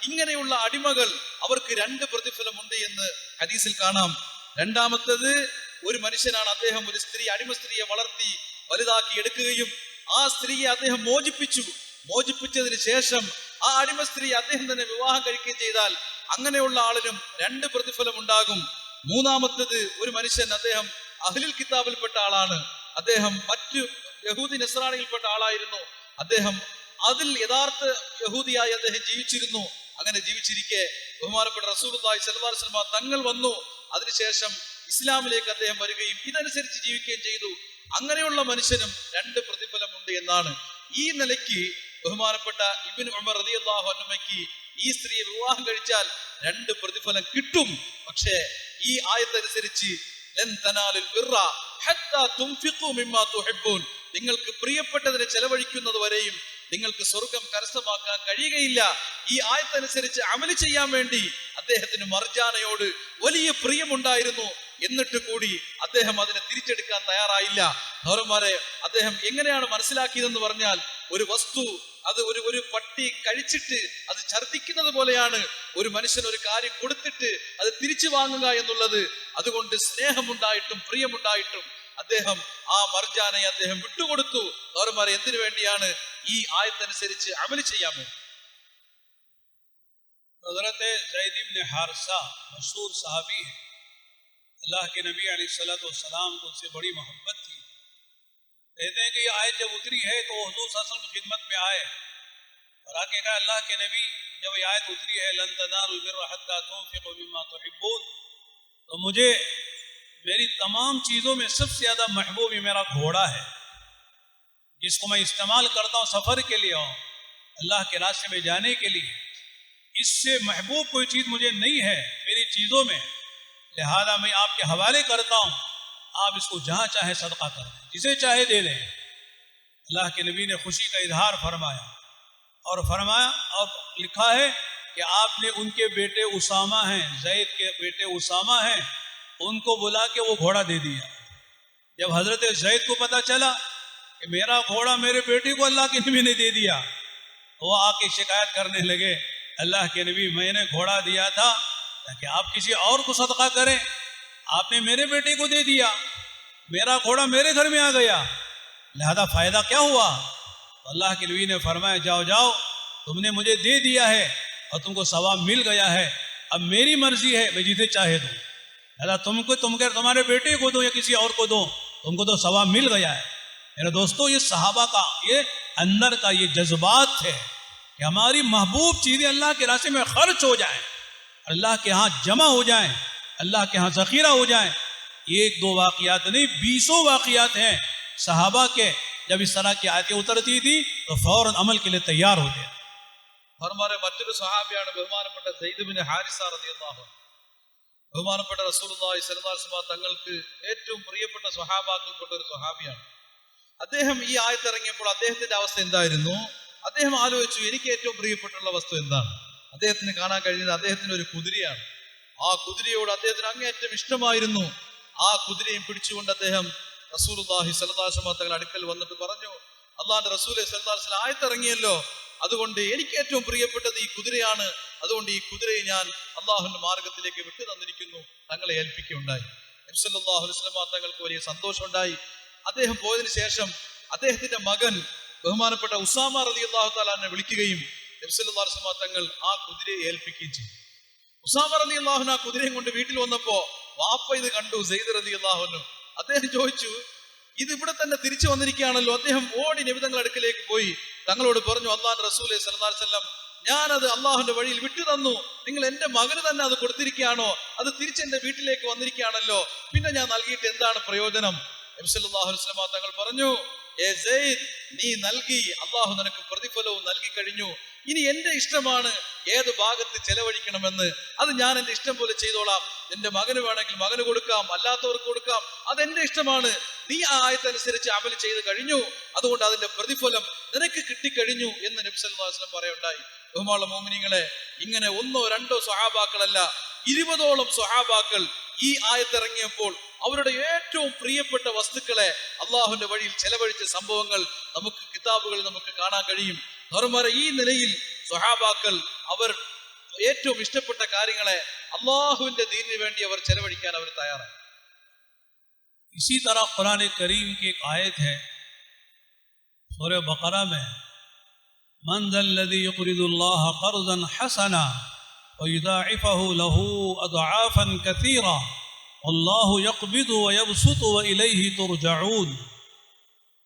ഇങ്ങനെയുള്ള അടിമകൾ അവർക്ക് 2 പ്രതിഫലമുണ്ട് എന്ന് ഹദീസിൽ കാണാം. രണ്ടാമത്തേത് ഒരു മനുഷ്യനാണ്, അദ്ദേഹം ഒരു അടിമ സ്ത്രീയെ വളർത്തി വലുതാക്കി എടുക്കുകയും ആ സ്ത്രീയെ അദ്ദേഹം മോചിപ്പിച്ചതിന് ശേഷം ആ അടിമ സ്ത്രീ അദ്ദേഹം തന്നെ വിവാഹം കഴിക്കുകയും ചെയ്താൽ അങ്ങനെയുള്ള ആളിനും 2 പ്രതിഫലം ഉണ്ടാകും. മൂന്നാമത്തേത് ഒരു മനുഷ്യൻ, അദ്ദേഹം അഹ്ലുൽ കിതാബിൽപ്പെട്ട ആളാണ്, അദ്ദേഹം മറ്റു യഹൂദി നസ്രാണിയിൽപ്പെട്ട ആളായിരുന്നു, അദ്ദേഹം അതിൽ യഥാർത്ഥ യഹൂദിയായി അദ്ദേഹം ജീവിച്ചിരുന്നു. അങ്ങനെ ജീവിച്ചിരിക്കെ ബഹുമാനപ്പെട്ട റസൂലുള്ളാഹി സ്വല്ലല്ലാഹു അലൈഹി വസല്ലം തങ്ങൾ വന്നു, അതിനുശേഷം ഇസ്ലാമിലേക്ക് അദ്ദേഹം വരികയും ഇതനുസരിച്ച് ജീവിക്കുകയും ചെയ്തു. അങ്ങനെയുള്ള മനുഷ്യനും 2 പ്രതിഫലമുണ്ട് എന്നാണ് ഈ നിലയ്ക്ക് ബഹുമാനപ്പെട്ട ഇബ്നു ഉമർ റളിയല്ലാഹു അൻഹുക്ക് ഈ സ്ത്രീയെ വിവാഹം കഴിച്ചാൽ 2 പ്രതിഫലം കിട്ടും. പക്ഷേ ഈ ആയത്തനുസരിച്ച് ലൻ തനാലുൽ ബിർറ ഹത്താ തുൻഫിഖു മിമ്മാ തുഹിബ്ബൂൻ, നിങ്ങൾക്ക് പ്രിയപ്പെട്ടതിനെ ചെലവഴിക്കുന്നത് വരെയും നിങ്ങൾക്ക് സ്വർഗം കരസ്ഥമാക്കാൻ കഴിയുകയില്ല. ഈ ആയത്തനുസരിച്ച് അമല് ചെയ്യാൻ വേണ്ടി അദ്ദേഹത്തിന് മർജാനയോട് വലിയ പ്രിയമുണ്ടായിരുന്നു. എന്നിട്ട് കൂടി അദ്ദേഹം അതിനെ തിരിച്ചെടുക്കാൻ തയ്യാറായില്ല. സഹോദരന്മാരെ, അദ്ദേഹം എങ്ങനെയാണ് മനസ്സിലാക്കിയതെന്ന് പറഞ്ഞാൽ, ഒരു വസ്തു അത് ഒരു പട്ടി കഴിച്ചിട്ട് അത് ഛർദ്ദിക്കുന്നത് പോലെയാണ് ഒരു മനുഷ്യൻ ഒരു കാര്യം കൊടുത്തിട്ട് അത് തിരിച്ചു വാങ്ങുക എന്നുള്ളത്. അതുകൊണ്ട് സ്നേഹമുണ്ടായിട്ടും പ്രിയമുണ്ടായിട്ടും അദ്ദേഹം ആ മർജാനയെ അദ്ദേഹം വിട്ടുകൊടുത്തു. സഹോദരന്മാരെ, എന്തിനു വേണ്ടിയാണ്? ഈ ആയത്തനുസരിച്ച് അമല് ചെയ്യാൻ വേണ്ടി. हज़रत ज़ैद इब्न हारिसा मशहूर सहाबी है। अल्लाह के नबी अलैहिस्सलाम को उनसे बड़ी मोहब्बत थी। कहते हैं कि ये आयत जब उतरी है तो हुजूर सल्लल्लाहु अलैहि वसल्लम की खिदमत में आए और आके कहा, अल्लाह के नबी, जब ये आयत उतरी है लन तनालुल बिर्रा हत्ता तुनफिकू मिम्मा तुहिब्बून, तो मुझे मेरी तमाम चीज़ों में सबसे ज़्यादा महबूब मेरा घोड़ा है, जिसको मैं इस्तेमाल करता हूँ सफ़र के लिए और अल्लाह के रास्ते में जाने के लिए। इससे महबूब कोई चीज़ मुझे नहीं है मेरी चीज़ों में, लिहाजा मैं आपके हवाले करता हूँ, आप इसको जहाँ चाहे सदका कर दें, जिसे चाहे दे दें। अल्लाह के नबी ने खुशी का इजहार फरमाया और लिखा है कि आपने उनके बेटे उसामा हैं, जैद के बेटे उसामा हैं, उनको बुला के वो घोड़ा दे दिया। जब हजरत जैद को पता चला कि मेरा घोड़ा मेरे बेटे को अल्लाह के नबी ने दे दिया, तो वो आके शिकायत करने लगे, अल्लाह के नबी, मैंने घोड़ा दिया था ताकि आप किसी और को सदका करें, आपने मेरे बेटे को दे दिया, मेरा घोड़ा मेरे घर में आ गया, लिहाजा फायदा क्या हुआ? तो अल्लाह के नबी ने फरमाया, जाओ जाओ, तुमने मुझे दे दिया है और तुमको सवाब मिल गया है, अब मेरी मर्जी है, मैं जिसे चाहे दूं, लिहाजा तुम्हारे बेटे को दो या किसी और को दो, तुमको तो सवाब मिल गया है। मेरे दोस्तों, ये सहाबा का ये अंदर का ये जज्बात है कि हमारी महबूब चीज़ें अल्लाह के रास्ते में खर्च हो जाएं, अल्लाह के यहाँ जमा हो जाएं, अल्लाह के यहाँ ज़ख़ीरा हो जाएं। एक दो वाक़ियात नहीं, 20 वाक़ियात हैं सहाबा के, जब इस तरह की आयतें उतरती थी तो फौरन अमल के लिए तैयार होते। हमारे മറ്റൊരു സഹാബിയാണ് ബഹുമാനപ്പെട്ട സെയ്ദ് ബിൻ ഹാരിസ റളിയല്ലാഹു അൻഹു. ബഹുമാനപ്പെട്ട റസൂലുള്ളാഹി സ്വല്ലല്ലാഹു അലൈഹി വസല്ലം തങ്ങൾക്ക് ഏറ്റവും പ്രിയപ്പെട്ട സ്വഹാബാക്കൾപ്പെട്ട ഒരു സ്വഹാബിയാണ്. അദ്ദേഹം ഈ ആയത്ത് ഇറങ്ങിയപ്പോൾ അദ്ദേഹത്തിന്റെ അവസ്ഥ എന്തായിരുന്നു? അദ്ദേഹം ആലോചിച്ചു, എനിക്ക് ഏറ്റവും പ്രിയപ്പെട്ടുള്ള വസ്തു എന്താണ്? അദ്ദേഹത്തിന് കാണാൻ കഴിയുന്നത് അദ്ദേഹത്തിന് ഒരു കുതിരയാണ്. ആ കുതിരയോട് അദ്ദേഹത്തിന് അങ്ങേയറ്റം ഇഷ്ടമായിരുന്നു. ആ കുതിരയും പിടിച്ചുകൊണ്ട് അദ്ദേഹം റസൂലുള്ളാഹി സ്വല്ലല്ലാഹു അലൈഹി വസല്ലം തങ്ങളുടെ അടുക്കൽ വന്നിട്ട് പറഞ്ഞു, അല്ലാഹുവിന്റെ റസൂലേ സ്വല്ലല്ലാഹു അലൈഹി വസല്ലം ആയത്ത് ഇറങ്ങിയല്ലോ, അതുകൊണ്ട് എനിക്ക് ഏറ്റവും പ്രിയപ്പെട്ടത് ഈ കുതിരയാണ്, അതുകൊണ്ട് ഈ കുതിരയെ ഞാൻ അള്ളാഹുവിന്റെ മാർഗത്തിലേക്ക് വിട്ടു തന്നിരിക്കുന്നു, തങ്ങളെ ഏൽപ്പിക്കുകയുണ്ടായി. നബി സല്ലല്ലാഹു അലൈഹി വസല്ലം തങ്ങൾക്ക് വലിയ സന്തോഷമുണ്ടായി. അദ്ദേഹം പോയതിനു ശേഷം അദ്ദേഹത്തിന്റെ മകൻ ബഹുമാനപ്പെട്ട ഉസാമ റളിയല്ലാഹു തആല അൻഹു വിളിക്കുകയും നബി സല്ലല്ലാഹു അലൈഹി വസല്ലം തങ്ങൾ ആ കുതിരയെ ഏൽപ്പിക്കുകയും ചെയ്തു. ഉസാമ റളിയല്ലാഹു അൻഹു ആ കുതിരയും കൊണ്ട് വീട്ടിൽ വന്നപ്പോ വാപ്പ ഇത് കണ്ടു, സെയ്ദ് റളിയല്ലാഹു അൻഹു. അദ്ദേഹം ചോദിച്ചു, ഇത് ഇവിടെ തന്നെ തിരിച്ചു വന്നിരിക്കുകയാണല്ലോ. അദ്ദേഹം ഓടി നബി തങ്ങളുടെ അടുക്കലേക്ക് പോയി തങ്ങളോട് പറഞ്ഞു, അല്ലാഹുവിന്റെ റസൂലേ സ്വല്ലല്ലാഹു അലൈഹി വസല്ലം, ഞാനത് അള്ളാഹുവിന്റെ വഴിയിൽ വിട്ടു തന്നു, നിങ്ങൾ എന്റെ മകന് തന്നെ അത് കൊടുത്തിരിക്കുകയാണോ? അത് തിരിച്ച് എന്റെ വീട്ടിലേക്ക് വന്നിരിക്കുകയാണല്ലോ, പിന്നെ ഞാൻ നൽകിയിട്ട് എന്താണ് പ്രയോജനം? നബി സല്ലല്ലാഹു അലൈഹി വസല്ലം തങ്ങൾ പറഞ്ഞു, സെയ്ദ്, നീ നൽകി, അള്ളാഹു നിനക്ക് പ്രതിഫലവും നൽകി കഴിഞ്ഞു. ഇനി എന്റെ ഇഷ്ടമാണ് ഏത് ഭാഗത്ത് ചെലവഴിക്കണമെന്ന്, അത് ഞാൻ എന്റെ ഇഷ്ടം പോലെ ചെയ്തോളാം. എന്റെ മകന് വേണമെങ്കിൽ മകന് കൊടുക്കാം, അല്ലാത്തവർക്ക് കൊടുക്കാം, അതെന്റെ ഇഷ്ടമാണ്. നീ ആ ആയത്തനുസരിച്ച് അമൽ ചെയ്ത് കഴിഞ്ഞു, അതുകൊണ്ട് അതിന്റെ പ്രതിഫലം നിനക്ക് കിട്ടിക്കഴിഞ്ഞു എന്ന് നബി സല്ലല്ലാഹു അലൈഹി വസല്ലം പറയുണ്ടായി. ബഹുമാനമുള്ള മുഅ്മിനീങ്ങളെ, ഇങ്ങനെ ഒന്നോ രണ്ടോ സ്വഹാബാക്കളല്ല, 20ഓളം സ്വഹാബാക്കൾ ഈ ആയത്തിറങ്ങിയപ്പോൾ അവരുടെ ഏറ്റവും പ്രിയപ്പെട്ട വസ്തുക്കളെ അള്ളാഹുവിന്റെ വഴിയിൽ ചെലവഴിച്ച സംഭവങ്ങൾ നമുക്ക് കിതാബുകളിൽ നമുക്ക് കാണാൻ കഴിയും. ധർമ്മരെ ഈ നിലയിൽ സ്വഹാബാക്കൾ അവർ ഏറ്റവും ഇഷ്ടപ്പെട്ട കാര്യങ്ങളെ അള്ളാഹുവിന്റെ ദീനിന് വേണ്ടി അവർ ചെലവഴിക്കാൻ അവർ തയ്യാറായി. इसी तरह कुरान करीम की एक आयत है सूरह बकरा में, मन ज़ल्लज़ी युक़रिदुल्लाह क़र्ज़न हसना वयुदाइफ़हु लहू अज़आफ़न कसीरा वल्लाहु यक़बिदु व यबसुतु व इलैहि तुरजऊन,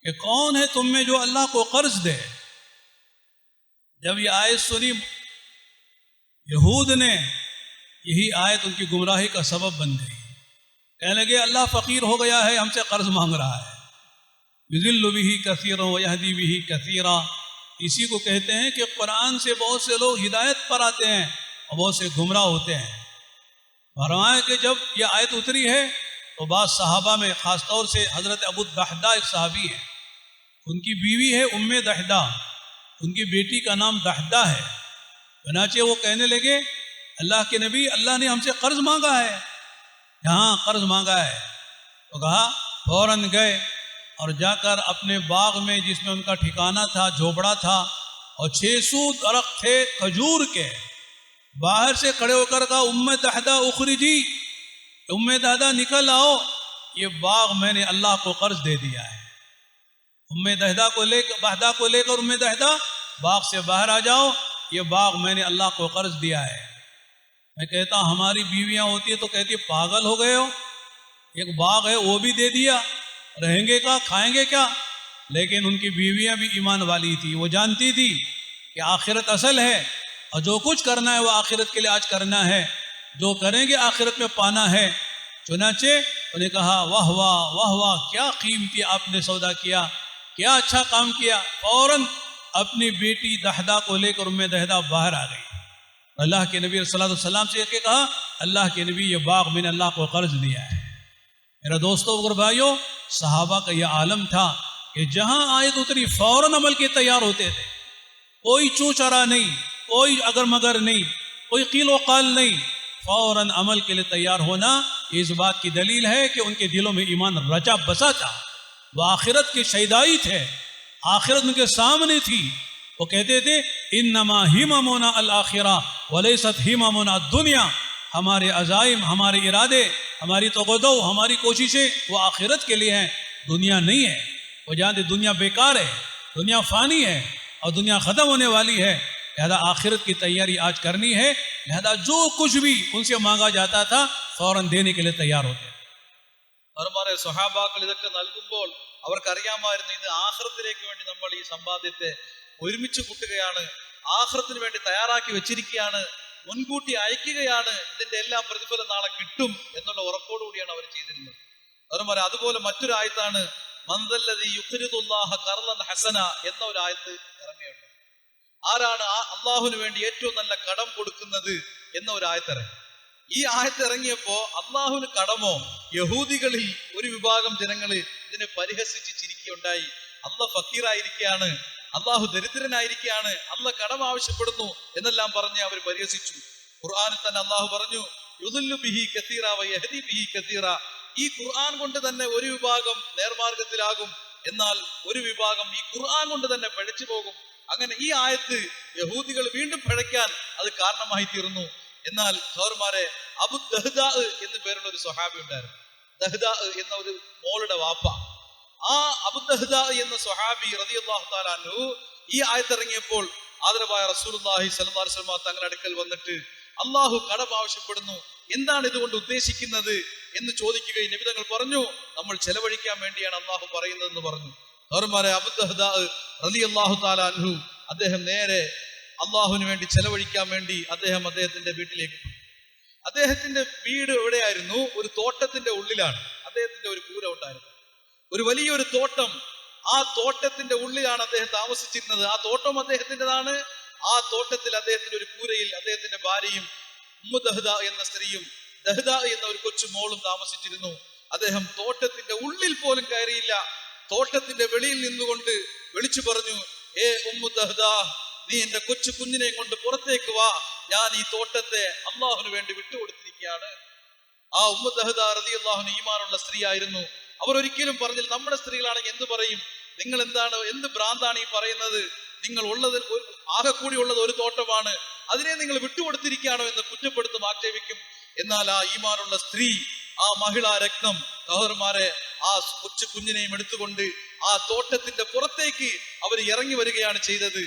कि कौन है तुम में जो अल्लाह को कर्ज दे। जब ये आयत सुनी, यहूद ने यही आयत उनकी गुमराही का सबब बन गई। कहने लगे, अल्लाह फ़कीर हो गया है, हमसे कर्ज मांग रहा है। युज़िल्लु बिही कसीरन व यहदी बिही कसीरा। इसी को कहते हैं कि कुरान से बहुत से लोग हिदायत पर आते हैं और बहुत से गुमराह होते हैं। फरमाया कि जब यह आयत उतरी है तो बाद सहाबा में ख़ास तौर से हज़रत अबू दहदा एक सहाबी है, उनकी बीवी है उम्मे दहदा, उनकी बेटी का नाम दहदा है। चनाचे वो कहने लगे अल्लाह के नबी, अल्लाह ने हमसे कर्ज मांगा है, यहाँ कर्ज मांगा है। तो कहा फौरन गए और जाकर अपने बाग में जिसमें उनका ठिकाना था, झोपड़ा था, और 600 दरख्त थे खजूर के, बाहर से खड़े होकर कहा उम्मे दहदा उखरिजी, उम्मे दहदा निकल आओ, ये बाग मैंने अल्लाह को कर्ज दे दिया है। उम्मे दहदा को लेकर उम्मे दहदा बाग से बाहर आ जाओ, ये बाग मैंने अल्लाह को कर्ज दिया है। मैं कहता हूँ हमारी बीवियां होती है तो कहती है पागल हो गए हो, एक बाग है वो भी दे दिया, रहेंगे क्या, खाएंगे क्या। लेकिन उनकी बीवियां भी ईमान वाली थी, वो जानती थी कि आखिरत असल है और जो कुछ करना है वो आखिरत के लिए आज करना है, जो करेंगे आखिरत में पाना है। चुनाचे उन्हें कहा वाह वाह वाह वाह, क्या कीमती आपने सौदा किया, क्या अच्छा काम किया। फौरन अपनी बेटी दहदा को लेकर उम्मे दहदा बाहर आ गई। अल्लाह के नबी सल्लल्लाहु अलैहि वसल्लम से कहा अल्लाह के नबी ये बाग मैंने अल्लाह को कर्ज दिया है। मेरा दोस्तों और भाइयों, सहाबा का यह आलम था कि जहां आयत उतरी फौरन अमल के तैयार होते थे, कोई चू चरा नहीं, कोई अगर मगर नहीं, कोई कील व काल नहीं, फौरन अमल के लिए तैयार होना इस बात की दलील है कि उनके दिलों में ईमान रचा बसा था। वह आखिरत के शहीदाई थे, आखिरत उनके सामने थी। वो कहते थे इन्नमा हिममुना अल आखिरा वलैसत हिममुना दुनिया, हमारे अज़ाइम, हमारे इरादे, हमारी तोक़दो, हमारी कोशिशें वो आखिरत के लिए हैं, दुनिया नहीं है। वो जानते दुनिया बेकार है, दुनिया फ़ानी है और दुनिया ख़त्म होने वाली है, लिहाजा आखिरत की तैयारी आज करनी है। लिहाजा जो कुछ भी उनसे मांगा जाता था फौरन देने के लिए तैयार होते। हमारे സ്വഹാബാക്കൾ ഇതൊക്കെ നൽകുമ്പോൾ അവർക്കറിയാമായിരുന്നു ഇത് ആഖിറത്തിലേക്ക് വേണ്ടി നമ്മൾ ഈ സമ്പാദ്യത്തെ ഒരുമിച്ച് കൂട്ടുകയാണ്, ആഖിറത്തിന് വേണ്ടി തയ്യാറാക്കി വെച്ചിരിക്കുകയാണ്, മുൻകൂട്ടി അയക്കുകയാണ്, ഇതിന്റെ എല്ലാം പ്രതിഫലം നാളെ കിട്ടും എന്നുള്ള ഉറപ്പോടുകൂടിയാണ് അവർ ചെയ്തിരുന്നത്. അവന്മാരെ അതുപോലെ മറ്റൊരു ആയത്താണ് മൻദല്ലദീ യുഖ്രിദുല്ലാഹ ഖർളൻ ഹസന എന്ന ഒരു ആയത്ത് ഇറങ്ങിയുണ്ട്. ആരാണ് അള്ളാഹുവിന് വേണ്ടി ഏറ്റവും നല്ല കടം കൊടുക്കുന്നത് എന്ന ഒരു ആയത്തിറങ്ങി. ഈ ആയത്ത് ഇറങ്ങിയപ്പോ അള്ളാഹുവിന് കടമോ, യഹൂദികളിൽ ഒരു വിഭാഗം ജനങ്ങള് ഇതിനെ പരിഹസിച്ച് ചിരിക്കുകയുണ്ടായി. അള്ളാഹ് ഫക്കീറായിരിക്കുകയാണ്, അള്ളാഹു ദരിദ്രനായിരിക്കുകയാണ്, അള്ളാഹ് കടം ആവശ്യപ്പെടുന്നു എന്നെല്ലാം പറഞ്ഞ് അവർ പരിഹസിച്ചു. ഖുർആനിൽ തന്നെ അള്ളാഹു പറഞ്ഞു യുദില്ലു ബിഹി കസീറ വയഹ്ദി ബിഹി കസീറ, ഈ ഖുർആൻ കൊണ്ട് തന്നെ ഒരു വിഭാഗം നേർമാർഗത്തിലാകും, എന്നാൽ ഒരു വിഭാഗം ഈ ഖുർആൻ കൊണ്ട് തന്നെ പിഴച്ചു പോകും. അങ്ങനെ ഈ ആയത്ത് യഹൂദികൾ വീണ്ടും പിഴയ്ക്കാൻ അത് കാരണമായി തീർന്നു. എന്നാൽ സഹോദരന്മാരെ, അബു ദഹ്ദാ എന്ന് പേരുള്ള ഒരു സ്വഹാബി ഉണ്ടായിരുന്നു. ദഹ്ദാ എന്ന ഒരു മോളുടെ വാപ്പ. ആ അബു ദഹ്ദാ എന്ന സ്വഹാബി റളിയല്ലാഹു തആല അൻഹു ഈ ആയത്ത് ഇറങ്ങിയപ്പോൾ ആദരവായ റസൂലുള്ളാഹി സ്വല്ലല്ലാഹു അലൈഹി വസല്ലം തങ്ങളുടെ അടുക്കൽ വന്നിട്ട് അള്ളാഹു കടം ആവശ്യപ്പെടുന്നു, എന്താണ് ഇതുകൊണ്ട് ഉദ്ദേശിക്കുന്നത് എന്ന് ചോദിക്കുകയും നബി തങ്ങൾ പറഞ്ഞു നമ്മൾ ചെലവഴിക്കാൻ വേണ്ടിയാണ് അള്ളാഹു പറയുന്നതെന്ന് പറഞ്ഞു. സഹോദരന്മാരെ, അബു ദഹ്ദാ റളിയല്ലാഹു തആല അൻഹു അദ്ദേഹം നേരെ അള്ളാഹുവിന് വേണ്ടി ചെലവഴിക്കാൻ വേണ്ടി അദ്ദേഹത്തിന്റെ വീട്ടിലേക്ക് പോയി. അദ്ദേഹത്തിന്റെ വീട് എവിടെയായിരുന്നു? ഒരു തോട്ടത്തിന്റെ ഉള്ളിലാണ്. അദ്ദേഹത്തിന്റെ ഒരു കൂര ഉണ്ടായിരുന്നു, ഒരു വലിയൊരു തോട്ടം. ആ തോട്ടത്തിന്റെ ഉള്ളിലാണ് അദ്ദേഹം താമസിച്ചിരുന്നത്. ആ തോട്ടം അദ്ദേഹത്തിൻ്റെതാണ്. ആ തോട്ടത്തിൽ അദ്ദേഹത്തിന്റെ ഒരു കൂരയിൽ അദ്ദേഹത്തിന്റെ ഭാര്യയും ഉമ്മു ദഹ്ദാ എന്ന സ്ത്രീയും ദഹ്ദാ എന്ന ഒരു കൊച്ചു മോളും താമസിച്ചിരുന്നു. അദ്ദേഹം തോട്ടത്തിന്റെ ഉള്ളിൽ പോലും കയറിയില്ല. തോട്ടത്തിന്റെ വെളിയിൽ നിന്നുകൊണ്ട് വിളിച്ചു പറഞ്ഞു, ഏ ഉമ്മു ദഹ്ദാ, നീ എന്റെ കൊച്ചു കുഞ്ഞിനെ കൊണ്ട് പുറത്തേക്ക് വാ, ഞാൻ ഈ തോട്ടത്തെ അള്ളാഹുവിന് വേണ്ടി വിട്ടുകൊടുത്തിരിക്കുകയാണ്. ആ ഉമ്മു ദഹ്ദാ റളിയല്ലാഹു ഈമാനുള്ള സ്ത്രീ ആയിരുന്നു. അവർ ഒരിക്കലും പറഞ്ഞില്ല നമ്മുടെ സ്ത്രീകളാണെങ്കിൽ എന്ത് പറയും, നിങ്ങൾ എന്ത് ഭ്രാന്താണ് ഈ പറയുന്നത്, നിങ്ങൾ ഉള്ളത് ആകെ കൂടി ഉള്ളത് ഒരു തോട്ടമാണ്, അതിനെ നിങ്ങൾ വിട്ടുകൊടുത്തിരിക്കുകയാണോ എന്ന് കുറ്റപ്പെടുത്തും, ആക്ഷേപിക്കും. എന്നാൽ ആ ഈമാനുള്ള സ്ത്രീ, ആ മഹിളാ രത്നം, സഹോദരന്മാരെ, ആ കൊച്ചു കുഞ്ഞിനെയും എടുത്തുകൊണ്ട് ആ തോട്ടത്തിന്റെ പുറത്തേക്ക് അവർ ഇറങ്ങി വരികയാണ് ചെയ്തത്.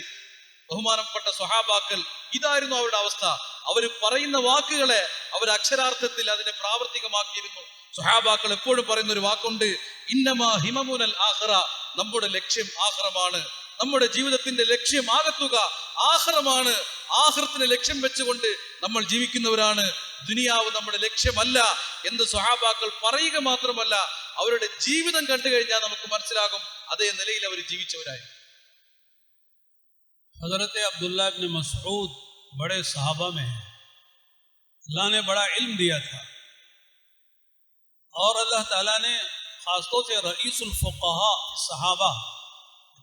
ബഹുമാനപ്പെട്ട സ്വഹാബാക്കൾ, ഇതായിരുന്നു അവരുടെ അവസ്ഥ. അവർ പറയുന്ന വാക്കുകളെ അവർ അക്ഷരാർത്ഥത്തിൽ അതിനെ പ്രാവർത്തികമാക്കിയിരുന്നു. സ്വഹാബാക്കൾ എപ്പോഴും പറയുന്ന ഒരു വാക്കുണ്ട്, ഇന്നമാ ഹിമമുനൽ ആഖിറ, നമ്മുടെ ലക്ഷ്യം ആഖിറമാണ്, നമ്മുടെ ജീവിതത്തിന്റെ ലക്ഷ്യം ആകത്തുക ആഖിറമാണ്, ആഖിറത്തിനെ ലക്ഷ്യം വെച്ചുകൊണ്ട് നമ്മൾ ജീവിക്കുന്നവരാണ്. ദുനിയാവ് നമ്മുടെ ലക്ഷ്യമല്ല എന്ന് സ്വഹാബാക്കൾ പറയുക മാത്രമല്ല അവരുടെ ജീവിതം കണ്ടു കഴിഞ്ഞാൽ നമുക്ക് മനസ്സിലാകും അതേ നിലയിൽ അവർ ജീവിച്ചവരായി. हजरत अब्दुल्ला इब्न मसऊद बड़े सहाबा में हैं, अल्लाह ने बड़ा इल्म दिया था और अल्लाह ताला ने खासतौर से रईसुल फुक़हा सहाबा,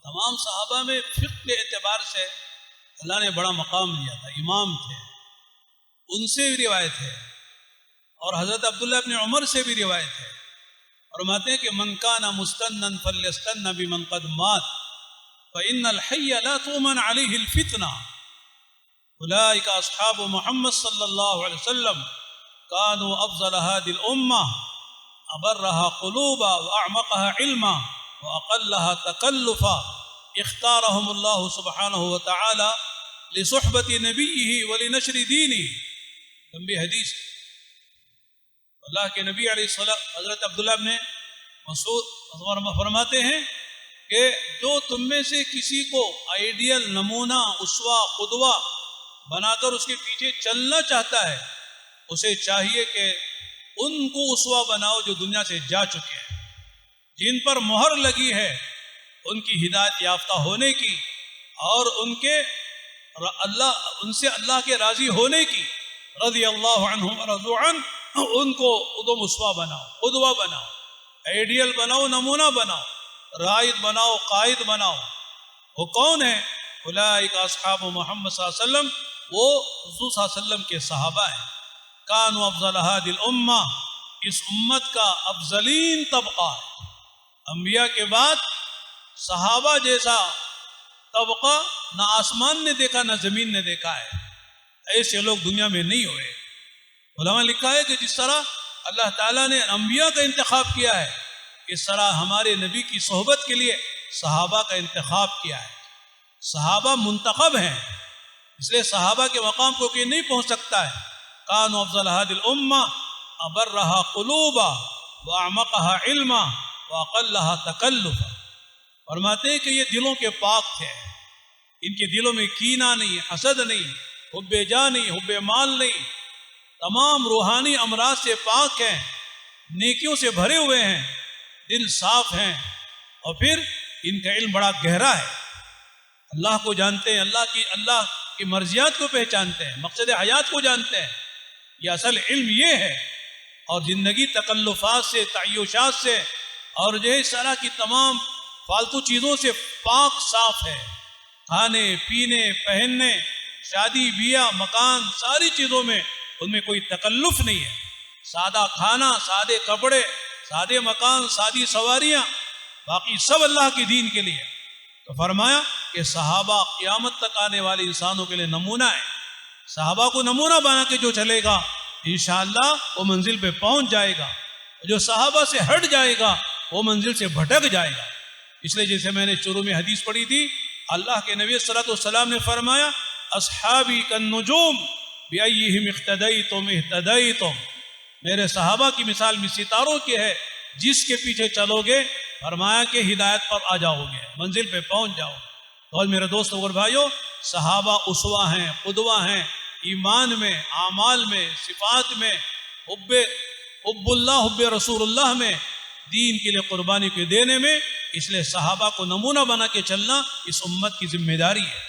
तमाम सहाबा में फ़िक़्ह के एतबार से अल्लाह ने बड़ा मकाम दिया था, इमाम थे, उनसे भी रिवायत है और हज़रत अब्दुल्ला इब्न उमर से भी रिवायत है। फरमाते हैं कि मन काना मुस्तन्नन फल्यस्तन्न बिमन क़द मात फ़इन्नल हय्य ला तुमन अलैहिल फितना उलाइका अस्हाबु मुहम्मद सल्लल्लाहु अलैहि वसल्लम कानू अफ़ज़ल हादिल उम्मा अबर्रहा क़ुलूबा व अअमक़हा इल्मा व अक़ल्लहा तकल्लुफ़ा इख्तारहुमुल्लाहु सुब्हानहु व तआला लिसुहबति नबिय्यिहि व लिनश्रि दीनिहि। लंबी हदीस। अल्लाह के नबी अलैहिस्सलाम हज़रत अब्दुल्ला इब्न मसऊद फरमाते हैं कि जो तुम में से किसी को आइडियल नमूना उसवा खुदवा बनाकर उसके पीछे चलना चाहता है उसे चाहिए कि उनको उसवा बनाओ जो दुनिया से जा चुके हैं, जिन पर मोहर लगी है उनकी हिदायत याफ्ता होने की और उनसे अल्लाह के राजी होने की, रज़ी अल्लाह अन्हुम व रज़ू अन्हु, उनको उदम उसवा बनाओ, खुदवा बनाओ, आइडियल बनाओ, नमूना बनाओ, राइद बनाओ, कायद बनाओ। वो कौन है? उलाइका अस्हाबु मोहम्मद सल्लल्लाहु अलैहि वसल्लम, वो हुज़ूर सल्लल्लाहु अलैहि वसल्लम के सहाबा हैं। कानू अफ़ज़ल हादिल उम्मा, इस उम्मत का अफजलीन तबका है। अंबिया के बाद सहाबा जैसा तबका न आसमान ने देखा न जमीन ने देखा है, ऐसे लोग दुनिया में नहीं हुए। उलमा लिखा है कि जिस तरह अल्लाह ताला ने अंबिया का इंतखाब किया है, इस तरह हमारे नबी की सोहबत के लिए सहाबा का इंतखाब किया है। सहाबा मुंतखब हैं, इसलिए सहाबा के मकाम को कोई नहीं पहुंच सकता है। कानू अफ़ज़ल हादिल उम्मा अबर्रहा क़ुलूबा व अअमक़हा इल्मा व अक़ल्लहा तकल्लुफ़ा। फरमाते हैं कि ये दिलों के पाक थे, इनके दिलों में कीना नहीं, हसद नहीं, हुब्बे जा नहीं, हुब्बे माल नहीं, तमाम रूहानी अमराज से पाक हैं, नेकियों से भरे हुए हैं, दिल साफ हैं और फिर इनका इल्म बड़ा गहरा है, अल्लाह को जानते हैं, अल्लाह की मर्जियात को पहचानते हैं, मकसद हयात को जानते हैं। यह असल इल्म ये है। और ज़िंदगी तकल्लुफ़ात से, तअय्युशात से और जो है इस तरह की तमाम फालतू चीज़ों से पाक साफ है। खाने पीने, पहनने, शादी बियाह, मकान, सारी चीज़ों में उनमें कोई तकल्लुफ़ नहीं है। सादा खाना, सादे कपड़े, सादे मकान, सादी सवारियाँ, बाकी सब अल्लाह के दीन के लिए। तो फरमाया कि सहाबा क़यामत तक आने वाले इंसानों के लिए नमूना है। सहाबा को नमूना बना के जो चलेगा इंशाअल्लाह वो मंजिल पे पहुंच जाएगा, जो सहाबा से हट जाएगा वो मंजिल से भटक जाएगा। इसलिए जैसे मैंने शुरू में हदीस पढ़ी थी, अल्लाह के नबी सल्लल्लाहु अलैहि वसल्लम ने फरमाया अस्हाबी कन्नुजूम बिअय्यिहिम इख्तदैतुम इह्तदैतुम, मेरे सहाबा की मिसाल में सितारों की है, जिसके पीछे चलोगे फरमाया कि हिदायत पर आ जाओगे, मंजिल पे पहुंच जाओगे। तो और मेरे दोस्तों और भाइयों, सहाबा उसवा हैं, खुदवा हैं, ईमान में, आमाल में, सिफात में, हुब्बुल्लाह, हुब्बे रसूलुल्लाह में, दीन के लिए कुर्बानी के देने में। इसलिए सहाबा को नमूना बना के चलना इस उम्मत की जिम्मेदारी है।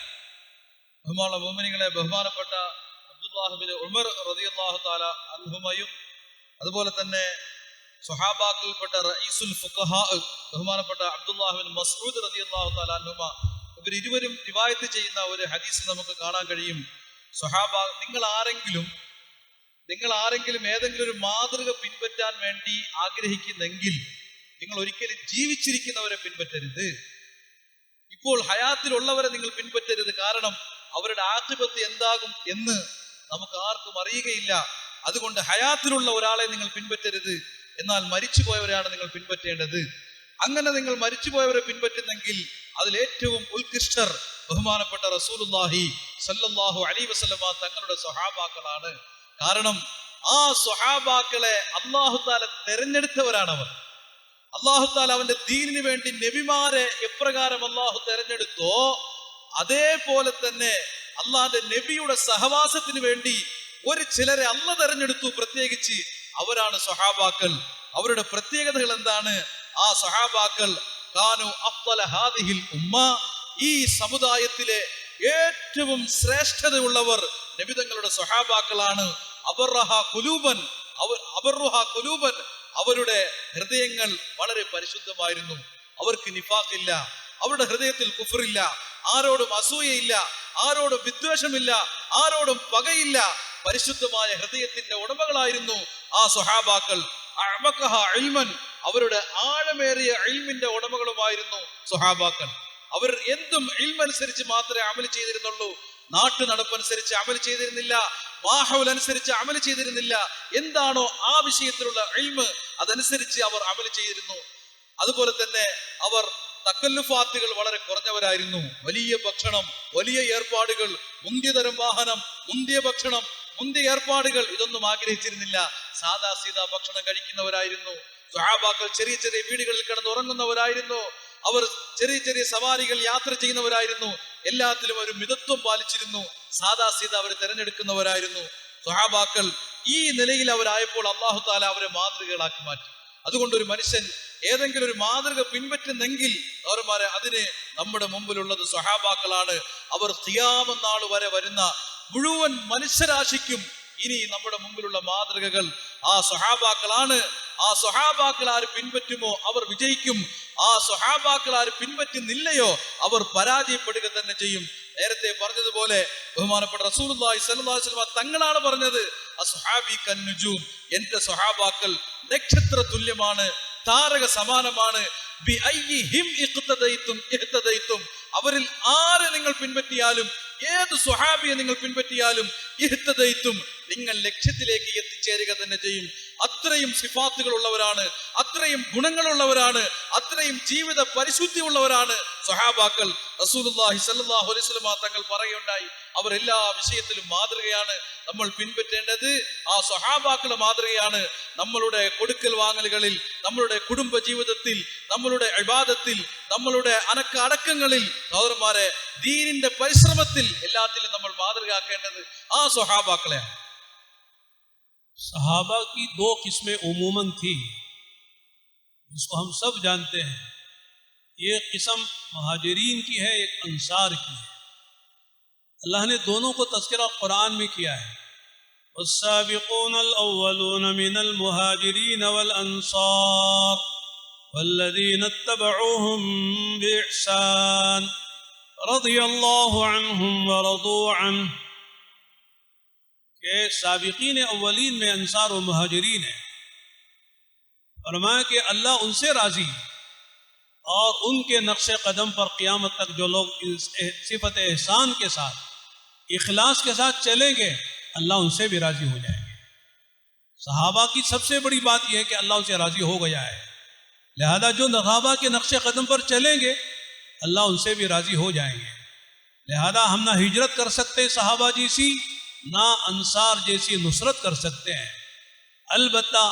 ബഹുമാനപ്പെട്ട അബ്ദുല്ലാഹ് ഇബ്നു ഉമർ റളിയല്ലാഹു തആല അൻഹുമയും അതുപോലെ തന്നെ സ്വഹാബാക്കളിൽപ്പെട്ട റഈസുൽ ഫുഖഹാ ബഹുമാനപ്പെട്ട അബ്ദുല്ലാഹ് ഇബ്നു മസ്ഊദ് റളിയല്ലാഹു തആല അൻഹുമ, ഇവർ ഇരുവരും റിവായത്ത് ചെയ്യുന്ന ഒരു ഹദീസ് നമുക്ക് കാണാൻ കഴിയും. സ്വഹാബ, നിങ്ങൾ ആരെങ്കിലും ഏതെങ്കിലും ഒരു മാതൃക പിൻപറ്റാൻ വേണ്ടി ആഗ്രഹിക്കുന്നെങ്കിൽ നിങ്ങൾ ഒരിക്കലും ജീവിച്ചിരിക്കുന്നവരെ പിൻപറ്റരുത്. ഇപ്പോൾ ഹയാത്തിലുള്ളവരെ നിങ്ങൾ പിൻപറ്റരുത്. കാരണം അവരുടെ ആഖിബത്ത് എന്താകും എന്ന് നമുക്ക് ആർക്കും അറിയുകയില്ല. അതുകൊണ്ട് ഹയാത്തിലുള്ള ഒരാളെ നിങ്ങൾ പിൻപറ്റരുത്, എന്നാൽ മരിച്ചുപോയവരെയാണ് നിങ്ങൾ പിൻപറ്റേണ്ടത്. അങ്ങനെ നിങ്ങൾ മരിച്ചുപോയവരെ പിൻപറ്റുന്നെങ്കിൽ അതിലേറ്റവും ഉത്കൃഷ്ടർ ബഹുമാനപ്പെട്ട റസൂലുള്ളാഹി സല്ലല്ലാഹു അലൈഹി വസല്ലമ തങ്ങളുടെ സ്വഹാബാക്കളാണ്. കാരണം ആ സ്വഹാബാക്കളെ അല്ലാഹു തആല തെരഞ്ഞെടുത്തവരാണവർ. അല്ലാഹു തആല അവന്റെ ദീനിന് വേണ്ടി നബിമാരെ എപ്രകാരം അല്ലാഹു തെരഞ്ഞെടുത്തോ അതേപോലെ തന്നെ അള്ളാഹുന്റെ നബിയുടെ സഹവാസത്തിന് വേണ്ടി ഒരു ചിലരെ അല്ല തെരഞ്ഞെടുത്തു, പ്രത്യേകിച്ച് അവരാണ് സ്വഹാബാക്കൾ. അവരുടെ പ്രത്യേകതകൾ എന്താണ്? ആ സ്വഹാബാക്കൾ കാനു അഫ്ളല ഹാദിഹിൽ ഉമ്മ, ഈ സമുദായത്തിലെ ഏറ്റവും ശ്രേഷ്ഠതയുള്ളവർ നബിതങ്ങളുടെ സ്വഹാബാക്കളാണ്. അബർറുഹാ ഖുലൂബൻ, അവരുടെ ഹൃദയങ്ങൾ വളരെ പരിശുദ്ധമായിരുന്നു. അവർക്ക് നിഫാഖില്ല, അവരുടെ ഹൃദയത്തിൽ കുഫറില്ല, ആരോടും അസൂയയില്ല, ആരോടും വിദ്വേഷമില്ല, ആരോടും പകയില്ല. പരിശുദ്ധമായ ഹൃദയത്തിന്റെ ഉടമകളായിരുന്നു ആ സ്വഹാബാക്കൾ. അവരുടെ ആഴമേറിയ ഇൽമിന്റെ ഉടമകളുമായിരുന്നു സ്വഹാബാക്കൾ. അവർ എന്തും ഇൽമനുസരിച്ച് മാത്രമേ അമൽ ചെയ്തിരുന്നുള്ളൂ. നാട്ടു നടപ്പനുസരിച്ച് അമൽ ചെയ്തിരുന്നില്ല, മാഹൗൽ അനുസരിച്ച് അമൽ ചെയ്തിരുന്നില്ല. എന്താണോ ആ വിഷയത്തിലുള്ള ഇൽമ്, അതനുസരിച്ച് അവർ അമൽ ചെയ്തിരുന്നു. അതുപോലെ തന്നെ അവർ തക്കല്ലുഫാത്തുകൾ വളരെ കുറഞ്ഞവരായിരുന്നു. വലിയ ഭക്ഷണം, വലിയ ഏർപ്പാടുകൾ, മുന്തിയ തരം വാഹനം, മുന്തിയ ഭക്ഷണം, മുന്തിയ ഏർപ്പാടുകൾ, ഇതൊന്നും ആഗ്രഹിച്ചിരുന്നില്ല. സാദാ സീതാ ഭക്ഷണം കഴിക്കുന്നവരായിരുന്നു സ്വഹാബാക്കൾ. ചെറിയ ചെറിയ വീടുകളിൽ കിടന്ന് ഉറങ്ങുന്നവരായിരുന്നു. അവർ ചെറിയ ചെറിയ സവാരികൾ യാത്ര ചെയ്യുന്നവരായിരുന്നു. എല്ലാത്തിലും ഒരു മിതത്വം പാലിച്ചിരുന്നു. സാദാ സീത അവർ തിരഞ്ഞെടുക്കുന്നവരായിരുന്നു സ്വഹാബാക്കൾ. ഈ നിലയിൽ അവരായപ്പോൾ അല്ലാഹു തആല അവരെ മാതൃകകളാക്കി മാറ്റി. അതുകൊണ്ട് ഒരു മനുഷ്യൻ ഏതെങ്കിലും ഒരു മാതൃക പിൻപറ്റുന്നെങ്കിൽ അവന്മാരെ അതിന് നമ്മുടെ മുമ്പിലുള്ളത് സ്വഹാബാക്കളാണ്. അവർ ഖിയാമത്ത് നാൾ വരെ വരുന്ന മുഴുവൻ മനുഷ്യരാശിക്കും ഇനി നമ്മുടെ മുമ്പിലുള്ള മാതൃകകൾ ആ സ്വഹാബാക്കളാണ്. ആ സ്വഹാബാക്കൾ ആര് പിൻപറ്റുമോ അവർ വിജയിക്കും. ആ സ്വഹാബാക്കൾ ആര് പിൻപറ്റുന്നില്ലയോ അവർ പരാജയപ്പെടുക തന്നെ ചെയ്യും. നേരത്തെ പറഞ്ഞതുപോലെ ബഹുമാനപ്പെട്ട റസൂലുള്ളാഹി സ്വല്ലല്ലാഹു അലൈഹി വസല്ലം തങ്ങളാണ് പറഞ്ഞത്, അസ്ഹാബി കന്നുജൂം, എന്റെ സ്വഹാബാക്കൾ നക്ഷത്ര തുല്യമാണ്, താരക സമാനമാണ്. ബിഅയ്യിഹിം ഇഖ്തദൈതും ഇഹ്തദൈതും, അവരിൽ ആരെ നിങ്ങൾ പിൻപറ്റിയാലും, ഏത് സ്വഹാബിയെ നിങ്ങൾ പിൻപറ്റിയാലും ഇഹ്തദൈതും, നിങ്ങൾ ലക്ഷ്യത്തിലേക്ക് എത്തിച്ചേരുക തന്നെ ചെയ്യും. അത്രയും സിഫാത്തുകൾ ഉള്ളവരാണ്, അത്രയും ഗുണങ്ങളുള്ളവരാണ്, അത്രയും ജീവിത പരിശുദ്ധി ഉള്ളവരാണ് സ്വഹാബാക്കൾ. റസൂലുള്ളാഹി സ്വല്ലല്ലാഹു അലൈഹി വസല്ലം തങ്ങൾ പറയുകയുണ്ടായി, അവർ എല്ലാ വിഷയത്തിലും മാതൃകയാണ്. നമ്മൾ പിൻപറ്റേണ്ടത് ആ സ്വഹാബാക്കളുടെ മാതൃകയാണ്. നമ്മളുടെ കൊടുക്കൽ വാങ്ങലുകളിൽ, നമ്മളുടെ കുടുംബ ജീവിതത്തിൽ, നമ്മളുടെ ഇബാദത്തിൽ, നമ്മളുടെ അടക്കങ്ങളിൽ, സഹോദരന്മാരെ, ദീനിന്റെ പരിശ്രമത്തിൽ, എല്ലാത്തിലും നമ്മൾ മാതൃകയാക്കേണ്ടത് ആ സ്വഹാബാക്കളെയാണ്. सहाबा की दो किस्में उमूमन थी, जिसको हम सब जानते हैं. एक किस्म मुहाजिरीन की है, एक अंसार की है. अल्लाह ने दोनों को तज़किरा कुरान में किया है. वस्साबिक़ून अल-अव्वलून मिनल मुहाजिरीन वल अंसार वल्लज़ीन इत्तबऊहुम बिइहसान रज़ियल्लाहु अन्हुम व रज़ू अन्हु, के साबिकीन अव्वलीन में अंसार व मुहाजिरीन है. फरमाया कि अल्लाह उनसे राजी और उनके नक्शे कदम पर क़यामत तक जो लोग सिफत एहसान के साथ, इखलास के साथ चलेंगे, अल्लाह उनसे भी राजी हो जाएंगे. सहाबा की सबसे बड़ी बात यह है कि अल्लाह उनसे राजी हो गया है. लिहाजा जो सहाबा के नक्शे कदम पर चलेंगे, अल्लाह उनसे भी राजी हो जाएंगे. लिहाजा हम ना हिजरत कर सकते सहाबा जैसी, ना अंसार जैसी नुसरत कर सकते हैं. अलबत्ता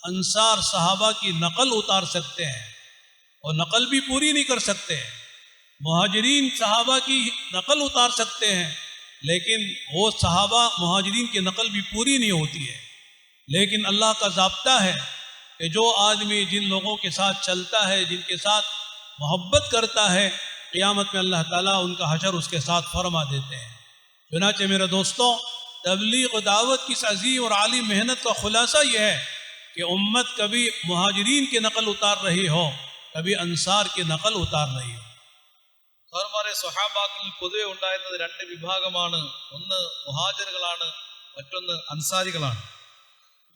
अंसार सहाबा की नकल उतार सकते हैं और नकल भी पूरी नहीं कर सकते. मुहाजिरीन सहाबा की नकल उतार सकते हैं, लेकिन वो सहाबा मुहाजिरीन की नकल भी पूरी नहीं होती है. लेकिन अल्लाह का ज़ाब्ता है कि जो आदमी जिन लोगों के साथ चलता है, जिनके साथ मोहब्बत करता है, क़यामत में अल्लाह ताला उनका हशर उसके साथ फरमा देते हैं. चुनाचे मेरे दोस्तों, तबलीग और दावत की इस अजीम और आली मेहनत का खुलासा यह है कि उम्मत कभी मुहाजिरीन की नकल उतार रही हो, कभी अंसार की नकल उतार रही हो. സഹോദരന്മാരെ, സ്വഹാബാക്കളിൽ പൊതുവെ ഉണ്ടായിരുന്നത് രണ്ട് വിഭാഗമാണ്. ഒന്ന് മുഹാജിറുകളാണ്, മറ്റൊന്ന് അൻസാരികളാണ്.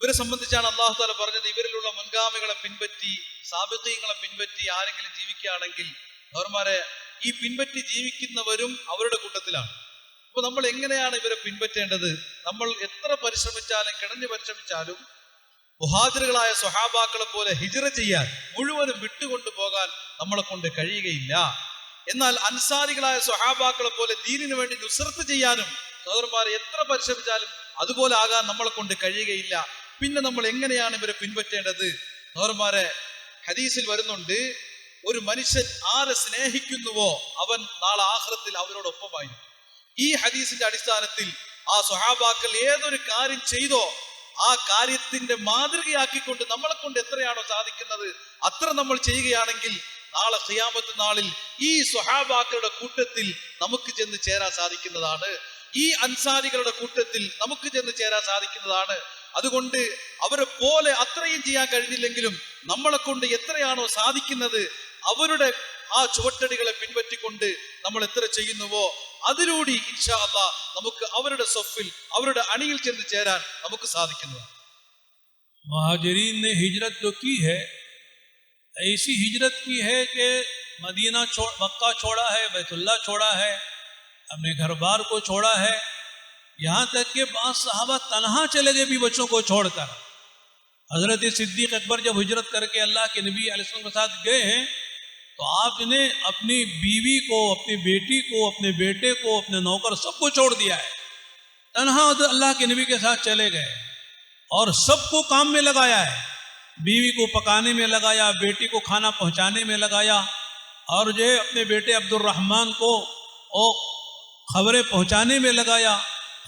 ഇവരെ സംബന്ധിച്ചാണ് അല്ലാഹു തആല പറഞ്ഞത്, ഇവരിലുള്ള മുൻഗാമികളെ പിൻപറ്റി, സാബിഖീങ്ങളെ പിൻപറ്റി ആരെങ്കിലും ജീവിക്കുകയാണെങ്കിൽ, സഹോദരന്മാരെ, ഈ പിൻപറ്റി ജീവിക്കുന്നവരും അവരുടെ കൂട്ടത്തിലാണ്. അപ്പൊ നമ്മൾ എങ്ങനെയാണ് ഇവരെ പിൻപറ്റേണ്ടത്? നമ്മൾ എത്ര പരിശ്രമിച്ചാലും, കിടഞ്ഞു പരിശ്രമിച്ചാലും, മുഹാജിറുകളായ സ്വഹാബാക്കളെ പോലെ ഹിജ്റ ചെയ്യാൻ, മുഴുവനും വിട്ടുകൊണ്ടു പോകാൻ നമ്മളെ കൊണ്ട് കഴിയുകയില്ല. എന്നാൽ അൻസാരികളായ സ്വഹാബാക്കളെ പോലെ ദീനിനു വേണ്ടി നുസ്രത്ത് ചെയ്യാനും, സഹോദരന്മാരെ, എത്ര പരിശ്രമിച്ചാലും അതുപോലെ ആകാൻ നമ്മളെ കൊണ്ട് കഴിയുകയില്ല. പിന്നെ നമ്മൾ എങ്ങനെയാണ് ഇവരെ പിൻപറ്റേണ്ടത്? സഹോദരന്മാരെ, ഹദീസിൽ വരുന്നുണ്ട്, ഒരു മനുഷ്യൻ ആരെ സ്നേഹിക്കുന്നുവോ അവൻ നാളെ ആഖിറത്തിൽ അവരോടൊപ്പമായിരിക്കും. ഈ ഹദീസിന്റെ അടിസ്ഥാനത്തിൽ ആ സ്വഹാബാക്കൾ ഏതൊരു കാര്യം ചെയ്തോ ആ കാര്യത്തിന്റെ മാതൃകയാക്കിക്കൊണ്ട് നമ്മളെ കൊണ്ട് എത്രയാണോ സാധിക്കുന്നത് അത്ര നമ്മൾ ചെയ്യുകയാണെങ്കിൽ നാളെ ഖിയാമത്ത് നാളിൽ ഈ സ്വഹാബാക്കളുടെ കൂട്ടത്തിൽ നമുക്ക് ചെന്ന് ചേരാൻ സാധിക്കുന്നതാണ്. ഈ അൻസാരികളുടെ കൂട്ടത്തിൽ നമുക്ക് ചെന്ന് ചേരാൻ സാധിക്കുന്നതാണ്. അതുകൊണ്ട് അവരെ പോലെ അത്രയും ചെയ്യാൻ കഴിഞ്ഞില്ലെങ്കിലും നമ്മളെ കൊണ്ട് എത്രയാണോ സാധിക്കുന്നത് അവരുടെ ആ ചുവട്ടടികളെ പിൻപറ്റിക്കൊണ്ട് നമ്മൾ എത്ര ചെയ്യുന്നുവോ അതിലൂടെ ഇൻഷാ അല്ലാഹ് നമുക്ക് അവരുടെ സഫിൽ അവരുടെ അണിയിൽ ചെന്ന് ചേരാൻ നമുക്ക് സാധിക്കുന്നതാണ്. मुहाजिरीन ने हिजरत जो की है ऐसी हिजरत की है कि मदीना मक्का छोड़ा है, बैतुल्ला छोड़ा है, अपने घर बार को छोड़ा है, यहाँ तक कि बाज़ सहाबा तन्हा चले गए भी बच्चों को छोड़कर। हज़रत सिद्दीक़ अकबर जब हिजरत करके अल्लाह के नबी अलैहि सल्लम के साथ गए हैं तो आपने अपनी बीवी को, अपनी बेटी को, अपने बेटे को, अपने नौकर सबको छोड़ दिया है, तन्हा अल्लाह के नबी के साथ चले गए और सबको काम में लगाया है। बीवी को पकाने में लगाया, बेटी को खाना पहुंचाने में लगाया और जो है अपने बेटे अब्दुर्रहमान को वो खबरें पहुंचाने में लगाया,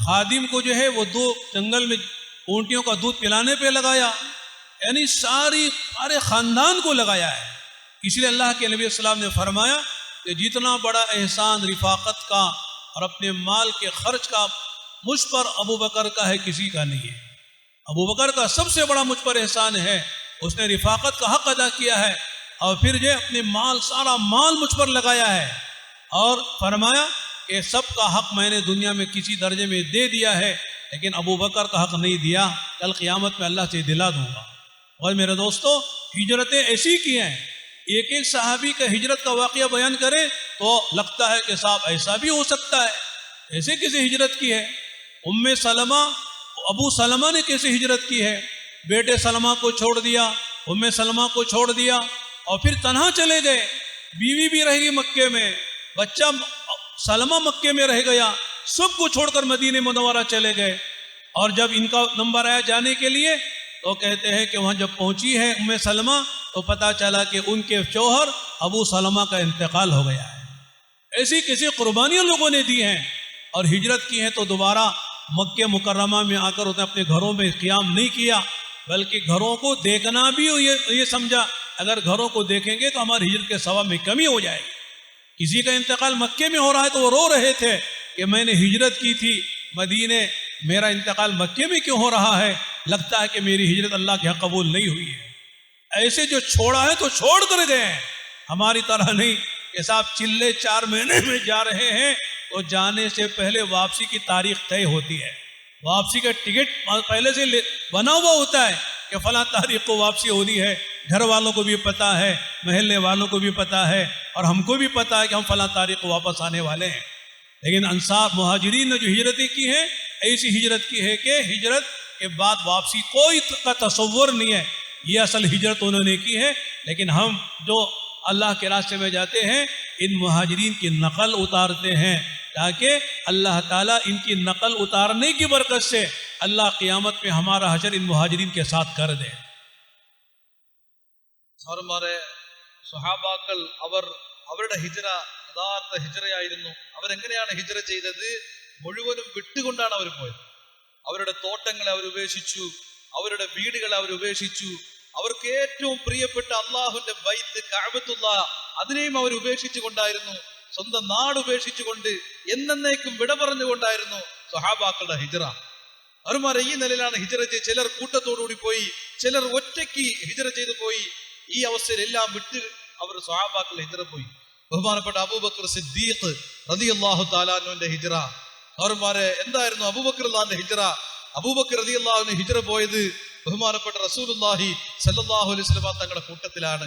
खादिम को जो है वो जंगल में ऊँटियों का दूध पिलाने पे लगाया, यानी सारे ख़ानदान को लगाया है। इसलिए अल्लाह के नबी सल्लल्लाहु अलैहि वसल्लम ने फरमाया कि जितना बड़ा एहसान रिफाकत का और अपने माल के खर्च का मुझ पर अबू बकर का है किसी का नहीं है। अबू बकर का सबसे बड़ा मुझ पर एहसान है, उसने रिफाकत का हक अदा किया है और फिर जो अपने माल सारा माल मुझ पर लगाया है और फरमाया कि सबका हक मैंने दुनिया में किसी दर्जे में दे दिया है लेकिन अबू बकर का हक नहीं दिया, कल क़ियामत में अल्लाह से दिला दूंगा। और मेरे दोस्तों हिजरतें ऐसी की हैं, एक एक सहाबी का हिजरत का वाक़या बयान करें तो लगता है कि साहब ऐसा भी हो सकता है, ऐसे कैसे हिजरत की है। उम्मे सलमा अबू सलमा ने कैसे हिजरत की है, बेटे सलमा को छोड़ दिया, उम्मे सलमा को छोड़ दिया और फिर तन्हा चले गए, बीवी भी रह गई मक्के में, बच्चा सलमा मक्के में रह गया, सबको छोड़कर मदीने मुनव्वरा चले गए। और जब इनका नंबर आया जाने के लिए तो कहते हैं कि वहाँ जब पहुँची है उम्मे सलमा तो पता चला कि उनके शौहर अबू सलमा का इंतकाल हो गया है। ऐसी कैसी कुर्बानियाँ लोगों ने दी हैं और हिजरत की हैं तो दोबारा मक्के मुकर्रमा में आकर उसने अपने घरों में क़ियाम नहीं किया बल्कि घरों को देखना भी ये समझा अगर घरों को देखेंगे तो हमारी हिजरत के सवाब में कमी हो जाएगी। किसी का इंतकाल मक्के में हो रहा है तो वो रो रहे थे कि मैंने हिजरत की थी मदीने, मेरा इंतकाल मक्के में क्यों हो रहा है, लगता है कि मेरी हिजरत अल्लाह के यहाँ कबूल नहीं हुई है। ऐसे जो छोड़ा है तो छोड़ कर गए हैं, हमारी तरह नहीं कि साहब चिल्ले 4 महीने में जा रहे हैं तो जाने से पहले वापसी की तारीख तय होती है, वापसी का टिकट पहले से बना हुआ होता है कि फला तारीख को वापसी होनी है। घर वालों को भी पता है, महल्ले वालों को भी पता है और हमको भी पता है कि हम फला तारीख को वापस आने वाले हैं। लेकिन अंसार मुहाजिरीन ने जो हिजरतें की हैं ऐसी हिजरत की है कि हिजरत के बाद वापसी कोई का तसव्वुर नहीं है, ये असल हिजरत उन्होंने की है। लेकिन हम जो अल्लाह के रास्ते में जाते हैं इन मुहाजिरीन की नकल उतारते हैं ताकि अल्लाह ताला इनकी नकल उतारने की बरकत से अल्लाह क़ियामत में हमारा हशर इन मुहाजिरीन के साथ कर दे। സഹോദരന്മാരെ, സ്വഹാബാക്കൾ അവരുടെ ഹിജ്റ യഥാർത്ഥ ഹിജ്റയായിരുന്നു. അവരെങ്ങനെയാണ് ഹിജ്റ ചെയ്തത്? മുഴുവനും വിട്ടുകൊണ്ടാണ് അവർ പോയത്. അവരുടെ തോട്ടങ്ങളെ അവർ ഉപേക്ഷിച്ചു, അവരുടെ വീടുകളെ അവർ ഉപേക്ഷിച്ചു, അവർക്ക് ഏറ്റവും പ്രിയപ്പെട്ട അള്ളാഹുവിന്റെ ബൈത്ത് കഅബത്തുല്ലാഹ് അതിനെയും അവർ ഉപേക്ഷിച്ചു കൊണ്ടായിരുന്നു, സ്വന്തം നാട് ഉപേക്ഷിച്ചുകൊണ്ട് എന്നേക്കും വിട പറഞ്ഞുകൊണ്ടായിരുന്നു സ്വഹാബാക്കളുടെ ഹിജ്റ. അവന്മാരെ ഈ നിലയിലാണ് ഹിജ്റ ചെയ്ത്, ചിലർ കൂട്ടത്തോടുകൂടി പോയി, ചിലർ ഒറ്റയ്ക്ക് ഹിജ്റ ചെയ്തു പോയി. ഈ അവസ്ഥയിൽ എല്ലാം വിട്ട് അവർ സ്വഹാബാക്കൾ ഹിജ്റ പോയി. ബഹുമാനപ്പെട്ട അബൂബക്കർ സിദ്ദീഖ് റളിയല്ലാഹു തആല അൻഹുവിന്റെ ഹിജ്റ. അവന്മാരെ എന്തായിരുന്നു അബൂബക്കർ റളിയല്ലാഹുവിന്റെ ഹിജ്റ? അബൂബക്കർ റളിയല്ലാഹു അൻഹു ഹിജ്റ പോയത് ബഹുമാനപ്പെട്ട റസൂലുള്ളാഹി സ്വല്ലല്ലാഹു അലൈഹി വസല്ലം തങ്ങളുടെ കൂട്ടത്തിലാണ്.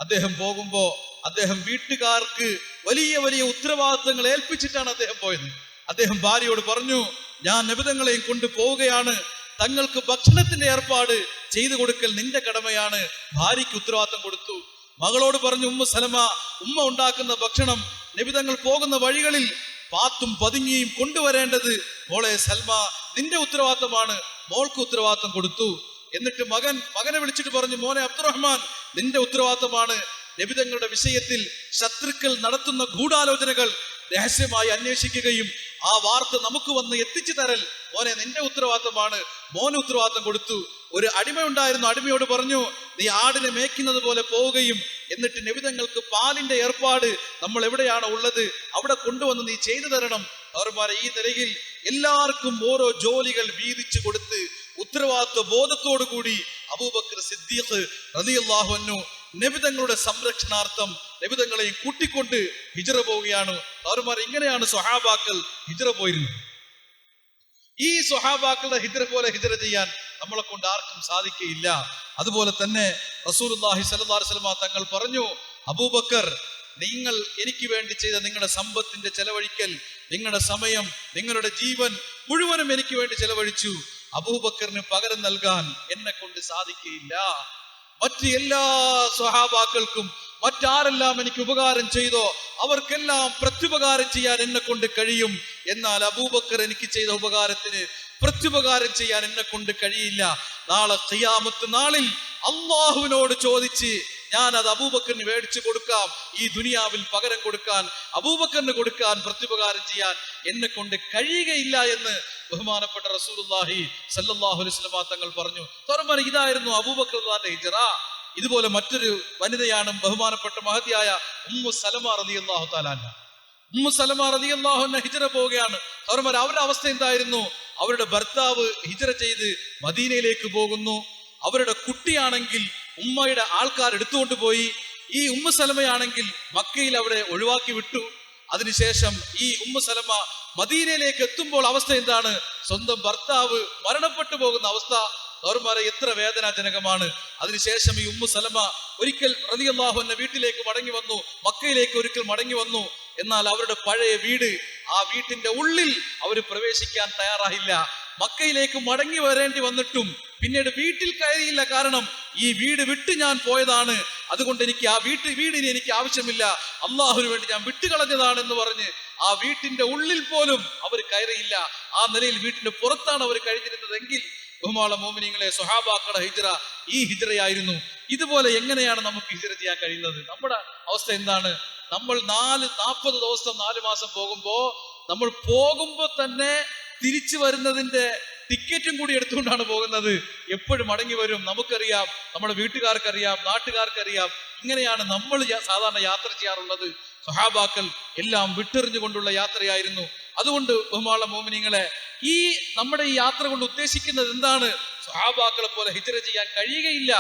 അദ്ദേഹം പോകുമ്പോ അദ്ദേഹം വീട്ടുകാർക്ക് വലിയ വലിയ ഉത്തരവാദിത്തങ്ങൾ ഏൽപ്പിച്ചിട്ടാണ് അദ്ദേഹം പോയത്. അദ്ദേഹം ഭാര്യയോട് പറഞ്ഞു, ഞാൻ നബിതങ്ങളെയും കൊണ്ട് പോവുകയാണ്, തങ്ങൾക്ക് ഭക്ഷണത്തിന്റെ ഏർപ്പാട് ചെയ്തു കൊടുക്കൽ നിന്റെ കടമയാണ്. ഭാര്യയ്ക്ക് ഉത്തരവാദിത്തം കൊടുത്തു. മകളോട് പറഞ്ഞു, ഉമ്മ സലമ, ഉമ്മ ഉണ്ടാക്കുന്ന ഭക്ഷണം നബിതങ്ങൾ പോകുന്ന വഴികളിൽ പാത്തും പതുങ്ങിയും കൊണ്ടുവരേണ്ടത് മോളെ സൽമ നിന്റെ ഉത്തരവാദിത്തമാണ്. മോൾക്ക് ഉത്തരവാദിത്തം കൊടുത്തു. എന്നിട്ട് മകനെ വിളിച്ചിട്ട് പറഞ്ഞു, മോനെ അബ്ദുറഹ്മാൻ, നിന്റെ ഉത്തരവാദിത്തമാണ് നബിതങ്ങളുടെ വിഷയത്തിൽ ശത്രുക്കൾ നടത്തുന്ന ഗൂഢാലോചനകൾ രഹസ്യമായി അന്വേഷിക്കുകയും ആ വാർത്ത നമുക്ക് വന്ന് എത്തിച്ചു തരൽ മോനെ നിന്റെ ഉത്തരവാദിത്തമാണ്. മോന് ഉത്തരവാദിത്തം കൊടുത്തു. ഒരു അടിമ ഉണ്ടായിരുന്നു, അടിമയോട് പറഞ്ഞു നീ ആടിനെ മേയ്ക്കുന്നത് പോലെ പോവുകയും എന്നിട്ട് നബിതങ്ങൾക്ക് പാലിന്റെ ഏർപ്പാട് നമ്മൾ എവിടെയാണോ ഉള്ളത് അവിടെ കൊണ്ടുവന്ന് നീ ചെയ്തു തരണം. അവന്മാരെ ഈ നിലയിൽ എല്ലാവർക്കും ഓരോ ജോലികൾ വീതിച്ചു കൊടുത്ത് ഉത്തരവാദിത്വ ബോധത്തോടു കൂടി അബൂബക്കർ സിദ്ദീഖ് റളിയല്ലാഹു അൻഹു നബിതങ്ങളുടെ സംരക്ഷണാർത്ഥം നബിതങ്ങളെയും കൂട്ടിക്കൊണ്ട് ഹിജ്റ പോവുകയാണ്. അവന്മാർ ഇങ്ങനെയാണ് സ്വഹാബാക്കൾ ഹിജ്റ പോയിരുന്നത്. ഈ സ്വഹാബാക്കളുടെ ഹിജ്റ പോലെ ഹിജ്റ ചെയ്യാൻ നമ്മളെ കൊണ്ട് ആർക്കും സാധിക്കുകയില്ല. അതുപോലെ തന്നെ റസൂലുള്ളാഹി സ്വല്ലല്ലാഹു അലൈഹി വസല്ലം തങ്ങൾ പറഞ്ഞു, അബൂബക്കർ നിങ്ങൾ എനിക്ക് വേണ്ടി ചെയ്ത നിങ്ങളുടെ സമ്പത്തിന്റെ ചെലവഴിക്കൽ, നിങ്ങളുടെ സമയം, നിങ്ങളുടെ ജീവൻ മുഴുവനും എനിക്ക് വേണ്ടി ചെലവഴിച്ചു. അബൂബക്കറിന് പകരം നൽകാൻ എന്നെ കൊണ്ട് സാധിക്കുകയില്ല. മറ്റ് എല്ലാ സ്വഹാബാക്കൾക്കും മറ്റാരെല്ലാം എനിക്ക് ഉപകാരം ചെയ്തോ അവർക്കെല്ലാം പ്രത്യുപകാരം ചെയ്യാൻ എന്നെ കൊണ്ട് കഴിയും. എന്നാൽ അബൂബക്കർ എനിക്ക് ചെയ്ത ഉപകാരത്തിന് പ്രത്യുപകാരം ചെയ്യാൻ എന്നെ കൊണ്ട് കഴിയില്ല. നാളെ ഖിയാമത്ത് നാളിൽ അള്ളാഹുവിനോട് ചോദിച്ച് ഞാൻ അത് അബൂബക്കറിന് മേടിച്ചു കൊടുക്കാം, ഈ ദുനിയാവിൽ പകരം കൊടുക്കാൻ, അബൂബക്കറിന് കൊടുക്കാൻ, പ്രത്യുപകാരം ചെയ്യാൻ എന്നെ കൊണ്ട് കഴിയുകയില്ല എന്ന് ബഹുമാനപ്പെട്ട റസൂലുള്ളാഹി സ്വല്ലല്ലാഹു അലൈഹി വസല്ലം തങ്ങൾ പറഞ്ഞു. തുറമറി ഇതായിരുന്നു അബൂബക്കർ റളിയല്ലാഹു ഹിജ്റ. ഇതുപോലെ മറ്റൊരു വനിതയാണ് ബഹുമാനപ്പെട്ട മഹതിയായ ഉമ്മു സലമ റളിയല്ലാഹു തആല അൻഹ. ഉമ്മു സലമ റളിയല്ലാഹു അൻഹ ഹിജ്റ പോവുകയാണ്. തുറമറി അവരുടെ അവസ്ഥ എന്തായിരുന്നു? അവരുടെ ഭർത്താവ് ഹിജ്റ ചെയ്ത് മദീനയിലേക്ക് പോകുന്നു. അവരുടെ കുട്ടിയാണെങ്കിൽ ഉമ്മയുടെ ആൾക്കാർ എടുത്തുകൊണ്ട് പോയി. ഈ ഉമ്മു സലമയാണെങ്കിൽ മക്കയിൽ അവിടെ ഒഴിവാക്കി വിട്ടു. അതിനുശേഷം ഈ ഉമ്മു സലമ മദീനയിലേക്ക് എത്തുമ്പോൾ അവസ്ഥ എന്താണ്? സ്വന്തം ഭർത്താവ് മരണപ്പെട്ടു പോകുന്ന അവസ്ഥ. ഓർമ്മ എത്ര വേദനാജനകമാണ്. അതിനുശേഷം ഈ ഉമ്മു സലമ ഒരിക്കൽ റളിയല്ലാഹു അൻഹ വീട്ടിലേക്ക് മടങ്ങി വന്നു, മക്കയിലേക്ക് ഒരിക്കൽ മടങ്ങി വന്നു. എന്നാൽ അവരുടെ പഴയ വീട്, ആ വീട്ടിന്റെ ഉള്ളിൽ അവർ പ്രവേശിക്കാൻ തയ്യാറായില്ല. മക്കയിലേക്ക് മടങ്ങി വരേണ്ടി വന്നിട്ടും പിന്നീട് വീട്ടിൽ കയറിയില്ല. കാരണം ഈ വീട് വിട്ട് ഞാൻ പോയതാണ്, അതുകൊണ്ട് എനിക്ക് ആ വീടിന് എനിക്ക് ആവശ്യമില്ല, അള്ളാഹുവിന് വേണ്ടി ഞാൻ വിട്ടുകളഞ്ഞതാണെന്ന് പറഞ്ഞ് ആ വീട്ടിന്റെ ഉള്ളിൽ പോലും അവർ കയറിയില്ല. ആ നിലയിൽ വീട്ടിന്റെ പുറത്താണ് അവർ കഴിഞ്ഞിരുന്നതെങ്കിൽ ബഹുമാന മോമിനീങ്ങളെ, സ്വഹാബാക്കളുടെ ഹിജ്റ ഈ ഹിജ്റയായിരുന്നു. ഇതുപോലെ എങ്ങനെയാണ് നമുക്ക് ഹിജ്റ ചെയ്യാൻ കഴിയുന്നത്? നമ്മുടെ അവസ്ഥ എന്താണ്? നമ്മൾ 40 ദിവസം 4 മാസം നമ്മൾ പോകുമ്പോ തന്നെ തിരിച്ചു വരുന്നതിന്റെ ടിക്കറ്റും കൂടി എടുത്തുകൊണ്ടാണ് പോകുന്നത്. എപ്പോഴും മടങ്ങി വരും നമുക്കറിയാം, നമ്മുടെ വീട്ടുകാർക്കറിയാം, നാട്ടുകാർക്കറിയാം. ഇങ്ങനെയാണ് നമ്മൾ സാധാരണ യാത്ര ചെയ്യാറുള്ളത്. സ്വഹാബാക്കൾ എല്ലാം വിട്ടെറിഞ്ഞുകൊണ്ടുള്ള യാത്രയായിരുന്നു. അതുകൊണ്ട് ബഹുമാന മോമിനീങ്ങളെ, ഈ നമ്മുടെ ഈ യാത്ര കൊണ്ട് ഉദ്ദേശിക്കുന്നത് എന്താണ്? സ്വഹാബാക്കളെ പോലെ ഹിജ്റ ചെയ്യാൻ കഴിയുകയില്ല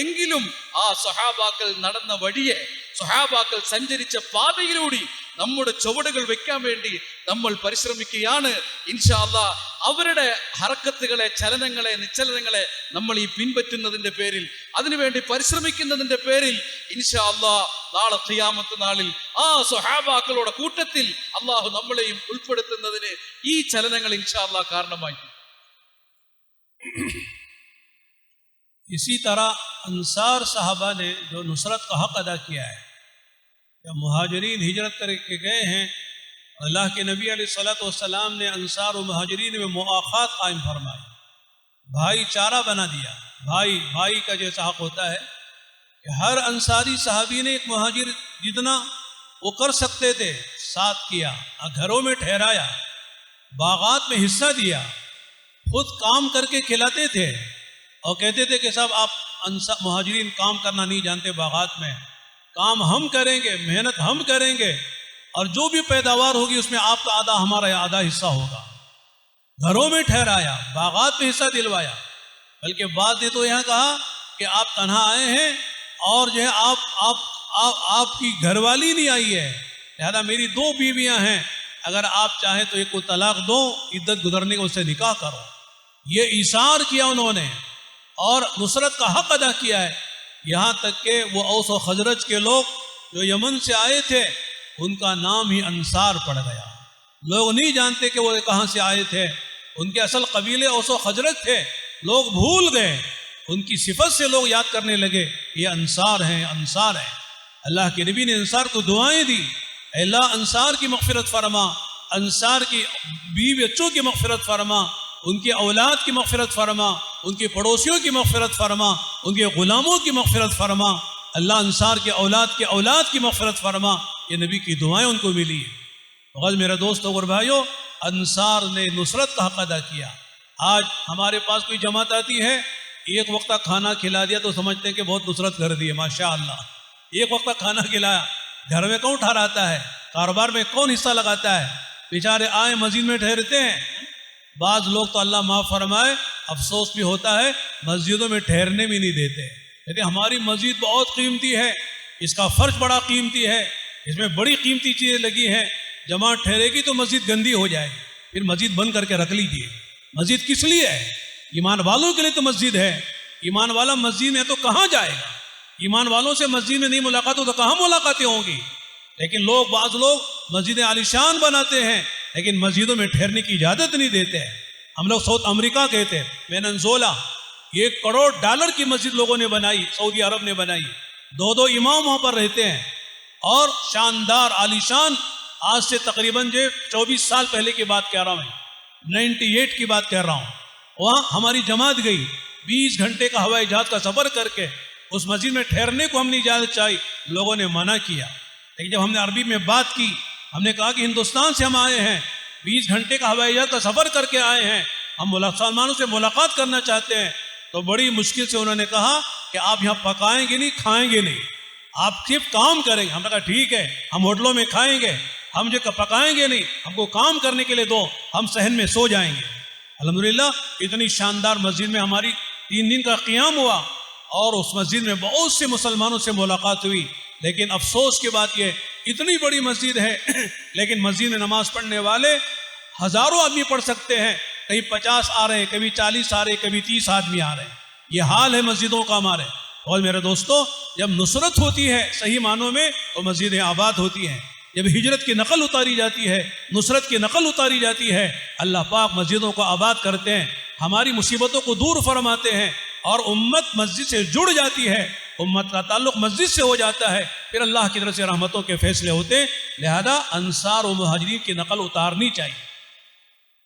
എങ്കിലും ആ സ്വഹാബാക്കൾ നടന്ന വഴിയെ, സ്വഹാബാക്കൾ സഞ്ചരിച്ച പാതയിലൂടെ നമ്മുടെ ചുവടുകൾ വെക്കാൻ വേണ്ടി നമ്മൾ പരിശ്രമിക്കുകയാണ്. ഇൻഷാ അല്ലാഹ് അവരുടെ ഹറക്കത്തുകളെ, ചലനങ്ങളെ, നിശ്ചലനങ്ങളെ നമ്മൾ ഈ പിൻപറ്റുന്നതിന്റെ പേരിൽ, അതിനുവേണ്ടി പരിശ്രമിക്കുന്നതിന്റെ പേരിൽ ഇൻഷാ അല്ലാഹ് നാളെ ഖിയാമത്ത് നാളിൽ ആ സ്വഹാബാക്കളുടെ കൂട്ടത്തിൽ അള്ളാഹു നമ്മളെയും ഉൾപ്പെടുത്തുന്നതിന് ഈ ചലനങ്ങൾ ഇൻഷാ അല്ലാഹ് കാരണമായി. इसी तरह अंसार साहबा ने जो नुसरत का हक अदा किया है, जब मुहाजिरीन हिजरत करके गए हैं, अल्लाह के नबी अलैहिस्सलातु वस्सलाम ने अंसार और मुहाजिरीन में मुआखात कायम फरमाई, भाईचारा बना दिया। भाई का जैसा हक होता है कि हर अंसारी साहबी ने एक मुहाजिर जितना वो कर सकते थे साथ किया, घरों में ठहराया, बागात में हिस्सा दिया, खुद काम करके खिलाते थे और कहते थे कि साहब आप मुहाजिरीन काम करना नहीं जानते, बागात में काम हम करेंगे, मेहनत हम करेंगे और जो भी पैदावार होगी उसमें आपका आधा, हमारा आधा हिस्सा होगा। घरों में ठहराया, बागात में हिस्सा दिलवाया। बल्कि बात ने तो यहाँ कहा कि आप तन्हा आए हैं और जो है आपकी घरवाली नहीं आई है, लिहाजा मेरी 2 बीवियां हैं, अगर आप चाहें तो एक को तलाक दो, इद्दत गुजरने को उससे निकाह करो। ये इशार किया उन्होंने और नुसरत का हक अदा किया है। यहाँ तक के वो औस और खजरज के लोग जो यमन से आए थे उनका नाम ही अंसार पड़ गया। लोग नहीं जानते कि वो कहाँ से आए थे, उनके असल कबीले औस और खजरज थे, लोग भूल गए। उनकी सिफत से लोग याद करने लगे ये अंसार हैं, अंसार हैं। अल्लाह के नबी ने अंसार को दुआएं दी, अल्लाह अंसार की मग़फ़िरत फरमा, अंसार की बीवी बच्चों की मग़फ़िरत फरमा, उनके औलाद की मग़फ़िरत फरमा, उनके पड़ोसियों की मग़फ़िरत फरमा, उनके ग़ुलामों की मग़फ़िरत फरमा। अल्लाह अंसार के औलाद की मग़फ़िरत फरमा। ये नबी की दुआएं उनको मिली है। और मेरे दोस्तों और भाइयों, अंसार ने नुसरत का हक अदा किया। आज हमारे पास कोई जमात आती है, एक वक्त का खाना खिला दिया तो समझते हैं कि बहुत नुसरत कर दी है, माशाअल्लाह। एक वक्त का खाना खिलाया, घर में कौन ठहराता है, कारोबार में कौन हिस्सा लगाता है? बेचारे आए मस्जिद में ठहरते हैं। बाज लोग तो अल्लाह माफ़ फरमाए, अफसोस भी होता है, मस्जिदों में ठहरने भी नहीं देते। कहते हमारी मस्जिद बहुत कीमती है, इसका फर्श बड़ा कीमती है, इसमें बड़ी कीमती चीज़ें लगी हैं, जमात ठहरेगी तो मस्जिद गंदी हो जाएगी, फिर मस्जिद बंद करके रख लीजिए। मस्जिद किस लिए है? ईमान वालों के लिए तो मस्जिद है। ईमान वाला मस्जिद में तो कहाँ जाएगा? ईमान वालों से मस्जिद में नहीं मुलाकात हो तो कहाँ मुलाकातें होंगी? लेकिन बाज़ लोग मस्जिदें आलिशान बनाते हैं, लेकिन मस्जिदों में ठहरने की इजाज़त नहीं देते हैं। हम लोग साउथ अमेरिका गए थे, वेनेजुएला, $1 करोड़ की मस्जिद लोगों ने बनाई, सऊदी अरब ने बनाई। 2 इमाम वहाँ पर रहते हैं और शानदार आलिशान। आज से तकरीबन 24 साल पहले की बात कह रहा हूँ, 98 की बात कह रहा हूँ। वहाँ हमारी जमात गई, 20 घंटे का हवाई जहाज का सफ़र करके उस मस्जिद में ठहरने को हमने इजाज़त चाही, लोगों ने मना किया। लेकिन जब हमने अरबी में बात की, हमने कहा कि हिंदुस्तान से हम आए हैं, 20 घंटे का हवाई जहाज का सफ़र करके आए हैं, हम मुसलमानों से मुलाकात करना चाहते हैं, तो बड़ी मुश्किल से उन्होंने कहा कि आप यहाँ पकाएंगे नहीं, खाएंगे नहीं, आप सिर्फ काम करेंगे। हमने कहा ठीक है, हम होटलों में खाएंगे, हम जो पकाएंगे नहीं, हमको काम करने के लिए दो, हम सहन में सो जाएंगे। अल्हम्दुलिल्लाह इतनी शानदार मस्जिद में हमारी 3 दिन का क़ियाम हुआ और उस मस्जिद में बहुत से मुसलमानों से मुलाकात हुई। लेकिन अफसोस की बात यह, इतनी बड़ी मस्जिद है लेकिन मस्जिद में नमाज पढ़ने वाले हज़ारों आदमी पढ़ सकते हैं, कहीं 50 आ रहे हैं, कभी 40 आ रहे हैं, कभी 30 आदमी आ रहे हैं। ये हाल है मस्जिदों का हमारे। और मेरे दोस्तों, जब नुसरत होती है सही मानों में तो मस्जिदें आबाद होती हैं। जब हिजरत की नकल उतारी जाती है, नुसरत की नकल उतारी जाती है, अल्लाह पाक मस्जिदों को आबाद करते हैं, हमारी मुसीबतों को दूर फरमाते हैं और उम्मत मस्जिद से जुड़ जाती है, उम्मत का ताल्लुक मस्जिद से हो जाता है, फिर अल्लाह की तरफ से रहमतों के फैसले होते हैं। लिहाजा अंसार और मुहाजिरीन की नकल उतारनी चाहिए।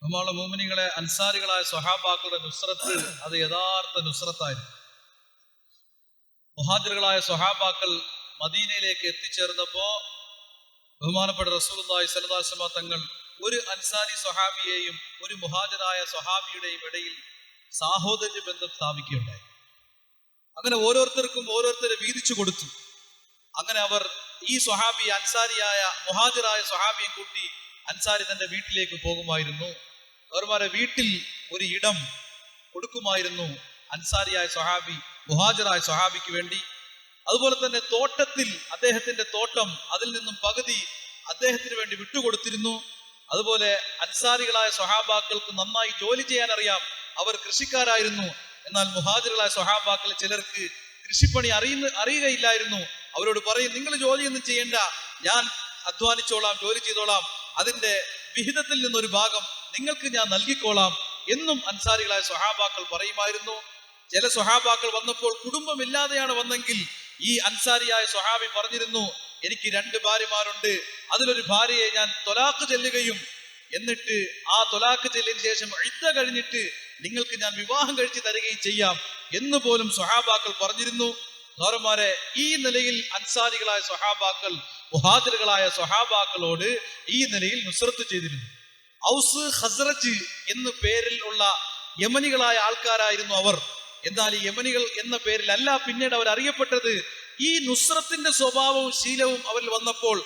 നമ്മളുടെ മുഅ്മിനീങ്ങളെ അൻസാരികളായ സ്വഹാബാക്കളുടെ നുസ്രത്ത് അത് യഥാർത്ഥ നുസ്രത്തായിരുന്നു. മുഹാജിറുകളായ സ്വഹാബാക്കൾ മദീനയിലേക്ക് എത്തിച്ചേർന്നപ്പോൾ ബഹുമാനപ്പെട്ട റസൂലുള്ളാഹി സ്വല്ലല്ലാഹു അലൈഹി വസല്ലം തങ്ങൾ ഒരു അൻസാരി സ്വഹാബിയെയും ഒരു മുഹാജിറായ സ്വഹാബിയുടെയും ഇടയിൽ സാഹോദര്യ ബന്ധം സ്ഥാപിക്കുകയുണ്ടായി. അങ്ങനെ ഓരോരുത്തർക്കും ഓരോരുത്തരെ വീതിച്ചു കൊടുത്തു. അങ്ങനെ അവർ ഈ സ്വഹാബി അൻസാരിയായ മുഹാജിറായ സ്വഹാബിയെ കൂട്ടി അൻസാരി തന്റെ വീട്ടിലേക്ക് പോകുമായിരുന്നു. അവരുടെ വീട്ടിൽ ഒരു ഇടം കൊടുക്കുമായിരുന്നു അൻസാരിയായ സ്വഹാബി മുഹാജിറായ സ്വഹാബിക്ക് വേണ്ടി. അതുപോലെ തന്നെ തോട്ടത്തിൽ അദ്ദേഹത്തിന്റെ തോട്ടം, അതിൽ നിന്നും പകുതി അദ്ദേഹത്തിന് വേണ്ടി വിട്ടുകൊടുത്തിരുന്നു. അതുപോലെ അൻസാരികളായ സ്വഹാബാക്കൾക്ക് നന്നായി ജോലി ചെയ്യാൻ അറിയാം, അവർ കൃഷിക്കാരായിരുന്നു. എന്നാൽ മുഹാജിറുകളായ സ്വഹാബാക്കൾ ചിലർക്ക് കൃഷിപ്പണി അറിയുകയില്ലായിരുന്നു. അവരോട് പറയും, നിങ്ങൾ ജോലിയൊന്നും ചെയ്യണ്ട, ഞാൻ അധ്വാനിച്ചോളാം, ജോലി ചെയ്തോളാം, അതിന്റെ വിഹിതത്തിൽ നിന്നൊരു ഭാഗം നിങ്ങൾക്ക് ഞാൻ നൽകിക്കോളാം എന്നും അൻസാരികളായ സ്വഹാബാക്കൾ പറയുമായിരുന്നു. ചില സ്വഹാബാക്കൾ വന്നപ്പോൾ കുടുംബമില്ലാതെയാണ് വന്നെങ്കിൽ ഈ അൻസാരിയായ സ്വഹാബി പറഞ്ഞിരുന്നു, എനിക്ക് 2 ഭാര്യമാരുണ്ട്, അതിലൊരു ഭാര്യയെ ഞാൻ തൊലാഖ് ചെല്ലുകയും എന്നിട്ട് ആ തൊലാഖ് ചെല്ലിന് ശേഷം ഇദ്ദ കഴിഞ്ഞിട്ട് നിങ്ങൾക്ക് ഞാൻ വിവാഹം കഴിച്ച് തരികയും ചെയ്യാം എന്ന് പോലും സ്വഹാബാക്കൾ പറഞ്ഞിരുന്നു. സഹോദരന്മാരെ, ഈ നിലയിൽ അൻസാരികളായ സ്വഹാബാക്കൾ മുഹാജിറുകളായ സ്വഹാബാക്കളോട് ഈ നിലയിൽ നുസ്രത്ത് ചെയ്തിരുന്നു. ഔസ് ഖസ്റജ് എന്ന പേരിൽ ഉള്ള യമനികളായ ആൾക്കാരായിരുന്നു അവർ. എന്നാൽ ഈ യമനികൾ എന്ന പേരിലല്ല പിന്നീട് അവർ അറിയപ്പെട്ടത്. ഈ നുസ്രത്തിന്റെ സ്വഭാവവും ശീലവും അവരിൽ വന്നപ്പോൾ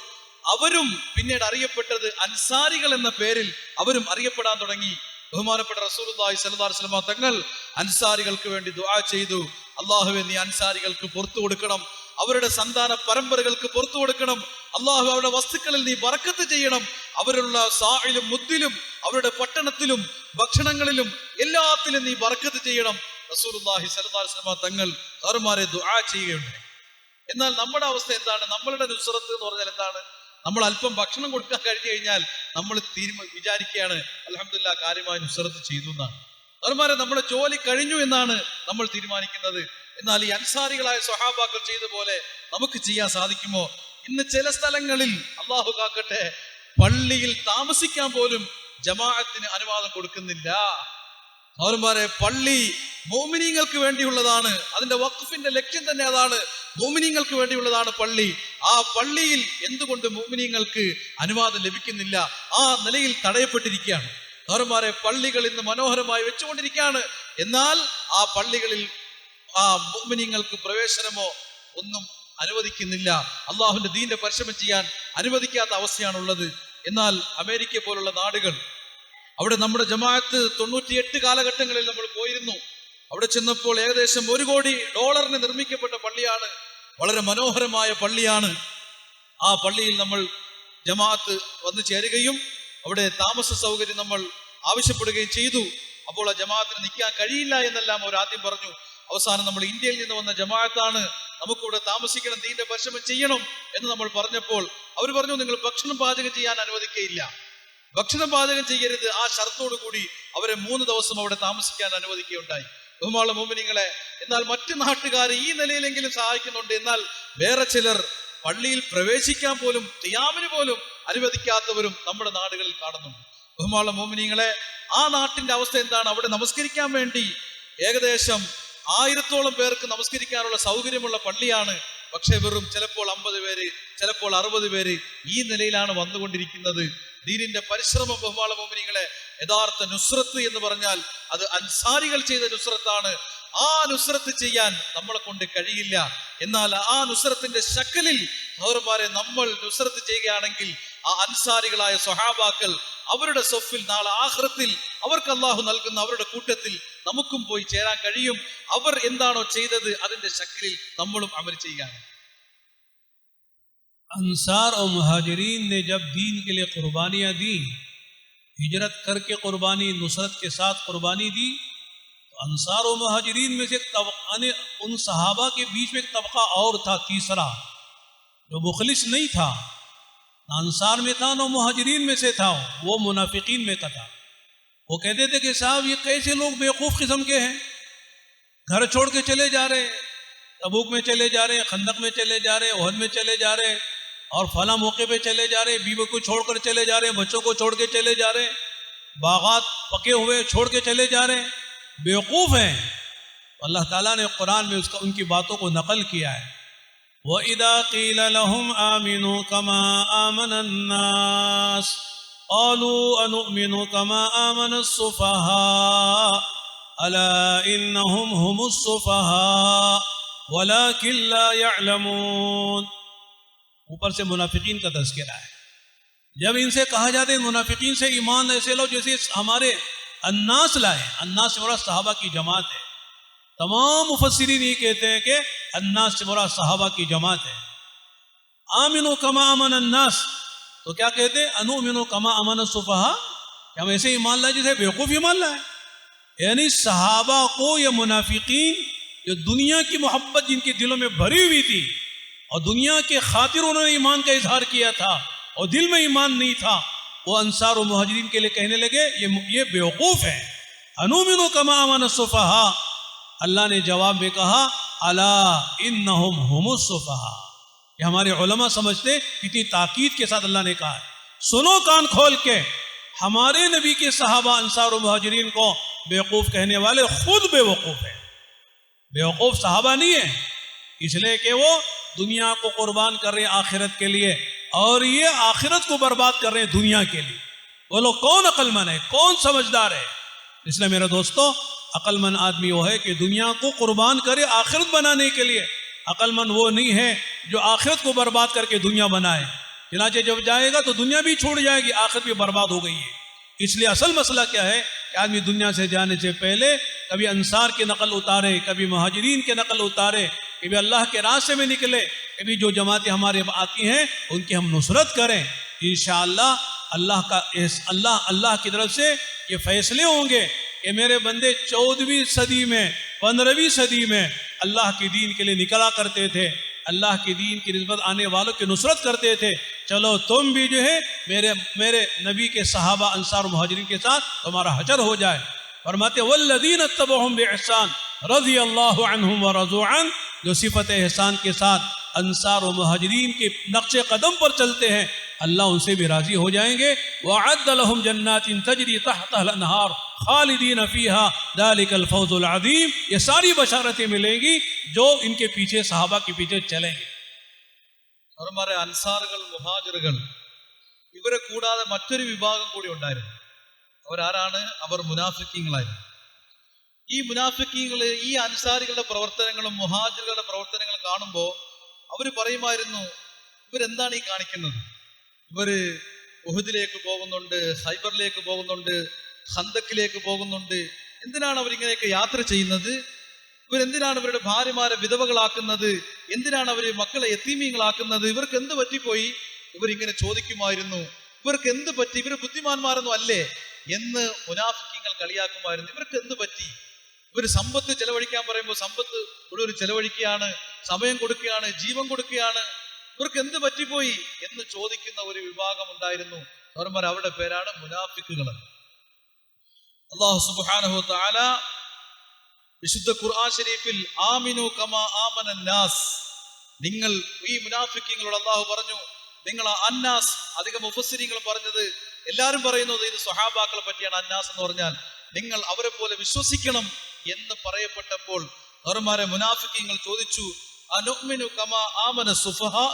അവരും പിന്നീട് അറിയപ്പെട്ടത് അൻസാരികൾ എന്ന പേരിൽ അവരും അറിയപ്പെടാൻ തുടങ്ങി. ബഹുമാനപ്പെട്ട റസൂലുള്ളാഹി സ്വല്ലല്ലാഹു അലൈഹി വസല്ലം തങ്ങൾ അൻസാരികൾക്ക് വേണ്ടി ദുആ ചെയ്തു, അല്ലാഹുവേ നീ അൻസാരികൾക്ക് പുറത്തു കൊടുക്കണം, അവരുടെ സന്താന പരമ്പരകൾക്ക് പുറത്തു കൊടുക്കണം, അല്ലാഹു അവരുടെ വസ്തുക്കളിൽ നീ ബറക്കത്ത് ചെയ്യണം, അവരുള്ള സാഇലും മുദ്ദിലും അവരുടെ പട്ടണത്തിലും ഭക്ഷണങ്ങളിലും എല്ലാത്തിലും നീ ബറക്കത്ത് ചെയ്യണം. റസൂലുള്ളാഹി സ്വല്ലല്ലാഹു അലൈഹി വസല്ലം തങ്ങൾ അവന്മാരെ ദുആ ചെയ്യുകയുണ്ടായി. എന്നാൽ നമ്മുടെ അവസ്ഥ എന്താണ്? നമ്മളുടെ നുസ്രത്ത് എന്ന് പറഞ്ഞാൽ എന്താണ്? നമ്മൾ അല്പം ഭക്ഷണം കൊടുക്കാൻ കഴിഞ്ഞു കഴിഞ്ഞാൽ നമ്മൾ വിചാരിക്കുകയാണ് അൽഹംദുലില്ലാഹ് കാര്യമായി നുസ്രത്ത് ചെയ്തു എന്നാണ്. അവന്മാരെ നമ്മുടെ ജോലി കഴിഞ്ഞു എന്നാണ് നമ്മൾ തീരുമാനിക്കുന്നത്. എന്നാൽ ഈ അൻസാരികളായ സ്വഹാബാക്കൾ ചെയ്ത പോലെ നമുക്ക് ചെയ്യാൻ സാധിക്കുമോ? ഇന്ന് ചില സ്ഥലങ്ങളിൽ അല്ലാഹു കാക്കട്ടെ, പള്ളിയിൽ താമസിക്കാൻ പോലും ജമാഅത്തിന് അനുവാദം കൊടുക്കുന്നില്ല. അവന്മാരെ, പള്ളി മുഅ്മിനീങ്ങൾക്ക് വേണ്ടിയുള്ളതാണ്, അതിന്റെ വഖഫിന്റെ ലക്ഷ്യം തന്നെ അതാണ്. മുഅ്മിനീങ്ങൾക്ക് വേണ്ടിയുള്ളതാണ് പള്ളി. ആ പള്ളിയിൽ എന്തുകൊണ്ട് മുഅ്മിനീങ്ങൾക്ക് അനുവാദം ലഭിക്കുന്നില്ല? ആ നിലയിൽ തടയപ്പെട്ടിരിക്കുകയാണ്. സഹോദരന്മാരെ, പള്ളികൾ ഇന്ന് മനോഹരമായി വെച്ചുകൊണ്ടിരിക്കുകയാണ്. എന്നാൽ ആ പള്ളികളിൽ ആ മുഅ്മിനീങ്ങൾക്ക് പ്രവേശനമോ ഒന്നും അനുവദിക്കുന്നില്ല. അള്ളാഹുവിന്റെ ദീന്റെ പരിശ്രമം ചെയ്യാൻ അനുവദിക്കാത്ത അവസ്ഥയാണുള്ളത്. എന്നാൽ അമേരിക്ക പോലുള്ള നാടുകൾ, അവിടെ നമ്മുടെ ജമാഅത്ത് 98 കാലഘട്ടങ്ങളിൽ നമ്മൾ പോയിരുന്നു. അവിടെ ചെന്നപ്പോൾ ഏകദേശം $1 കോടി നിർമ്മിക്കപ്പെട്ട പള്ളിയാണ്. വളരെ മനോഹരമായ പള്ളിയാണ്. ആ പള്ളിയിൽ നമ്മൾ ജമാഅത്ത് വന്നു ചേരുകയും അവിടെ താമസ സൗകര്യം നമ്മൾ ആവശ്യപ്പെടുകയും ചെയ്തു. അപ്പോൾ ആ ജമാഅത്തിന് നിൽക്കാൻ കഴിയില്ല എന്നെല്ലാം അവർ ആദ്യം പറഞ്ഞു. അവസാനം നമ്മൾ ഇന്ത്യയിൽ നിന്ന് വന്ന ജമാഅത്താണ്, നമുക്കിവിടെ താമസിക്കണം, ദീന്റെ പരിശ്രമം ചെയ്യണം എന്ന് നമ്മൾ പറഞ്ഞപ്പോൾ അവർ പറഞ്ഞു, നിങ്ങൾ ഭക്ഷണം പാചകം ചെയ്യാൻ അനുവദിക്കയില്ല, ഭക്ഷണം പാചകം ചെയ്യരുത്. ആ ഷർത്തോടു കൂടി അവരെ 3 ദിവസം അവിടെ താമസിക്കാൻ അനുവദിക്കുകയുണ്ടായി. ബഹുമാനുള്ള മുഅ്മിനീങ്ങളെ, എന്നാൽ മറ്റു നാട്ടുകാർ ഈ നിലയിലെങ്കിലും സഹായിക്കുന്നുണ്ട്. എന്നാൽ വേറെ ചിലർ പള്ളിയിൽ പ്രവേശിക്കാൻ പോലും ഖിയാമിന് പോലും അനുവദിക്കാത്തവരും നമ്മുടെ നാടുകളിൽ കാണുന്നുണ്ട്. ബഹുമാനുള്ള മുഅ്മിനീങ്ങളെ, ആ നാട്ടിന്റെ അവസ്ഥ എന്താണ്? അവിടെ നമസ്കരിക്കാൻ വേണ്ടി ഏകദേശം 1000-ഓളം പേർക്ക് നമസ്കരിക്കാനുള്ള സൗകര്യമുള്ള പള്ളിയാണ്. പക്ഷെ വെറും ചിലപ്പോൾ 50 പേര്, ചിലപ്പോൾ 60 പേര് ഈ നിലയിലാണ് വന്നുകൊണ്ടിരിക്കുന്നത്. ദീനിന്റെ പരിശ്രമം, ബഹുമാനുള്ള മുഅ്മിനീങ്ങളെ, യഥാർത്ഥ നുസ്രത്ത് എന്ന് പറഞ്ഞാൽ അത് അൻസാരികൾ ചെയ്ത നുസ്രത്താണ്. ആ നുസ്രത്ത് ചെയ്യാൻ നമ്മളെ കൊണ്ട് കഴിയില്ല. എന്നാൽ ആ നുസ്രത്തിന്റെ ശക്കലിൽ സഹോദരന്മാരെ നമ്മൾ നുസ്രത്ത് ചെയ്യുകയാണെങ്കിൽ ആ അൻസാരികളായ സ്വഹാബാക്കൾ അവരുടെ സൊഫിൽ നാളെ ആഖിറത്തിൽ അവർക്ക് അല്ലാഹു നൽകുന്ന അവരുടെ കൂട്ടത്തിൽ നമുക്കും പോയി ചേരാൻ കഴിയും. അവർ എന്താണോ ചെയ്തത് അതിന്റെ ശക്കലിൽ നമ്മളും അമൽ ചെയ്യാൻ. अंसार और मुहाजिरीन ने जब दीन के लिए कुर्बानियाँ दी, हिजरत करके कुर्बानी, नुसरत के साथ कुर्बानी दी, तो अंसार और मुहाजिरीन में से उन सहाबा के बीच में एक तबका और था, तीसरा, जो मुखलिस नहीं था, ना अंसार में था ना मुहाजिरीन में से था, वो मुनाफिकीन में का था। वो कहते थे कि साहब ये कैसे लोग बेवकूफ़ किस्म के हैं, घर छोड़ के चले जा रहे, तबूक में चले जा रहे, खंदक में चले जा रहे, ओहद में चले जा रहे, और फला मौके पे चले जा रहे, बीवी को छोड़कर चले जा रहे, बच्चों को छोड़ के चले जा रहे, बागात पके हुए छोड़ के चले जा रहे, बेवकूफ़ हैं। अल्लाह ताला ने कुरान में उनकी बातों को नकल किया है। वइदा क़ील लहुम आमिनू कमा आमनन नास क़ालू अनुमिनु कमा आमनस सुफ़हा अला इन्नहुम हुमुस सुफ़हा वलाकिन ला यअलमून। ऊपर से मुनाफिकीन का तज़किरा है। जब इनसे कहा जाता है मुनाफिकीन से ईमान ऐसे लो जैसे हमारे अन्नास लाए, अन्नास से मुराद सहाबा की जमात है। तमाम मुफस्सिरीन ये कहते हैं कि अन्नास से मुराद सहाबा की जमात है। आमिनु कमा अमन अन्नास, तो क्या कहते हैं? अनुमिनु कमा अमन सुफ़हा, क्या हम ऐसे ईमान लाए जैसे बेवकूफ़ ईमान लाए? यानी सहाबा को या मुनाफिकीन जो दुनिया की मोहब्बत जिनके दिलों में भरी हुई थी और दुनिया के खातिर उन्होंने ईमान का इजहार किया था और दिल में ईमान नहीं था, वो अंसार और मुहाजिरीन के लिए कहने लगे ये बेवकूफ़ है। अनुमिनु कमा आमन सुफ़हा, अल्लाह ने जवाब में कहा अला इन्नहुम हुमुस सुफ़हा। ये हमारे उलमा समझते कितनी ताकीद के साथ अल्लाह ने कहा है। सुनो कान खोल के, हमारे नबी के सहाबा अंसार और मुहाजिरीन को बेवकूफ़ कहने वाले खुद बेवकूफ़ है। बेवकूफ़ सहाबा नहीं है, इसलिए कि वो दुनिया को कुर्बान कर रहे हैं आखिरत के लिए, और ये आखिरत को बर्बाद कर रहे हैं दुनिया के लिए। वो लोग कौन अक्लमंद है, कौन समझदार है? इसलिए मेरे दोस्तों, अक्लमंद आदमी वो है कि दुनिया को कुर्बान करे आखिरत बनाने के लिए। अक्लमंद वो नहीं है जो आखिरत को बर्बाद करके दुनिया बनाए। चनाचे जब जाएगा तो दुनिया भी छूट जाएगी, आखिरत भी बर्बाद हो गई है। इसलिए असल मसला क्या है कि आदमी दुनिया से जाने से पहले कभी अंसार की नकल उतारे, कभी मुहाजिरीन के नकल उतारे, कभी अल्लाह के रास्ते में निकले, कभी जो जमातें हमारे आती हैं उनकी हम नुसरत करें। इंशाअल्लाह अल्लाह की तरफ से ये फैसले होंगे कि मेरे बंदे 14वीं सदी में 15वीं सदी में अल्लाह के दीन के लिए निकला करते थे, अल्लाह के दीन की निस्बत आने वालों की नुसरत करते थे। चलो तुम भी जो है मेरे नबी के सहाबा अंसार मुहाजिरीन के साथ तुम्हारा हशर हो जाए। फरमाते वल्लज़ीन तबअहुम बिइहसान रज़ियल्लाहु अन्हुम व रज़ू अन, जो सिफत एहसान के साथ अंसार और मुहाजिरीन के नक्शे कदम पर चलते हैं, अल्लाह उनसे भी राजी हो जाएंगे। वअद्द लहुम जन्नातिन तजरी तहतहल अनहार खालिदीन फीहा ज़ालिकल फौज़ुल अज़ीम। ये सारी बशारतें मिलेंगी जो इनके पीछे सहाबा के पीछे चलेंगे। അവന്മാരെ അൻസാറുകൾ മുഹാജിറുകൾ ഇവരെ കൂടാതെ മറ്റൊരു വിഭാഗം കൂടി ഉണ്ടായിരുന്നു. അവരാരാണ്? അവർ മുനാഫിക്കീങ്ങളായിരുന്നു. ഈ മുനാഫിക്കീങ്ങള് ഈ അൻസാരികളുടെ പ്രവർത്തനങ്ങളും മുഹാജിറുകളുടെ പ്രവർത്തനങ്ങളും കാണുമ്പോൾ അവർ പറയുമായിരുന്നു, ഇവരെന്താണ് ഈ കാണിക്കുന്നത്? ഇവര് ഉഹുദിലേക്ക് പോകുന്നുണ്ട്, ഖൈബറിലേക്ക് പോകുന്നുണ്ട്, ഖന്തക്കിലേക്ക് പോകുന്നുണ്ട്. എന്തിനാണ് അവരിങ്ങനെയൊക്കെ യാത്ര ചെയ്യുന്നത്? ഇവരെന്തിനാണ് ഇവരുടെ ഭാര്യമാരെ വിധവകളാക്കുന്നത്? എന്തിനാണ് അവര് മക്കളെ യതീമീങ്ങളാക്കുന്നത്? ഇവർക്ക് എന്ത് പറ്റിപ്പോയി? ഇവരിങ്ങനെ ചോദിക്കുമായിരുന്നു. ഇവർക്ക് എന്ത് പറ്റി? ഇവര് ബുദ്ധിമാന്മാരൊന്നും അല്ലേ എന്ന് മുനാഫിക്കീങ്ങൾ കളിയാക്കുമായിരുന്നു. ഇവർക്ക് എന്ത് പറ്റി? ഇവര് സമ്പത്ത് ചെലവഴിക്കാൻ പറയുമ്പോൾ സമ്പത്ത് മുഴുവൻ ചെലവഴിക്കുകയാണ്, സമയം കൊടുക്കുകയാണ്, ജീവൻ കൊടുക്കുകയാണ്. ഇവർക്ക് എന്ത് പറ്റിപ്പോയി എന്ന് ചോദിക്കുന്ന ഒരു വിഭാഗം ഉണ്ടായിരുന്നു. അവന്മാർ അവരുടെ പേരാണ് മുനാഫിക്കുകൾ. അല്ലാഹു സുബ്ഹാനഹു വ തആല വിശുദ്ധ ഖുർആൻ ശരീഫിൽ ആമിനു കമാ ആമനൻ നാസ്, നിങ്ങൾ ഈ മുനാഫിക്കീങ്ങളോട് അല്ലാഹു പറഞ്ഞു, നിങ്ങൾ അന്നാസ്, അധികം മുഫസ്സിരീങ്ങൾ പറഞ്ഞത്, എല്ലാവരും പറയുന്നത് ഇത് സ്വഹാബാക്കളെ പറ്റിയാണ്. അന്നാസ് എന്ന് പറഞ്ഞാൽ നിങ്ങൾ അവരെ പോലെ വിശ്വസിക്കണം എന്ന് പറയപ്പെട്ടപ്പോൾ അവന്മാരെ മുനാഫിക്കീങ്ങൾ ചോദിച്ചു, അനുഅ്മിനു കമാ ആമന സുഫഹാ,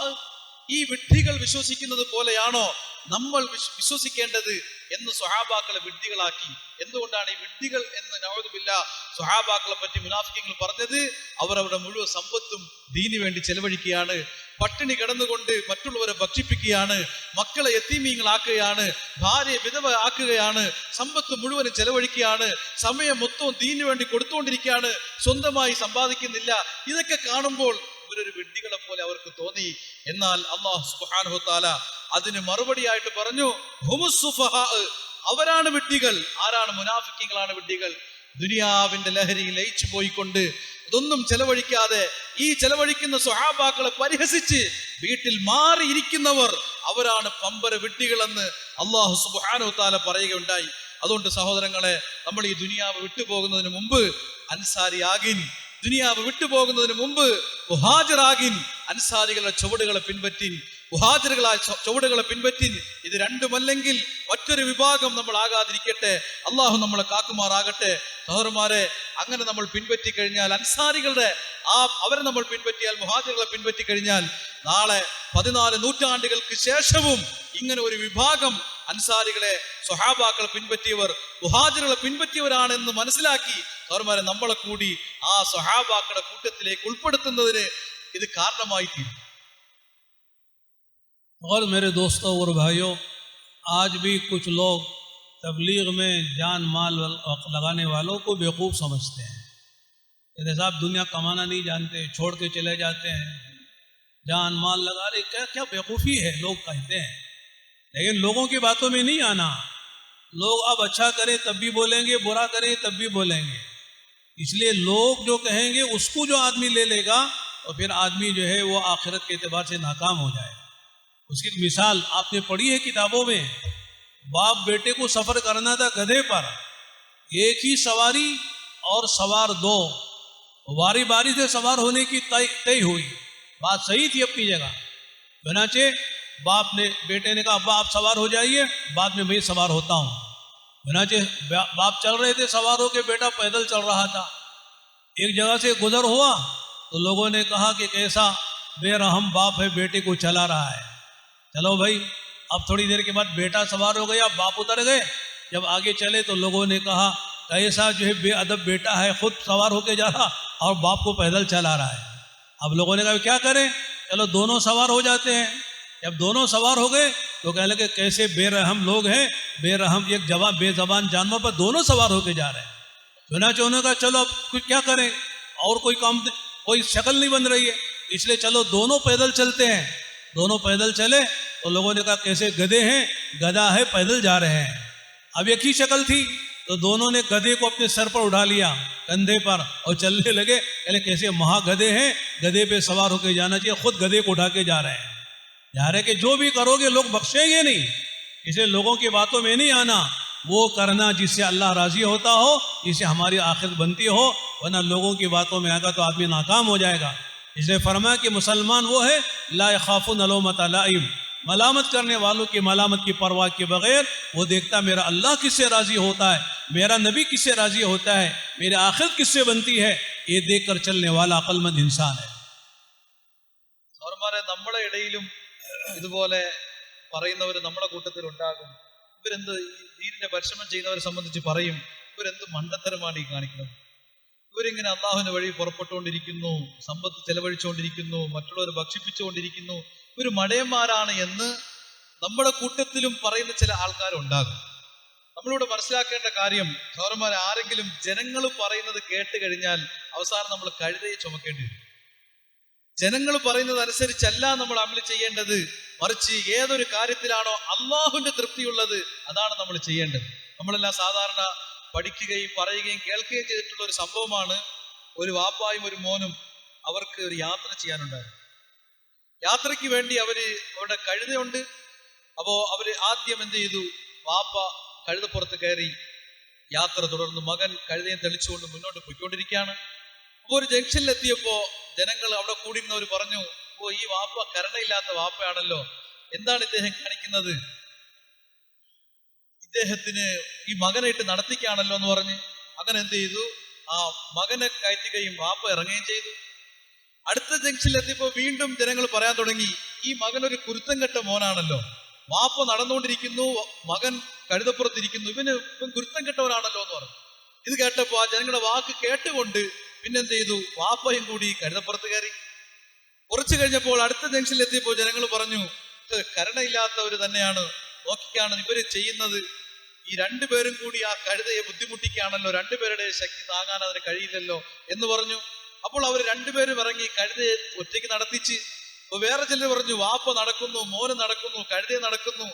ഈ വിഡ്ഢികൾ വിശ്വസിക്കുന്നത് പോലെയാണോ നമ്മൾ വിശ്വസിക്കേണ്ടത് എന്ന് സ്വഹാബാക്കളെ വിഡ്ഢികളാക്കി. എന്തുകൊണ്ടാണ് ഈ വിഡ്ഢികൾ എന്ന് നഊദു ബില്ലാഹ് സ്വഹാബാക്കളെ പറ്റി മുനാഫിക്കീങ്ങൾ പറഞ്ഞത്? അവർ അവരുടെ മുഴുവൻ സമ്പത്തും ദീനു വേണ്ടി ചെലവഴിക്കുകയാണ്, പട്ടിണി കിടന്നുകൊണ്ട് മറ്റുള്ളവരെ ഭക്ഷിപ്പിക്കുകയാണ്, മക്കളെ യതീമീങ്ങളാക്കുകയാണ്, ഭാര്യയെ വിധവ ആക്കുകയാണ്, സമ്പത്ത് മുഴുവനും ചെലവഴിക്കുകയാണ്, സമയം മൊത്തവും ദീനു വേണ്ടി കൊടുത്തുകൊണ്ടിരിക്കുകയാണ്, സ്വന്തമായി സമ്പാദിക്കുന്നില്ല. ഇതൊക്കെ കാണുമ്പോൾ ഇവരൊരു വിഡ്ഢികളെ പോലെ അവർക്ക് തോന്നി. എന്നാൽ അല്ലാഹു സുബ്ഹാനഹു വ തആല അതിന് മറുപടിയായിട്ട് പറഞ്ഞു, ഹുമുസ് സുഫഹാ, അവരാണ് വിഡ്ഢികൾ. ആരാണ്? മുനാഫിക്കീങ്ങളാണ് വിഡ്ഢികൾ. ദുനിയാവിന്റെ ലഹരിയിൽ ലയിച്ചു പോയിക്കൊണ്ട് ഇതൊന്നും ചെലവഴിക്കാതെ ഈ ചെലവഴിക്കുന്ന സ്വഹാബാക്കളെ പരിഹസിച്ച് വീട്ടിൽ മാറിയിരിക്കുന്നവർ, അവരാണ് പമ്പര വിഡ്ഢികളെന്ന് അല്ലാഹു സുബ്ഹാനഹു വ തആല പറയുകയുണ്ടായി. അതുകൊണ്ട് സഹോദരങ്ങളെ, നമ്മൾ ഈ ദുനിയാവ് വിട്ടുപോകുന്നതിന് മുമ്പ് അൻസാരിയാകിൻ, ദുനിയാവ് വിട്ടുപോകുന്നതിന് മുമ്പ് മുഹാജിറാകിൻ, അൻസാരികളുടെ ചുവടുകളെ പിൻപറ്റിൻ, മുഹാജിറുകളായ ചുവടുകളെ പിൻപറ്റിൻ. ഇത് രണ്ടുമല്ലെങ്കിൽ മറ്റൊരു വിഭാഗം നമ്മൾ ആകാതിരിക്കട്ടെ. അള്ളാഹു നമ്മളെ കാക്കുമാറാകട്ടെ. സഹോദരന്മാരെ, അങ്ങനെ നമ്മൾ പിൻപറ്റി കഴിഞ്ഞാൽ, അൻസാരികളുടെ അവരെ നമ്മൾ പിൻപറ്റിയാൽ, മുഹാജിറുകളെ പിൻപറ്റി കഴിഞ്ഞാൽ, നാളെ 14 നൂറ്റാണ്ടുകൾക്ക് ശേഷവും ഇങ്ങനെ ഒരു വിഭാഗം അൻസാരികളെ, സ്വഹാബാക്കളെ പിൻപറ്റിയവർ മുഹാജിറുകളെ പിൻപറ്റിയവരാണെന്ന് മനസ്സിലാക്കി സഹോദരന്മാരെ നമ്മളെ കൂടി ആ സ്വഹാബാക്കളുടെ കൂട്ടത്തിലേക്ക് ഉൾപ്പെടുത്തുന്നതിന് ഇത് കാരണമായി തീരും. और मेरे दोस्तों और भाइयों, आज भी कुछ लोग तबलीग में जान माल लगाने वालों को बेवकूफ़ समझते हैं। जैसे साहब दुनिया कमाना नहीं जानते, छोड़ के चले जाते हैं, जान माल लगा रहे, क्या क्या बेवकूफ़ी है लोग कहते हैं। लेकिन लोगों की बातों में नहीं आना। लोग अब अच्छा करें तब भी बोलेंगे, बुरा करें तब भी बोलेंगे। इसलिए लोग जो कहेंगे उसको जो आदमी ले लेगा तो फिर आदमी जो है वो आखिरत के एतबार से नाकाम हो जाएगा। उसकी मिसाल आपने पढ़ी है किताबों में। बाप बेटे को सफ़र करना था गधे पर, एक ही सवारी और सवार दो, बारी बारी से सवार होने की तय हुई। बात सही थी अपनी जगह। बनाचे बाप ने बेटे ने कहा अब्बा आप सवार हो जाइए, बाद में मैं सवार होता हूँ। बनाचे बाप चल रहे थे सवार होके, बेटा पैदल चल रहा था। एक जगह से गुजर हुआ तो लोगों ने कहा कि कैसा बेरहम बाप है, बेटे को चला रहा है। चलो भाई, अब थोड़ी देर के बाद बेटा सवार हो गया, बाप उतर गए। जब आगे चले तो लोगों ने कहा कैसा जो है बेअदब बेटा है, खुद सवार होके जा रहा और बाप को पैदल चला रहा है। अब लोगों ने कहा क्या करें, चलो दोनों सवार हो जाते हैं। जब दोनों सवार हो गए तो कहने लगे कैसे बेरहम लोग हैं, बेरहम एक बेजबान जानवर पर दोनों सवार होके जा रहे हैं। चुनाचों का चलो अब कुछ क्या करें, और कोई काम, कोई शक्ल नहीं बन रही है, इसलिए चलो दोनों पैदल चलते हैं। दोनों पैदल चले तो लोगों ने कहा कैसे गधे हैं, गधा है, पैदल जा रहे हैं। अब एक ही शक्ल थी तो दोनों ने गधे को अपने सर पर उठा लिया, कंधे पर, और चलने लगे। कहले कैसे महागधे हैं, गधे पे सवार होकर जाना चाहिए, खुद गधे को उठा के जा रहे हैं। जा रहे कि जो भी करोगे लोग बख्शेंगे नहीं, इसलिए लोगों की बातों में नहीं आना, वो करना जिससे अल्लाह राजी होता हो, जिससे हमारी आखिरत बनती हो, वरना लोगों की बातों में आएगा तो आदमी नाकाम हो जाएगा। इसलिए फरमाया कि मुसलमान वो है ला यखाफुन लौमत लाइम, मलामत करने वालों की मलामत की परवाह के बगैर वो देखता मेरा अल्लाह किससे राजी होता है, मेरा नबी किससे राजी होता है, मेरी आखिरत किससे बनती है, ये देखकर चलने वाला अक्लमंद इंसान है। സഹോദരന്മാരെ, നമ്മുടെ ഇടയിലും ഇതുപോലെ പറയുന്നവർ നമ്മുടെ കൂട്ടത്തിൽ ഉണ്ടാകും. ഇവരെന്ത് ഈ ദീനിന്റെ പരിശ്രമം ചെയ്യുന്നവരെ സംബന്ധിച്ച് പറയും, ഇവരെന്ത് മണ്ടത്തരമാണ് ഈ കാണിക്കുന്നത്, ഇവരിങ്ങനെ അള്ളാഹുവിന്റെ വഴി പുറപ്പെട്ടുകൊണ്ടിരിക്കുന്നു, സമ്പത്ത് ചെലവഴിച്ചുകൊണ്ടിരിക്കുന്നു, മറ്റുള്ളവരെ ഭക്ഷിപ്പിച്ചുകൊണ്ടിരിക്കുന്നു, ഇവർ മടയന്മാരാണ് എന്ന് നമ്മുടെ കൂട്ടത്തിലും പറയുന്ന ചില ആൾക്കാരുണ്ടാകും. നമ്മളിവിടെ മനസ്സിലാക്കേണ്ട കാര്യം, സഹോദരന്മാരെ, ആരെങ്കിലും ജനങ്ങൾ പറയുന്നത് കേട്ട് കഴിഞ്ഞാൽ അവസാനം നമ്മൾ കഴുതയെ ചുമക്കേണ്ടി വരും. ജനങ്ങൾ പറയുന്നത് അനുസരിച്ചല്ല നമ്മൾ അമൽ ചെയ്യേണ്ടത്, മറിച്ച് ഏതൊരു കാര്യത്തിലാണോ അള്ളാഹുവിന്റെ തൃപ്തിയുള്ളത് അതാണ് നമ്മൾ ചെയ്യേണ്ടത്. നമ്മളെല്ലാം സാധാരണ പഠിക്കുകയും പറയുകയും കേൾക്കുകയും ചെയ്തിട്ടുള്ള ഒരു സംഭവമാണ്. ഒരു വാപ്പായും ഒരു മോനും അവർക്ക് ഒരു യാത്ര ചെയ്യാനുണ്ടായിരുന്നു. യാത്രയ്ക്ക് വേണ്ടി അവരുടെ കഴുതയുണ്ട്. അപ്പോ അവര് ആദ്യം എന്ത് ചെയ്തു, വാപ്പ കഴുതപ്പുറത്ത് കയറി യാത്ര തുടർന്നു. മകൻ കഴുതയെ തെളിച്ചുകൊണ്ട് മുന്നോട്ട് പോയിക്കൊണ്ടിരിക്കുകയാണ്. അപ്പോൾ ഒരു ജംഗ്ഷനിലെത്തിയപ്പോ ജനങ്ങൾ അവിടെ കൂടിയിരുന്നവർ പറഞ്ഞു, ഓ, ഈ വാപ്പ കരുണയില്ലാത്ത വാപ്പയാണല്ലോ, എന്താണ് ഇദ്ദേഹം കാണിക്കുന്നത്, ഇദ്ദേഹത്തിന് ഈ മകനായിട്ട് നടത്തിക്കാണല്ലോ എന്ന് പറഞ്ഞ് അങ്ങനെ എന്ത് ചെയ്തു, ആ മകനെ കയറ്റുകയും വാപ്പ ഇറങ്ങുകയും ചെയ്തു. അടുത്ത ജംഗ്ഷനിലെത്തിയപ്പോ വീണ്ടും ജനങ്ങൾ പറയാൻ തുടങ്ങി, ഈ മകനൊരു കുരുത്തം കെട്ട മോനാണല്ലോ, വാപ്പ നടന്നുകൊണ്ടിരിക്കുന്നു, മകൻ കഴുതപ്പുറത്തിരിക്കുന്നു, ഇവൻ കുരുത്തം കെട്ടവനാണല്ലോ എന്ന് പറഞ്ഞു. ഇത് കേട്ടപ്പോ ആ ജനങ്ങളുടെ വാക്ക് കേട്ടുകൊണ്ട് പിന്നെന്ത് ചെയ്തു, വാപ്പയും കൂടി കഴുതപ്പുറത്ത് കയറി. കുറച്ചു കഴിഞ്ഞപ്പോൾ അടുത്ത ജംഗ്ഷനിലെത്തിയപ്പോൾ ജനങ്ങൾ പറഞ്ഞു, കരുണയില്ലാത്തവര് തന്നെയാണ്, നോക്കിക്കാണ് ഇവര് ചെയ്യുന്നത്, ഈ രണ്ടുപേരും കൂടി ആ കഴുതയെ ബുദ്ധിമുട്ടിക്കുകയാണല്ലോ, രണ്ടുപേരുടെ ശക്തി താങ്ങാൻ അതിന് കഴിയില്ലല്ലോ എന്ന് പറഞ്ഞു. അപ്പോൾ അവർ രണ്ടുപേരും ഇറങ്ങി കഴുതയെ ഒറ്റയ്ക്ക് നടത്തിച്ച്. അപ്പൊ വേറെ ചിലർ പറഞ്ഞു, വാപ്പ നടക്കുന്നു, മോന് നടക്കുന്നു, കഴുതയെ നടക്കുന്നു,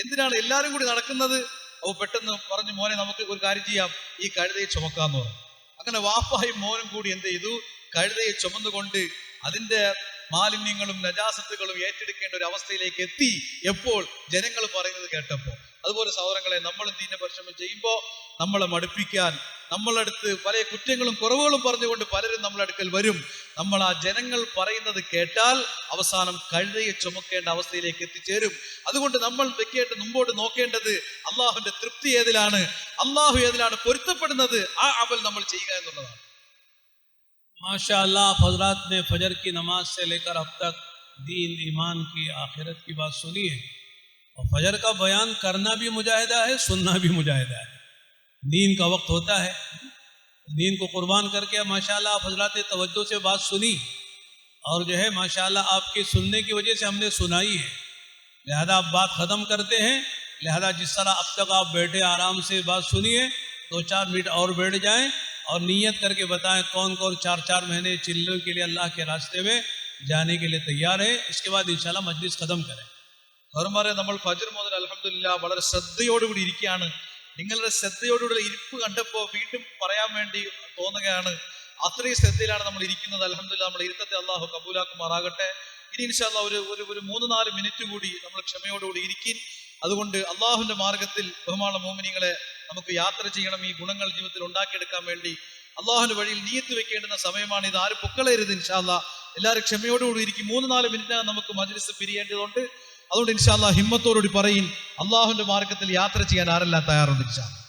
എന്തിനാണ് എല്ലാരും കൂടി നടക്കുന്നത്? അപ്പോൾ പെട്ടെന്ന് പറഞ്ഞു, മോനെ നമുക്ക് ഒരു കാര്യം ചെയ്യാം, ഈ കഴുതയെ ചുമക്കാന്ന് പറഞ്ഞു. അങ്ങനെ വാപ്പായും മോനും കൂടി എന്ത് ചെയ്തു, കഴുതയെ ചുമന്നുകൊണ്ട് അതിന്റെ മാലിന്യങ്ങളും നജാസത്തുകളും ഏറ്റെടുക്കേണ്ട ഒരു അവസ്ഥയിലേക്ക് എത്തി. എപ്പോൾ? ജനങ്ങൾ പറയുന്നത് കേട്ടപ്പോ. അതുപോലെ സഹോദരങ്ങളെ, നമ്മൾ ദീനിന്റെ പരിശ്രമം ചെയ്യുമ്പോൾ നമ്മളെ മടുപ്പിക്കാൻ, നമ്മളടുത്ത് പല കുറ്റങ്ങളും കുറവുകളും പറഞ്ഞുകൊണ്ട് പലരും നമ്മളെ അടുക്കൽ വരും. നമ്മൾ ആ ജനങ്ങൾ പറയുന്നത് കേട്ടാൽ അവസാനം കഴുതയെ ചുമക്കേണ്ട അവസ്ഥയിലേക്ക് എത്തിച്ചേരും. അതുകൊണ്ട് നമ്മൾ മുമ്പോട്ട് നോക്കേണ്ടത് അള്ളാഹുവിന്റെ തൃപ്തി ഏതിലാണ്, അള്ളാഹു ഏതിലാണ് പൊരുത്തപ്പെടുന്നത്, ആ അമൽ നമ്മൾ ചെയ്യുക എന്നുള്ളതാണ്. माशाअल्लाह, आप हजरात ने फजर की नमाज से लेकर अब तक दीन, ईमान की, आखिरत की बात सुनी है। और फजर का बयान करना भी मुजाहिदा है, सुनना भी मुजाहिदा है। नींद का वक्त होता है, नींद को कुर्बान करके माशाअल्लाह आप हजरात ने तवज्जो से बात सुनी, और जो है माशाअल्लाह आपके सुनने की वजह से हमने सुनाई है। लिहाजा आप बात ख़त्म करते हैं। लिहाजा जिस तरह अब तक आप बैठे आराम से बात सुनिए, 2-4 मिनट और बैठ जाएं और नीयत करके बताएं कौन कौन 4-4 महीने चिल्लों के लिए अल्लाह के रास्ते में जाने के लिए तैयार है। इसके बाद इंशाल्लाह मजलिस ख़त्म करें। സഹോദരന്മാരെ, നമ്മൾ ഫജ്ർ മുതൽ അൽഹംദുലില്ലാ വളരെ ശ്രദ്ധയോടുകൂടി ഇരിക്കുകയാണ്. നിങ്ങളുടെ ശ്രദ്ധയോടുകൂടി ഇരിപ്പ് കണ്ടപ്പോൾ വീണ്ടും പറയാൻ വേണ്ടി തോന്നുകയാണ്. അത്രയും ശ്രദ്ധയിലാണ് നമ്മൾ ഇരിക്കുന്നത്. അൽഹംദുലില്ലാ, നമ്മുടെ ഇരുത്തത്തെ അള്ളാഹു കബൂലാക്കുമാറാകട്ടെ. ഇനി ഇൻഷാല്ലാ ഒരു 3-4 മിനിറ്റ് കൂടി നമ്മൾ ക്ഷമയോടുകൂടി ഇരിക്കും. അതുകൊണ്ട് അള്ളാഹുവിന്റെ മാർഗത്തിൽ ബഹുമാനമുള്ള മോമിനീങ്ങളെ നമുക്ക് യാത്ര ചെയ്യണം. ഈ ഗുണങ്ങൾ ജീവിതത്തിൽ ഉണ്ടാക്കിയെടുക്കാൻ വേണ്ടി അള്ളാഹുവിന്റെ വഴിയിൽ നിയത്ത് വെക്കേണ്ടുന്ന സമയമാണ് ഇത്. ആരും പൊക്കളയരുത്. ഇൻഷാല്ലാ എല്ലാവരും ക്ഷമയോടുകൂടി ഇരിക്കും. 3-4 മിനിറ്റിനകം നമുക്ക് മജ്ലിസ് പിരിയേണ്ടതുണ്ട്. അതുകൊണ്ട് ഇൻഷാല്ലാ ഹിമ്മത്തോടുകൂടി പറയും, അള്ളാഹുവിന്റെ മാർഗത്തിൽ യാത്ര ചെയ്യാൻ ആരെല്ലാം തയ്യാറുണ്ട് ഇൻഷാല്ലാ.